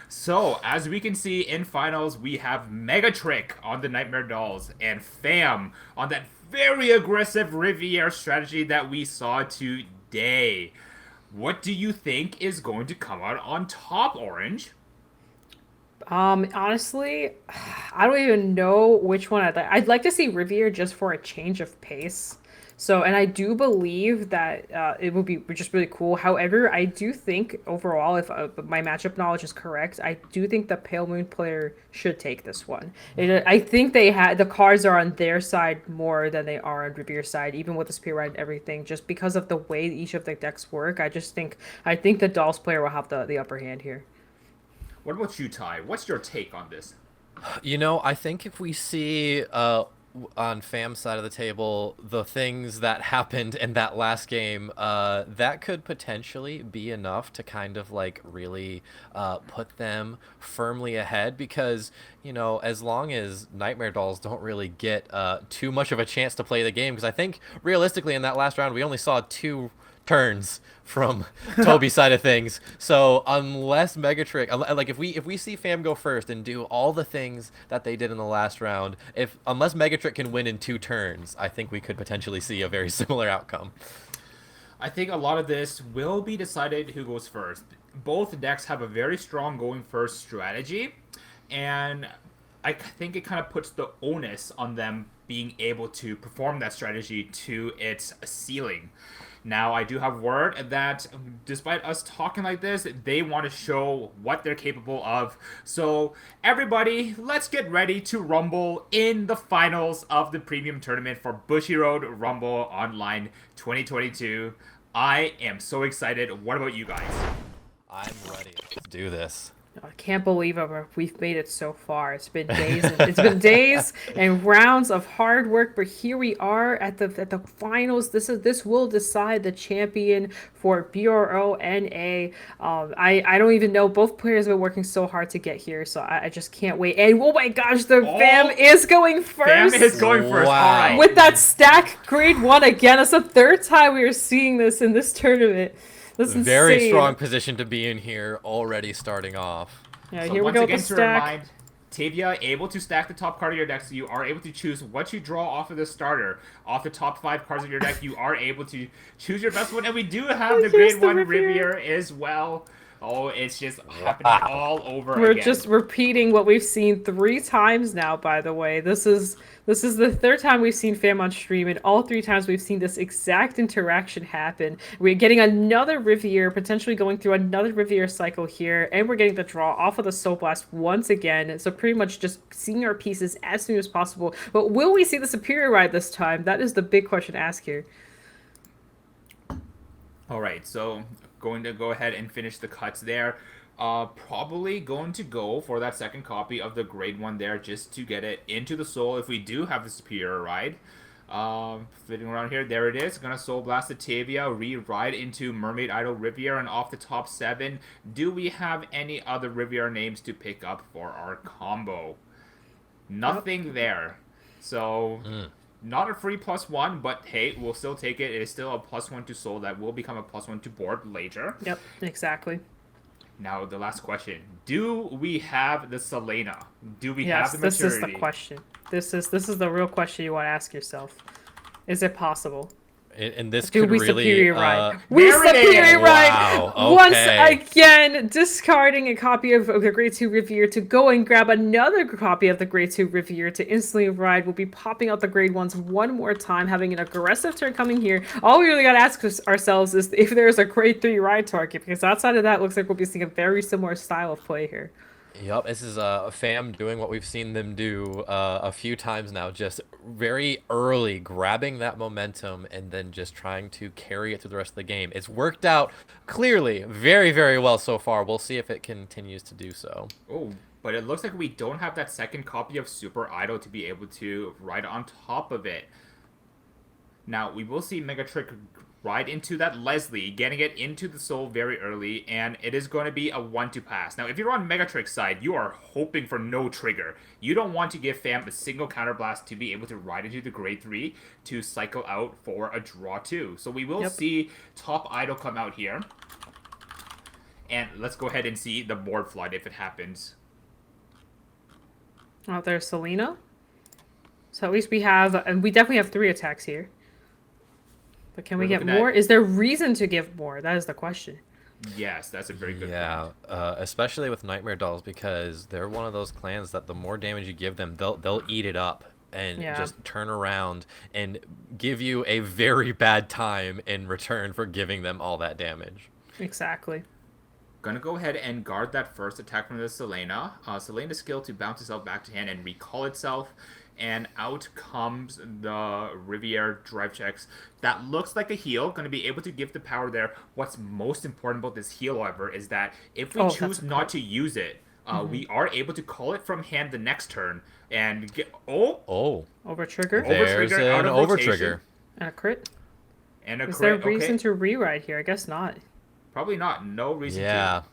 So, as we can see in finals, we have Megatrick on the Nightmare Dolls and Fam on that very aggressive Riviere strategy that we saw today. What do you think is going to come out on top, Orange? Honestly, I don't even know which one I'd like. I'd like to see Riviere just for a change of pace. So, and I do believe that it would be just really cool. However, I do think overall, if my matchup knowledge is correct, I do think the Pale Moon player should take this one. I think they had the cards are on their side more than they are on Reviere's side, even with the Spear Ride and everything, just because of the way each of the decks work. I think the Dolls player will have the upper hand here. What about you, Ty? What's your take on this? You know, I think if we see on Fam's side of the table the things that happened in that last game, that could potentially be enough to kind of like really put them firmly ahead because, you know, as long as Nightmare Dolls don't really get too much of a chance to play the game, because I think realistically in that last round we only saw 2 turns from Toby's side of things. So unless Megatrick, like if we see Fam go first and do all the things that they did in the last round, unless Megatrick can win in 2 turns, I think we could potentially see a very similar outcome. I think a lot of this will be decided who goes first. Both decks have a very strong going first strategy, and I think it kind of puts the onus on them being able to perform that strategy to its ceiling. Now, I do have word that despite us talking like this, they want to show what they're capable of. So, everybody, let's get ready to rumble in the finals of the premium tournament for Bushiroad Rumble Online 2022. I am so excited. What about you guys? I'm ready. Let's do this. I can't believe we've made it so far. It's been days. It's been days and rounds of hard work, but here we are at the finals. This will decide the champion for BRONA. I don't even know. Both players have been working so hard to get here, so I just can't wait. And oh my gosh, Fam is going first. Fam is going first. Wow. All right. With that stack grade 1 again. It's the 3rd time we are seeing this in this tournament. Very strong position to be in here, already starting off. Yeah, So here we once go again, with the to stack. remind, Tavia able to stack the top card of your deck, so you are able to choose what you draw off of the starter. Off the top 5 cards of your deck, you are able to choose your best one, and we do have the Here's grade the 1 Riviere. Riviere as well. Oh, it's just happening all over We're again. just repeating what we've seen 3 times now, by the way. This is the 3rd time we've seen Fam on stream, and all 3 times we've seen this exact interaction happen. We're getting another Riviere, potentially going through another Riviere cycle here, and we're getting the draw off of the Soul Blast once again. So pretty much just seeing our pieces as soon as possible. But will we see the Superior Ride this time? That is the big question to ask here. All right, so going to go ahead and finish the cuts there. Probably going to go for that second copy of the grade 1 there just to get it into the soul if we do have the Superior Ride. Fitting around here, there it is. Gonna Soul Blast the Tavia, re-ride into Mermaid Idol Riviere, and off the top 7, do we have any other Riviere names to pick up for our combo? Nothing there. So... Not a free +1, but hey, we'll still take it. It is still a +1 to soul that will become a +1 to board later. Yep, exactly. Now, the last question. Do we have the Selena? Do we Yes, have the maturity? this is the question. This is the real question you want to ask yourself. Is it possible? And this Do could we really... Superior Ride? We there it is! Superior Ride! Wow, Once okay. again, discarding a copy of the Grade 2 Riviere to go and grab another copy of the Grade 2 Riviere to instantly ride. We'll be popping out the Grade 1s one more time, having an aggressive turn coming here. All we really got to ask ourselves is if there's a Grade 3 ride target, because outside of that, looks like we'll be seeing a very similar style of play here. Yep, this is Fam doing what we've seen them do a few times now, just very early grabbing that momentum and then just trying to carry it through the rest of the game. It's worked out clearly very, very well so far. We'll see if it continues to do so. Oh, but it looks like we don't have that second copy of Super Idol to be able to ride on top of it. Now, we will see Megatrick ride into that Leslie, getting it into the soul very early, and it is going to be a 1-2 pass. Now, if you're on Megatrick's side, you are hoping for no trigger. You don't want to give Fam a single counterblast to be able to ride into the grade 3 to cycle out for a draw 2. So we will see top idol come out here. And let's go ahead and see the board flood if it happens. Oh, there's Selena. So at least we have, and we definitely have 3 attacks here. But can we get more? Is there reason to give more? That is the question. Yes, that's a very good point. Especially with Nightmare Dolls, because they're one of those clans that the more damage you give them, they'll eat it up and just turn around and give you a very bad time in return for giving them all that damage. Exactly. Gonna go ahead and guard that first attack from the Selena. Selena's skill to bounce itself back to hand and recall itself. And out comes the Riviere drive checks. That looks like a heal. Going to be able to give the power there. What's most important about this heal, however, is that if we choose not to use it, we are able to call it from hand the next turn. And get... Over trigger? There's an over trigger. And a crit? And a crit. Is there reason to rewrite here? I guess not. Probably not. No reason to.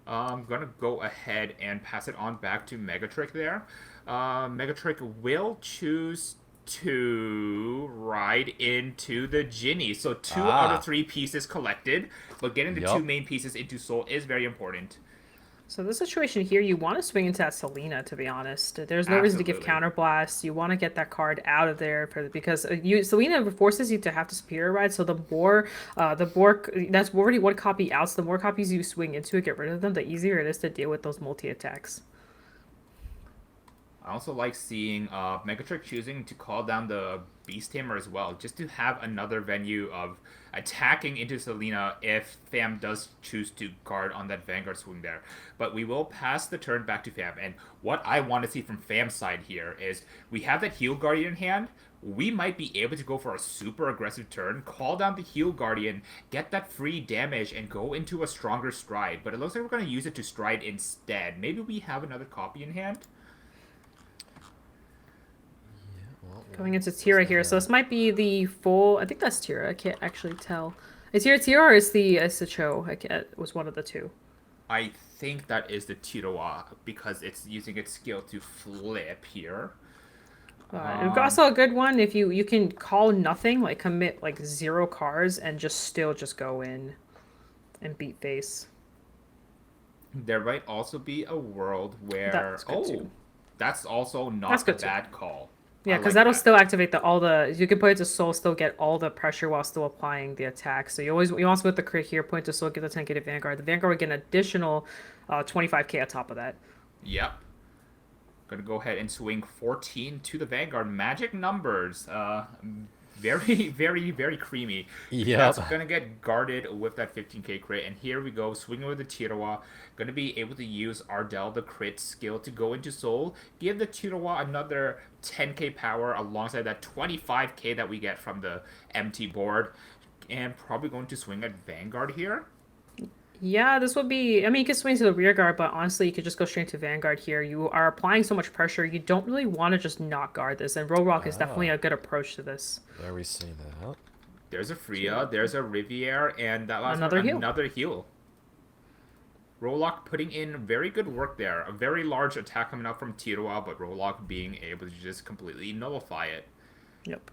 I'm going to go ahead and pass it on back to Megatrick there. Megatrick will choose to ride into the Ginny. So 2 out of 3 pieces collected, but getting the 2 main pieces into Soul is very important. So this situation here, you want to swing into that Selena, to be honest. There's no reason to give Counterblast. You want to get that card out of there because Selena forces you to have to Superior Ride. So the more that's already 1 copy out. So the more copies you swing into it, get rid of them, the easier it is to deal with those multi-attacks. I also like seeing Megatrick choosing to call down the Beast Tamer as well, just to have another venue of attacking into Selena if Fam does choose to guard on that Vanguard swing there. But we will pass the turn back to Fam, and what I want to see from Fam's side here is we have that Heal Guardian in hand. We might be able to go for a super aggressive turn, call down the Heal Guardian, get that free damage, and go into a stronger Stride. But it looks like we're going to use it to Stride instead. Maybe we have another copy in hand? Going into Tira here, so this might be the full. I think that's Tira. I can't actually tell. Is Tira or is the Cho? It was one of the 2. I think that is the Tirawa because it's using its skill to flip here. Also a good one if you can call nothing, like commit like 0 cards and just go in and beat face. There might also be a world where that's also not a bad call. Yeah, because that'll still activate you can put it to Soul, still get all the pressure while still applying the attack. So you want to put the crit here, point to Soul, get the 10k to Vanguard. The Vanguard would get an additional 25k on top of that. Yep. Gonna go ahead and swing 14 to the Vanguard. Magic numbers. Very, very, very creamy. Yeah. That's gonna get guarded with that 15k crit. And here we go, swinging with the Tirawa. Gonna be able to use Ardell, the crit skill, to go into Soul. Give the Tirawa another 10k power alongside that 25k that we get from the empty board. And probably going to swing at Vanguard here. Yeah, this would be... I mean, you could swing to the rear guard, but honestly, you could just go straight to Vanguard here. You are applying so much pressure, you don't really want to just not guard this, and Roadrock is definitely a good approach to this. There we see that. There's a Freya, there's a Riviere, and that last another heal. Rolock putting in very good work there. A very large attack coming out from Tirawa, but Rolock being able to just completely nullify it. Yep.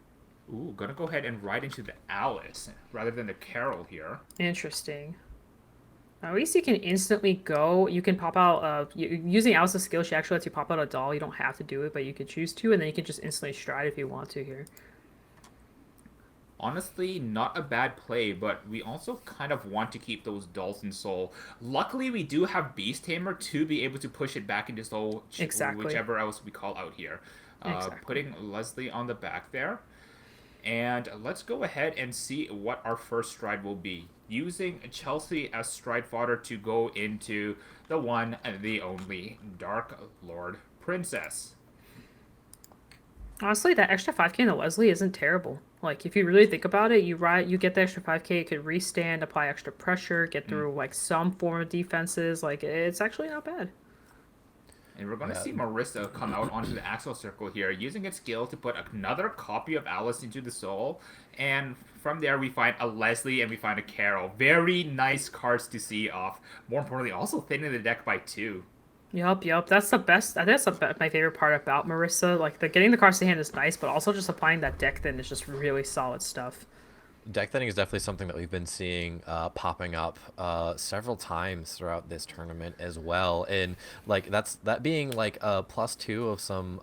Ooh, gonna go ahead and ride into the Alice rather than the Carol here. Interesting. At least you can instantly go. You can pop out, using Alice's skill, she actually lets you pop out a doll. You don't have to do it, but you can choose to, and then you can just instantly Stride if you want to here. Honestly, not a bad play, but we also kind of want to keep those dolls in Soul. Luckily, we do have Beast Tamer to be able to push it back into Soul, whichever else we call out here. Putting Leslie on the back there. And let's go ahead and see what our first Stride will be. Using Chelsea as Stride fodder to go into the one and the only Dark Lord Princess. Honestly, that extra 5k in the Leslie isn't terrible. Like, if you really think about it, you get the extra 5k, you could restand, apply extra pressure, get through, like, some form of defenses. Like, it's actually not bad. And we're going to see Marissa come out onto the Axel Circle here, using its skill to put another copy of Alice into the Soul. And from there, we find a Leslie and we find a Carol. Very nice cards to see off. More importantly, also thinning the deck by 2. Yup. That's the best. I think that's my favorite part about Marissa. Like, getting the cards to hand is nice, but also just applying that deck thin is just really solid stuff. Deck thinning is definitely something that we've been seeing popping up several times throughout this tournament as well, and like that being like a +2 of some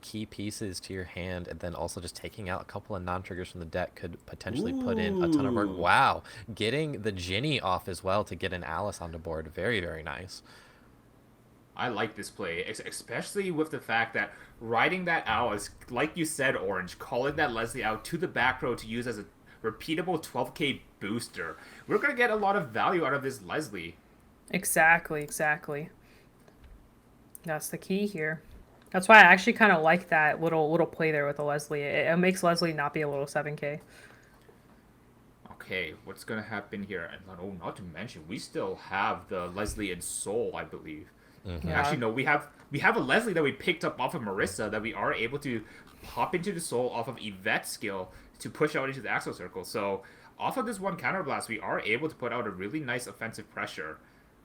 key pieces to your hand, and then also just taking out a couple of non-triggers from the deck could potentially put in a ton of work. Ooh. Wow, getting the Ginny off as well to get an Alice on the board, very very nice. I like this play, especially with the fact that riding that out is, like you said, Orange, calling that Leslie out to the back row to use as a repeatable 12k booster. We're going to get a lot of value out of this Leslie. Exactly, exactly. That's the key here. That's why I actually kind of like that little play there with the Leslie. It makes Leslie not be a little 7k. Okay, what's going to happen here? And oh, not to mention, we still have the Leslie in Soul, I believe. Yeah. Actually, no, we have a Leslie that we picked up off of Marissa that we are able to pop into the Soul off of Yvette's skill to push out into the Axel Circle. So off of this one counterblast, we are able to put out a really nice offensive pressure.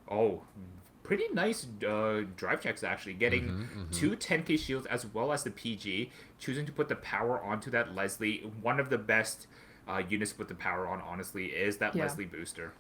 Oh, pretty nice drive checks actually. Getting two 10k shields as well as the PG. Choosing to put the power onto that Leslie. One of the best units to put the power on, honestly, is that Leslie booster.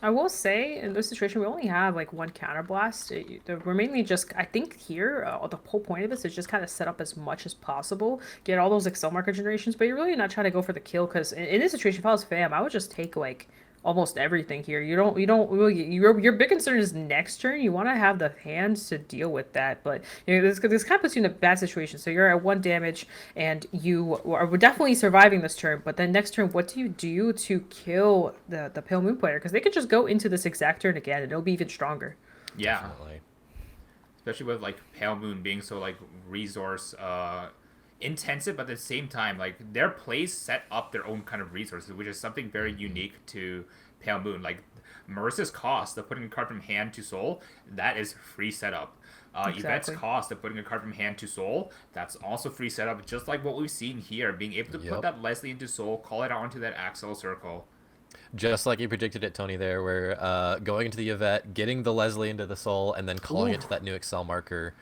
I will say, in this situation, we only have like one counterblast. We're mainly just, I think here, the whole point of this is just kind of set up as much as possible, get all those Excel marker generations, but you're really not trying to go for the kill, because in this situation, if I was Fam, I would just take like almost everything here. You don't really, your big concern is next turn. You want to have the hands to deal with that, but you know, this kind of puts you in a bad situation. So you're at 1 damage, and you are definitely surviving this turn. But then next turn, what do you do to kill the Pale Moon player? Because they could just go into this exact turn again, and it'll be even stronger. Yeah, Definitely. especially with like Pale Moon being so like resource intensive, but at the same time, like their plays set up their own kind of resources, which is something very unique to Pale Moon. Like Marissa's cost of putting a card from hand to soul, that is free setup. Yvette's cost of putting a card from hand to soul, that's also free setup, just like what we've seen here, being able to put that Leslie into soul, call it out onto that Axel Circle. Just like you predicted it, Tony, there, where going into the Yvette, getting the Leslie into the soul, and then calling it to that new Excel marker.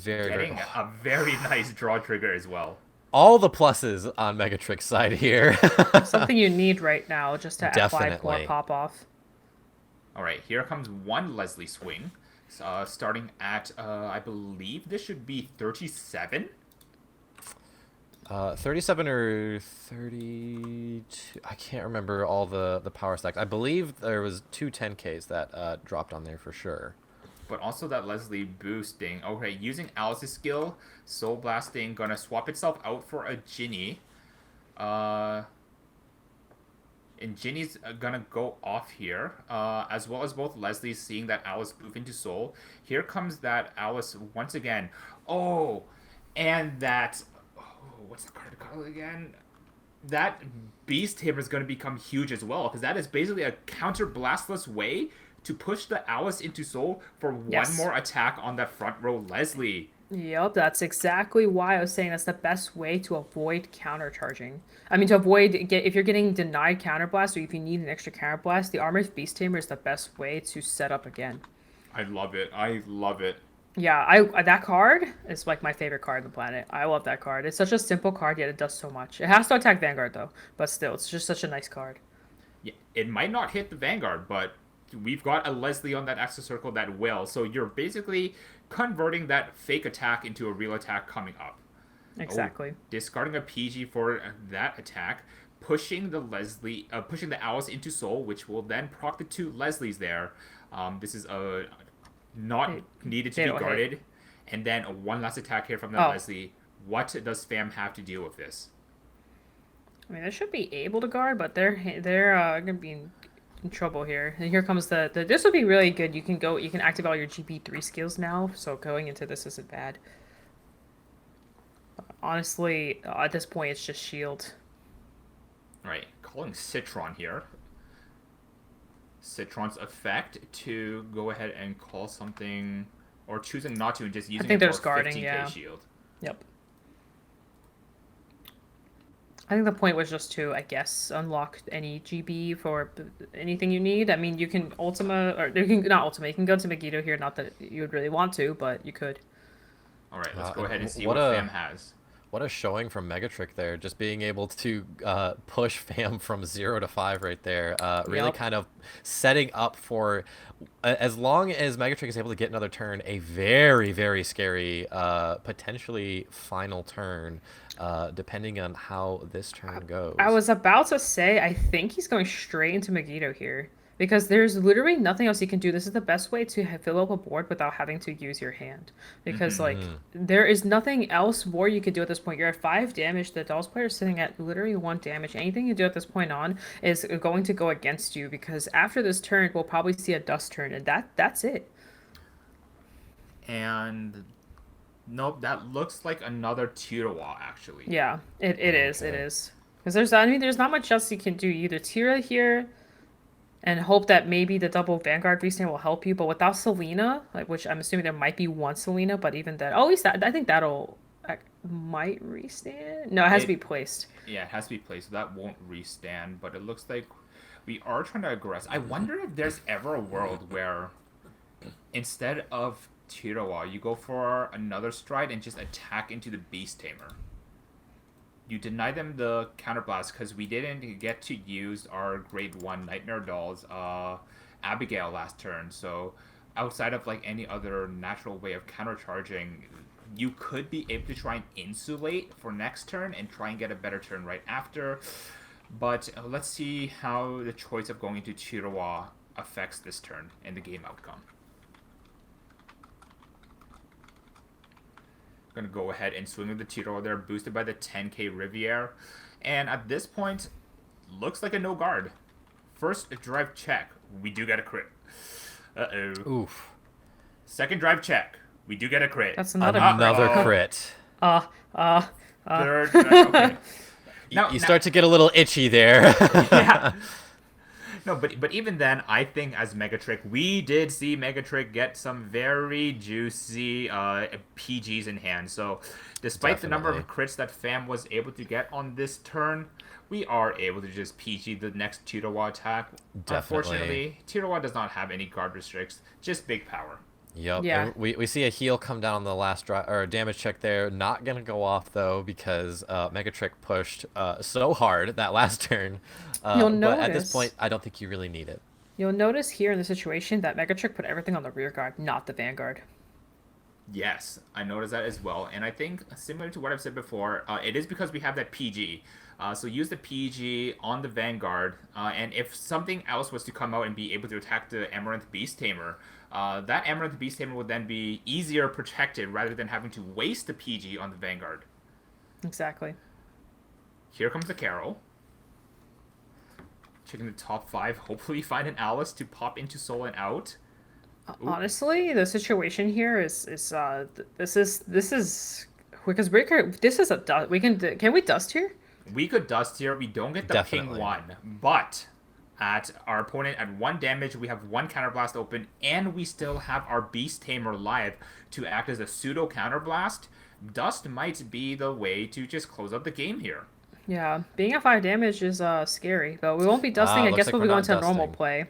Getting a very nice draw trigger as well. All the pluses on Megatrix's side here. Something you need right now just to apply more pop off. All right, here comes one Leslie swing, starting at I believe this should be 37. 37 or 32. I can't remember all the power stacks. I believe there was two 10Ks that dropped on there for sure. But also that Leslie boosting. Okay, using Alice's skill, Soul Blasting, gonna swap itself out for a Ginny. And Ginny's gonna go off here, as well as both Leslie's seeing that Alice move into Soul. Here comes that Alice once again. Oh, and that... Oh, what's the card called again? That Beast Hammer is going to become huge as well, because that is basically a counter blastless way to push the Alice into Soul for one more attack on that front row Leslie. Yep, that's exactly why I was saying that's the best way to avoid countercharging. I mean, to avoid, if you're getting denied counterblast, or if you need an extra counterblast, the Armored Beast Tamer is the best way to set up again. I love it. I love it. Yeah, that card is like my favorite card on the planet. I love that card. It's such a simple card, yet it does so much. It has to attack Vanguard though, but still, it's just such a nice card. Yeah, it might not hit the Vanguard, but we've got a Leslie on that Axel Circle that will. So you're basically converting that fake attack into a real attack coming up. Exactly. Discarding a PG for that attack, pushing the Alice into Soul, which will then proc the two Leslies there. This is not needed to be guarded. And then one last attack here from the Leslie. What does Fam have to deal with this? I mean, they should be able to guard, but they're gonna be in trouble here. And here comes the this would be really good. You can activate all your GP3 skills now, so going into this isn't bad. Honestly, at this point, it's just shield. All right, calling Citron here. Citron's effect to go ahead and call something, or choosing not to and just using it for guarding, 15k shield. Yep. I think the point was just to, I guess, unlock any GB for anything you need. I mean, you can Ultima, or you can not Ultima. You can go to Megiddo here. Not that you would really want to, but you could. All right, let's go ahead and see what Fam has. What a showing from Megatrick there, just being able to push Fam from 0 to 5 right there. Really Yep. kind of setting up for, as long as Megatrick is able to get another turn, a very, very scary, potentially final turn, depending on how this turn goes. I was about to say, I think he's going straight into Megiddo here. Because there's literally nothing else you can do. This is the best way to fill up a board without having to use your hand. Because, like, there is nothing else more you can do at this point. You're at 5 damage. The Dolls player is sitting at literally 1 damage. Anything you do at this point on is going to go against you. Because after this turn, we'll probably see a dust turn. And that's it. And nope, that looks like another Tirawa, actually. Yeah, it is. It is. Because there's not much else you can do. Either Tira here and hope that maybe the double Vanguard restand will help you. But without Selena, like, which I'm assuming there might be one Selena, but even that, at least that, I think that'll might restand. No, it has to be placed. Yeah, it has to be placed. So that won't restand. But it looks like we are trying to aggress. I wonder if there's ever a world where instead of Tirawa, you go for another stride and just attack into the Beast Tamer. You deny them the counterblast because we didn't get to use our grade 1 Nightmare Dolls Abigail last turn. So outside of like any other natural way of countercharging, you could be able to try and insulate for next turn and try and get a better turn right after. But let's see how the choice of going into Tirawa affects this turn and the game outcome. Gonna go ahead and swing with the Tiro there, boosted by the 10k Riviere. And at this point, looks like a no guard. First drive check, we do get a crit. Uh-oh. Oof. Second drive check, we do get a crit. That's another crit. Third drive, okay. You start to get a little itchy there. Yeah. No, but even then, I think as Megatrick, we did see Megatrick get some very juicy PGs in hand. So despite the number of crits that Fam was able to get on this turn, we are able to just PG the next Tirawa attack. Unfortunately, Tirawa does not have any guard restricts, just big power. Yep. Yeah. We see a heal come down on the last damage check there. Not going to go off, though, because Megatrick pushed so hard that last turn. But at this point, I don't think you really need it. You'll notice here in the situation that Megatrick put everything on the rear guard, not the Vanguard. Yes, I noticed that as well. And I think, similar to what I've said before, it is because we have that PG. So use the PG on the Vanguard. And if something else was to come out and be able to attack the Amaranth Beast Tamer, that Amaranth Beast Tamer would then be easier protected rather than having to waste the PG on the Vanguard. Exactly. Here comes the Carol. Checking the top 5. Hopefully find an Alice to pop into Soul and out. Honestly, the situation here is this is because Breaker. This is a we can we dust here? We could dust here. We don't get the ping 1, but at our opponent at 1 damage, we have 1 counterblast open, and we still have our Beast Tamer live to act as a pseudo counterblast. Dust might be the way to just close up the game here. Yeah, being at 5 damage is scary, but we won't be dusting. I guess we'll be going to normal play.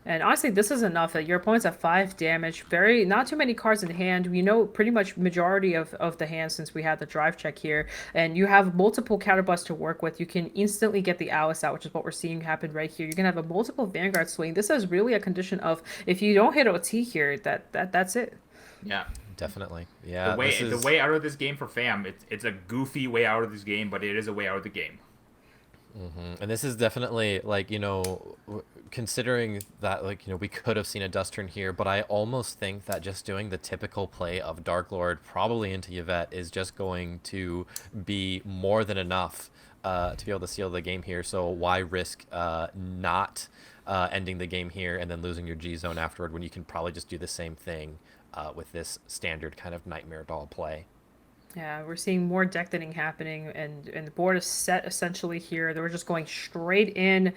And honestly, this is enough. Your opponent's at 5 damage. Not too many cards in hand. We know pretty much majority of the hand since we had the drive check here. And you have multiple counterblasts to work with. You can instantly get the Alice out, which is what we're seeing happen right here. You're going to have a multiple Vanguard swing. This is really a condition of if you don't hit OT here, that's it. Yeah. Definitely. Yeah. The way out of this game for Fam, it's a goofy way out of this game, but it is a way out of the game. And this is definitely, like, considering that, like, we could have seen a dust turn here, but I almost think that just doing the typical play of Dark Lord probably into Yvette is just going to be more than enough to be able to seal the game here. So why risk not ending the game here and then losing your G zone afterward when you can probably just do the same thing with this standard kind of Nightmare Doll play. Yeah, we're seeing more deck thinning happening, and the board is set essentially here. We're just going straight in.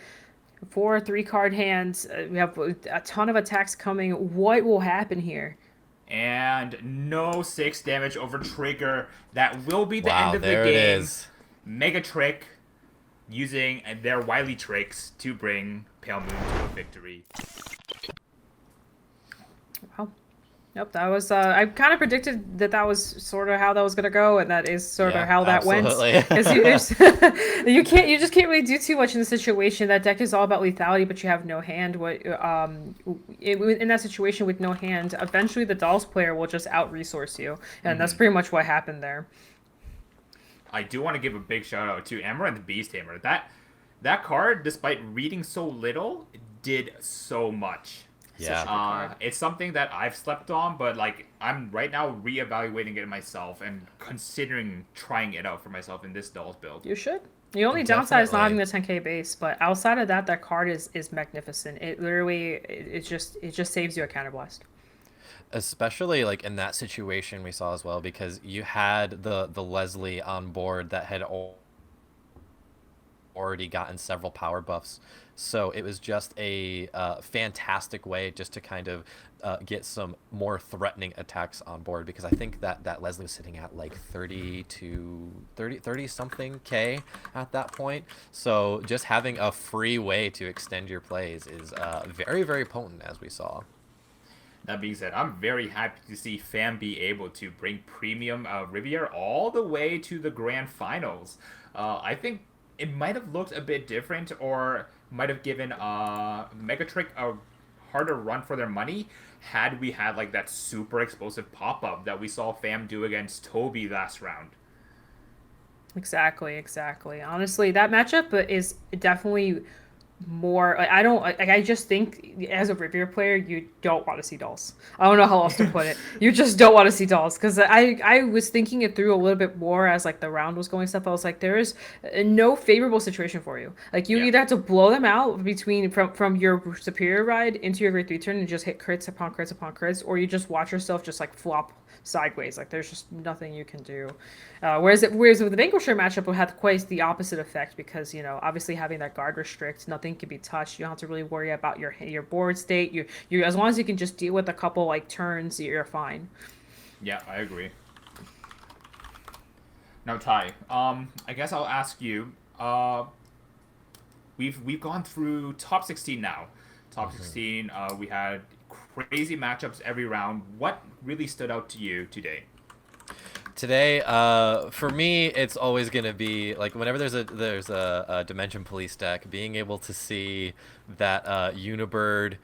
4 3-card hands. We have a ton of attacks coming. What will happen here? And no 6 damage over trigger. That will be the end of the there game. It is. Mega Trick using their wily tricks to bring Pale Moon to a victory. Wow. Yep, that was. I kind of predicted that was sort of how that was gonna go, and that is sort of Yeah, how that went. absolutely. Because you just can't really do too much in the situation. That deck is all about lethality, but you have no hand. In that situation with no hand, eventually the Dolls player will just out resource you, and that's pretty much what happened there. I do want to give a big shout out to Amaranth Beasthammer. That card, despite reading so little, did so much. Yeah. It's something that I've slept on, but like I'm right now reevaluating it myself and considering trying it out for myself in this Dolls build. You should. The only downside is not having Definitely. the 10k base, but outside of that, that card is magnificent. It literally it just saves you a counterblast. Especially like in that situation we saw as well, because you had the Leslie on board that had already gotten several power buffs. So it was just a fantastic way just to kind of get some more threatening attacks on board, because I think that Leslie was sitting at like 30 something K at that point. So just having a free way to extend your plays is very, very potent, as we saw. That being said, I'm very happy to see Fam be able to bring Premium Riviera all the way to the grand finals. I think it might have looked a bit different, or might have given Megatrick a harder run for their money had we had like that super explosive pop-up that we saw Fam do against Toby last round. Exactly, exactly. Honestly, that matchup is definitely more. Like, I don't. Like, I just think as a Riviera player, you don't want to see dolls. I don't know how else to put it. You just don't want to see dolls, because I was thinking it through a little bit more as like the round was going stuff. I was like, there is no favorable situation for you. Like, you Yeah. either have to blow them out between from your superior ride into your grade 3 turn and just hit crits upon crits upon crits, or you just watch yourself just like flop sideways. Like, there's just nothing you can do. Whereas with the Vanquisher matchup, it had quite the opposite effect, because obviously having that guard restrict, nothing can be touched. You don't have to really worry about your board state. You as long as you can just deal with a couple like turns, you're fine. Yeah, I agree. Now, Ty, I guess I'll ask you. We've gone through top 16 now. Top 16, we had crazy matchups every round. What really stood out to you today? Today, for me, it's always gonna be like whenever there's a Dimension Police deck, being able to see that Unibird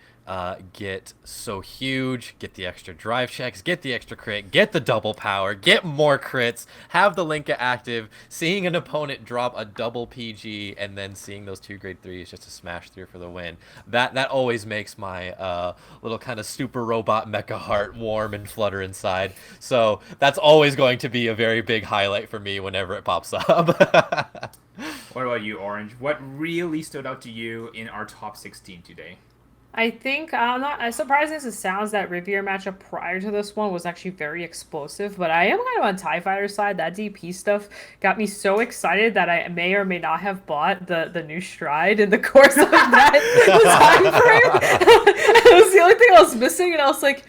get so huge, get the extra drive checks, get the extra crit, get the double power, get more crits, have the Linka active, seeing an opponent drop a double PG, and then seeing those two grade 3s just to smash through for the win. That always makes my little kind of super robot mecha heart warm and flutter inside. So that's always going to be a very big highlight for me whenever it pops up. What about you, Orange? What really stood out to you in our top 16 today? I think not as surprising as it sounds, that Riviera matchup prior to this one was actually very explosive. But I am kind of on TIE Fighter side. That DP stuff got me so excited that I may or may not have bought the new Stride in the course of that time frame. It was the only thing I was missing, and I was like,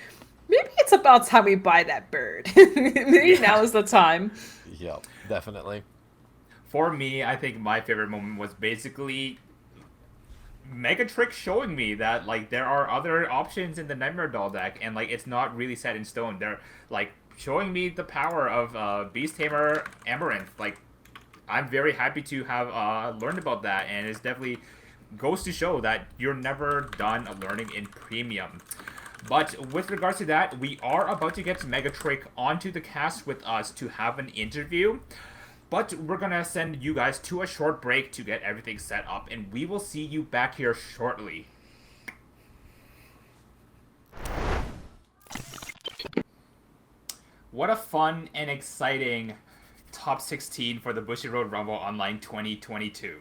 maybe it's about time we buy that bird. Maybe now is the time. Yep, definitely. For me, I think my favorite moment was basically Megatrick showing me that like there are other options in the Nightmare Doll deck, and like it's not really set in stone. They're like showing me the power of Beast Tamer Amaranth. Like, I'm very happy to have learned about that, and it's definitely goes to show that you're never done learning in Premium. But with regards to that, we are about to get Megatrick onto the cast with us to have an interview. But we're gonna send you guys to a short break to get everything set up, and we will see you back here shortly. What a fun and exciting top 16 for the Bushiroad Rumble Online 2022.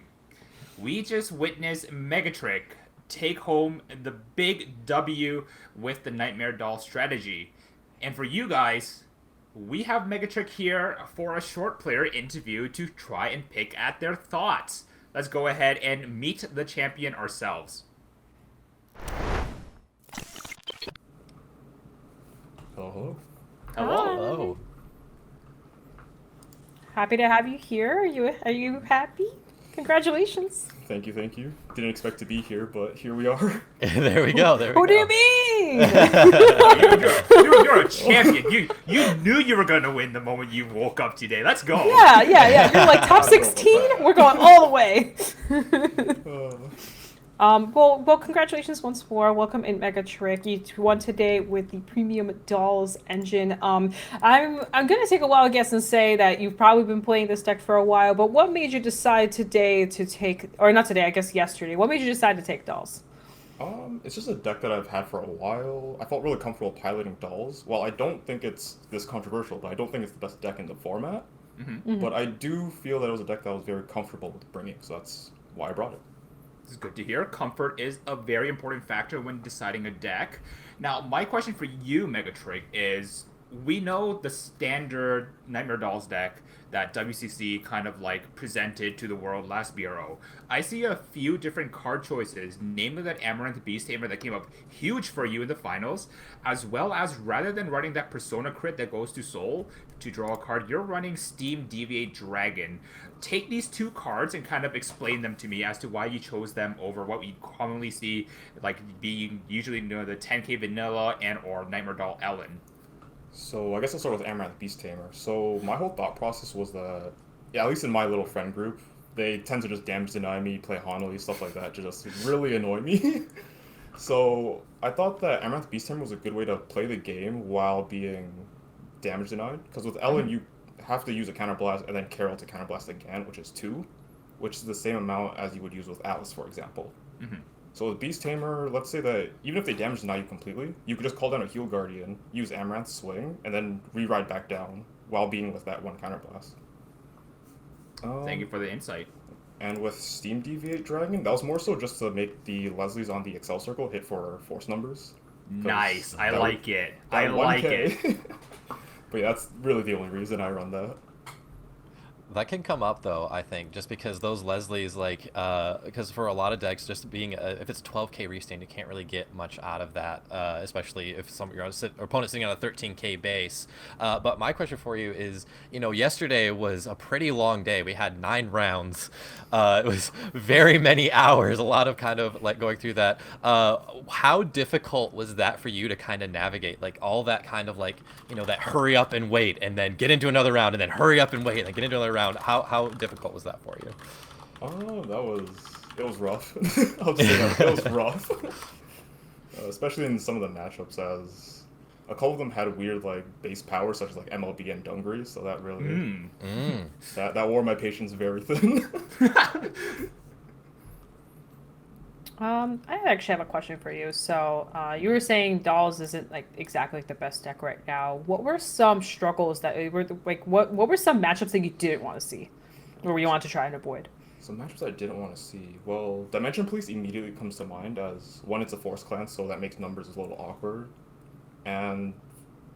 We just witnessed Megatrick take home the big W with the Nightmare Doll strategy. And for you guys, we have Megatrick here for a short player interview to try and pick at their thoughts. Let's go ahead and meet the champion ourselves. Oh. Hello. Hello. Happy to have you here. Are you happy? Congratulations. Thank you, thank you. Didn't expect to be here, but here we are. There we go. There we Who go. do you mean? You're a champion. You knew you were gonna win the moment you woke up today. Let's go. Yeah. You're like top 16. We're going all the way. Well, congratulations once more. Welcome in Mega Trick. You won today with the Premium Dolls engine. I'm gonna take a wild guess and say that you've probably been playing this deck for a while. But what made you decide today to take, or not today? I guess yesterday. What made you decide to take Dolls? It's just a deck that I've had for a while. I felt really comfortable piloting Dolls. Well, I don't think it's this controversial, but I don't think it's the best deck in the format. But I do feel that it was a deck that I was very comfortable with bringing, so that's why I brought it. This is good to hear. Comfort is a very important factor when deciding a deck. Now, my question for you, Megatrig, is we know the standard Nightmare Dolls deck that WCC kind of like presented to the world last BRO. I see a few different card choices, namely that Amaranth Beast Tamer that came up huge for you in the finals, as well as rather than running that Persona crit that goes to Soul to draw a card, you're running Steam Deviate Dragon. Take these two cards and kind of explain them to me as to why you chose them over what we commonly see, like being usually the 10k vanilla and or Nightmare Doll Ellen. So I guess I'll start with Amaranth Beast Tamer. So my whole thought process was that, yeah, at least in my little friend group, they tend to just damage deny me, play Hanali, stuff like that, to just really annoy me. So I thought that Amaranth Beast Tamer was a good way to play the game while being damage denied. Because with Ellen, you have to use a counterblast and then Carol to counterblast again, which is 2, which is the same amount as you would use with Alice, for example. So with Beast Tamer, let's say that even if they damage deny you completely, you could just call down a Heal Guardian, use Amaranth Swing, and then re-ride back down while being with that one counterblast. Thank you for the insight. And with Steam Deviate Dragon, that was more so just to make the Leslies on the Excel circle hit for force numbers. Nice. I like it. I like it. But yeah, that's really the only reason I run that. That can come up though, I think, just because those Leslies, like, because for a lot of decks, just being if it's 12k restand, you can't really get much out of that, especially if your opponent's sitting on a 13k base. But my question for you is, yesterday was a pretty long day. We had 9 rounds. It was very many hours. A lot of kind of like going through that. How difficult was that for you to kind of navigate, like all that kind of like that hurry up and wait, and then get into another round, and then hurry up and wait, and then get into another round? How difficult was that for you? It was rough. I'll say that. It was rough. Especially in some of the matchups, as a couple of them had weird like base power, such as like MLB and Dungry, so that really that wore my patience very thin. I actually have a question for you. So, you were saying Dolls isn't like exactly the best deck right now. What were some struggles that were like? What were some matchups that you didn't want to see, or you want to try and avoid? Some matchups I didn't want to see. Well, Dimension Police immediately comes to mind as one. It's a Force Clan, so that makes numbers a little awkward, and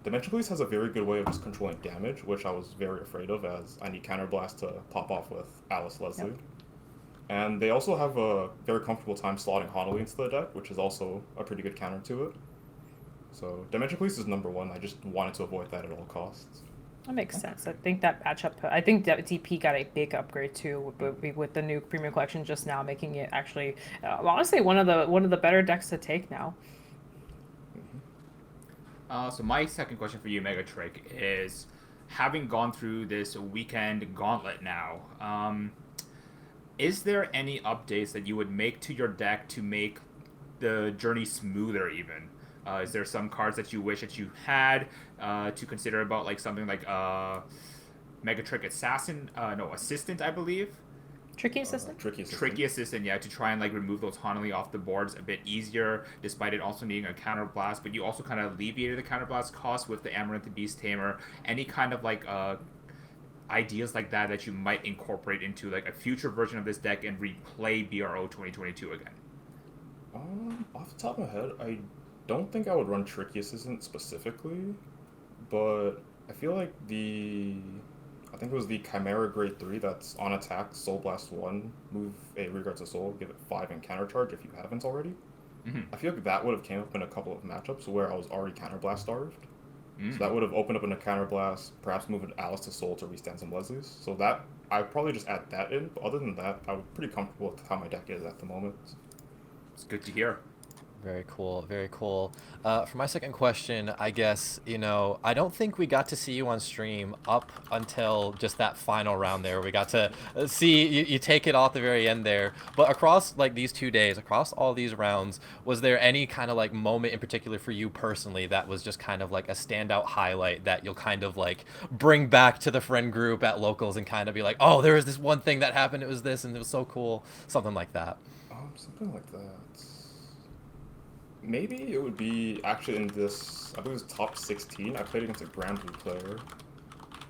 Dimension Police has a very good way of just controlling damage, which I was very afraid of, as I need Counterblast to pop off with Alice Leslie. Yep. And they also have a very comfortable time slotting Hanali into the deck, which is also a pretty good counter to it. So Dimension Police is number 1. I just wanted to avoid that at all costs. That makes sense. I think that matchup. I think that DP got a big upgrade too with the new Premium Collection just now, making it actually honestly one of the better decks to take now. So my second question for you, Megatrick, is having gone through this weekend gauntlet now. Is there any updates that you would make to your deck to make the journey smoother even? Is there some cards that you wish that you had to consider about, like something like Megatrick Assassin? No, Assistant, I believe. Tricky Assistant? Tricky Assistant, yeah, to try and like remove those Hanali off the boards a bit easier, despite it also needing a counterblast. But you also kind of alleviated the counterblast cost with the Amaranth Beast Tamer. Any kind of like ideas like that you might incorporate into like a future version of this deck and replay BRO 2022 again? Off the top of my head, I don't think I would run Tricky Assistant specifically, but I feel like I think it was the Chimera Grade 3 that's on attack, Soul Blast 1, move a Regards to Soul, give it 5 and counter charge if you haven't already. I feel like that would have came up in a couple of matchups where I was already counterblast starved. So that would have opened up in a counterblast, perhaps moving Alice to Soul to restand some Leslies. So that I'd probably just add that in. But other than that, I'm pretty comfortable with how my deck is at the moment. It's good to hear. Very cool, very cool. For my second question, I guess, I don't think we got to see you on stream up until just that final round there. We got to see you take it all at the very end there. But across like these 2 days, across all these rounds, was there any kind of like moment in particular for you personally that was just kind of like a standout highlight that you'll kind of like bring back to the friend group at locals and kind of be like, oh, there was this one thing that happened, it was this, and it was so cool, something like that? Something like that. Maybe it would be actually in this, I believe it was top 16. I played against a Grand Blue player.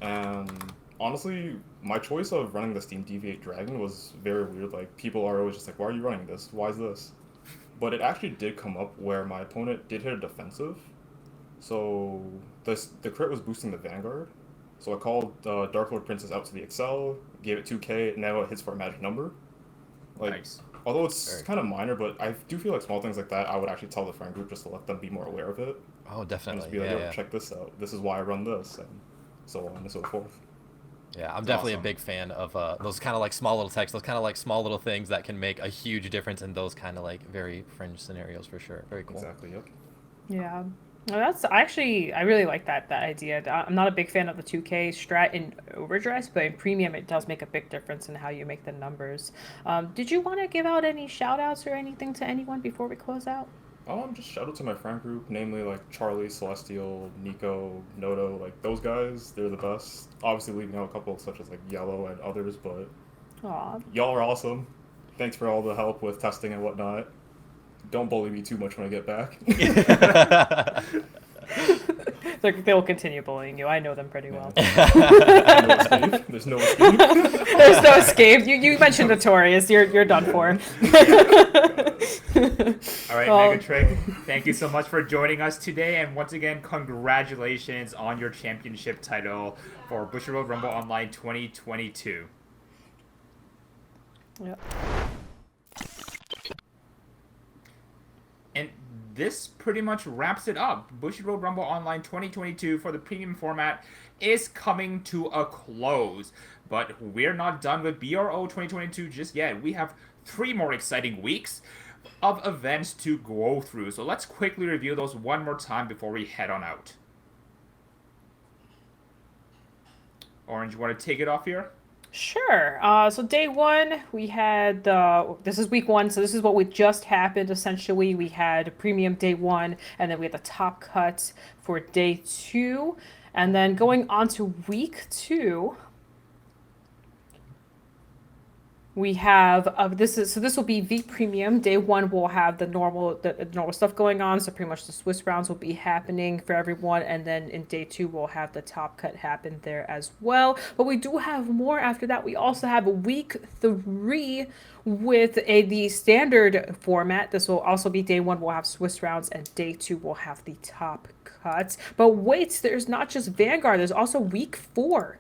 And honestly, my choice of running the Steam Deviate Dragon was very weird. Like, people are always just like, why are you running this? Why is this? But it actually did come up where my opponent did hit a defensive. So the crit was boosting the Vanguard. So I called Dark Lord Princess out to the Excel, gave it 2k, and now it hits for a magic number. Like, Nice. Although it's kind of minor, but I do feel like small things like that, I would actually tell the friend group just to let them be more aware of it. Oh, And definitely. just be like, Yeah, yo, yeah. check this out. This is why I run this, and so on and so forth. Yeah, I'm definitely Awesome. a big fan of those kind of like small little texts, those kind of like small little things that can make a huge difference in those kind of like very fringe scenarios for sure. Very cool. Exactly, yep. Yeah. Well, I really like that idea. I'm not a big fan of the 2K strat in overdress, but in premium it does make a big difference in how you make the numbers. Did you want to give out any shout outs or anything to anyone before we close out? Just shout out to my friend group, namely like Charlie, Celestial, Nico, Noto, like those guys, they're the best. Obviously leaving out a couple such as like Yellow and others, but Aw. y'all are awesome. Thanks for all the help with testing and whatnot. Don't bully me too much when I get back. They'll continue bullying you. I know them pretty well. No escape. There's no escape. There's no escape. You mentioned Notorious. You're done for. All right, Well- Megatrig, thank you so much for joining us today, and once again, congratulations on your championship title for Bushiroad Rumble Online 2022. Yep. And this pretty much wraps it up. Bushiroad Rumble Online 2022 for the premium format is coming to a close. But we're not done with BRO 2022 just yet. We have 3 more exciting weeks of events to go through. So let's quickly review those one more time before we head on out. Orange, you want to take it off here? Sure. So day 1, we had this is week 1, so this is what we just happened. Essentially, we had premium day 1, and then we had the top cut for day 2, and then going on to week 2. We have this will be V-Premium. Day 1 will have the normal stuff going on. So pretty much the Swiss rounds will be happening for everyone, and then in day 2 we'll have the top cut happen there as well. But we do have more after that. We also have week 3 with the standard format. This will also be day 1 we'll have Swiss rounds, and day 2 we'll have the top cuts. But wait, there's not just Vanguard. There's also week 4.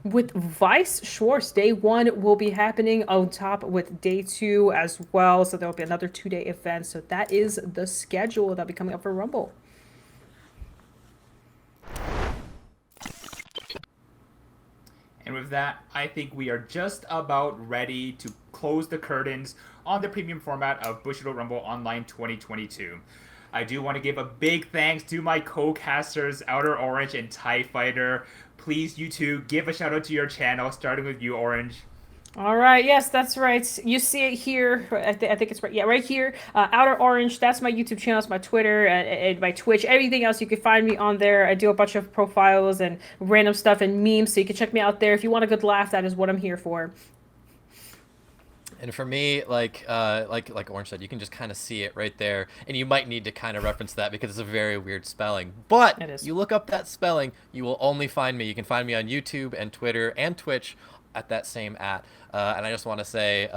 With Weiss Schwarz, day 1 will be happening on top with day 2 as well. So there'll be another 2-day event. So that is the schedule that'll be coming up for Rumble. And with that, I think we are just about ready to close the curtains on the premium format of Bushiroad Rumble Online 2022. I do want to give a big thanks to my co-casters, Outer Orange and TIE Fighter. Please, you two, give a shout out to your channel, starting with you, Orange. All right. Yes, that's right. You see it here. I think it's right. Yeah, right here. Outer Orange. That's my YouTube channel. It's my Twitter and my Twitch. Everything else, you can find me on there. I do a bunch of profiles and random stuff and memes, so you can check me out there. If you want a good laugh, that is what I'm here for. And for me, like Orange said, you can just kind of see it right there, and you might need to kind of reference that because it's a very weird spelling. But It is. you look up that spelling, you will only find me. You can find me on YouTube and Twitter and Twitch at that same @ and I just want to say,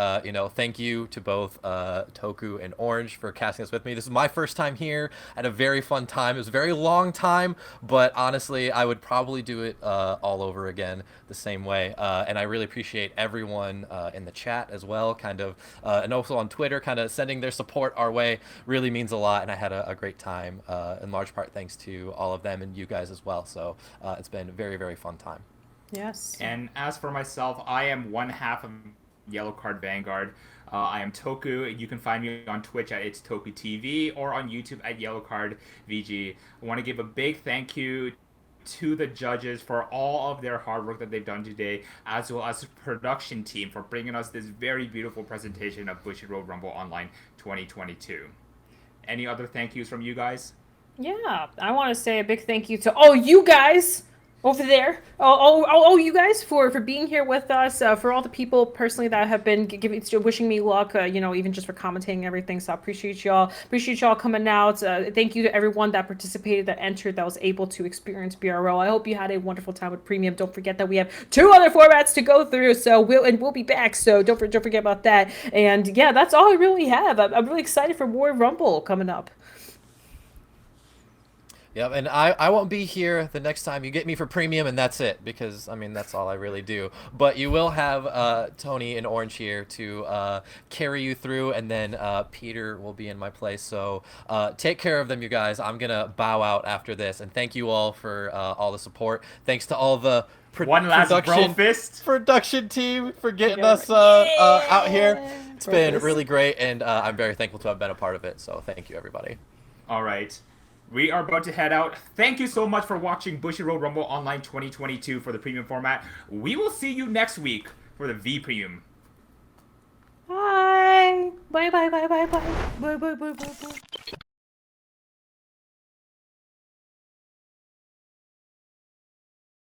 thank you to both Toku and Orange for casting this with me. This is my first time here. I had a very fun time. It was a very long time, but honestly, I would probably do it all over again the same way. And I really appreciate everyone in the chat as well, and also on Twitter, kind of sending their support our way. Really means a lot, and I had a great time, in large part thanks to all of them and you guys as well. So it's been a very, very fun time. Yes. And as for myself, I am one half of Yellow Card Vanguard. I am Toku. You can find me on Twitch at It's Toku TV or on YouTube at Yellow Card VG. I want to give a big thank you to the judges for all of their hard work that they've done today, as well as the production team for bringing us this very beautiful presentation of Bushiroad Rumble Online 2022. Any other thank yous from you guys? Yeah, I want to say a big thank you to all you guys over there. Oh, you guys for being here with us. For all the people personally that have been wishing me luck. Even just for commenting and everything. So I appreciate y'all. Appreciate y'all coming out. Thank you to everyone that participated, that entered, that was able to experience BRO. I hope you had a wonderful time with Premium. Don't forget that we have 2 other formats to go through. So we'll be back. So don't forget about that. And yeah, that's all I really have. I'm really excited for more Rumble coming up. Yep, and I won't be here the next time. You get me for Premium, and that's it, because, I mean, that's all I really do. But you will have Tony and Orange here to carry you through, and then Peter will be in my place. So take care of them, you guys. I'm going to bow out after this, and thank you all for all the support. Thanks to all the One last bro fist. production team for getting us out here. It's been Fist. really great, and I'm very thankful to have been a part of it. So thank you, everybody. All right. We are about to head out. Thank you so much for watching Bushiroad Rumble Online 2022 for the premium format. We will see you next week for the V Premium. Bye. Bye. Bye. Bye. Bye. Bye. Bye. Bye. Bye. Bye.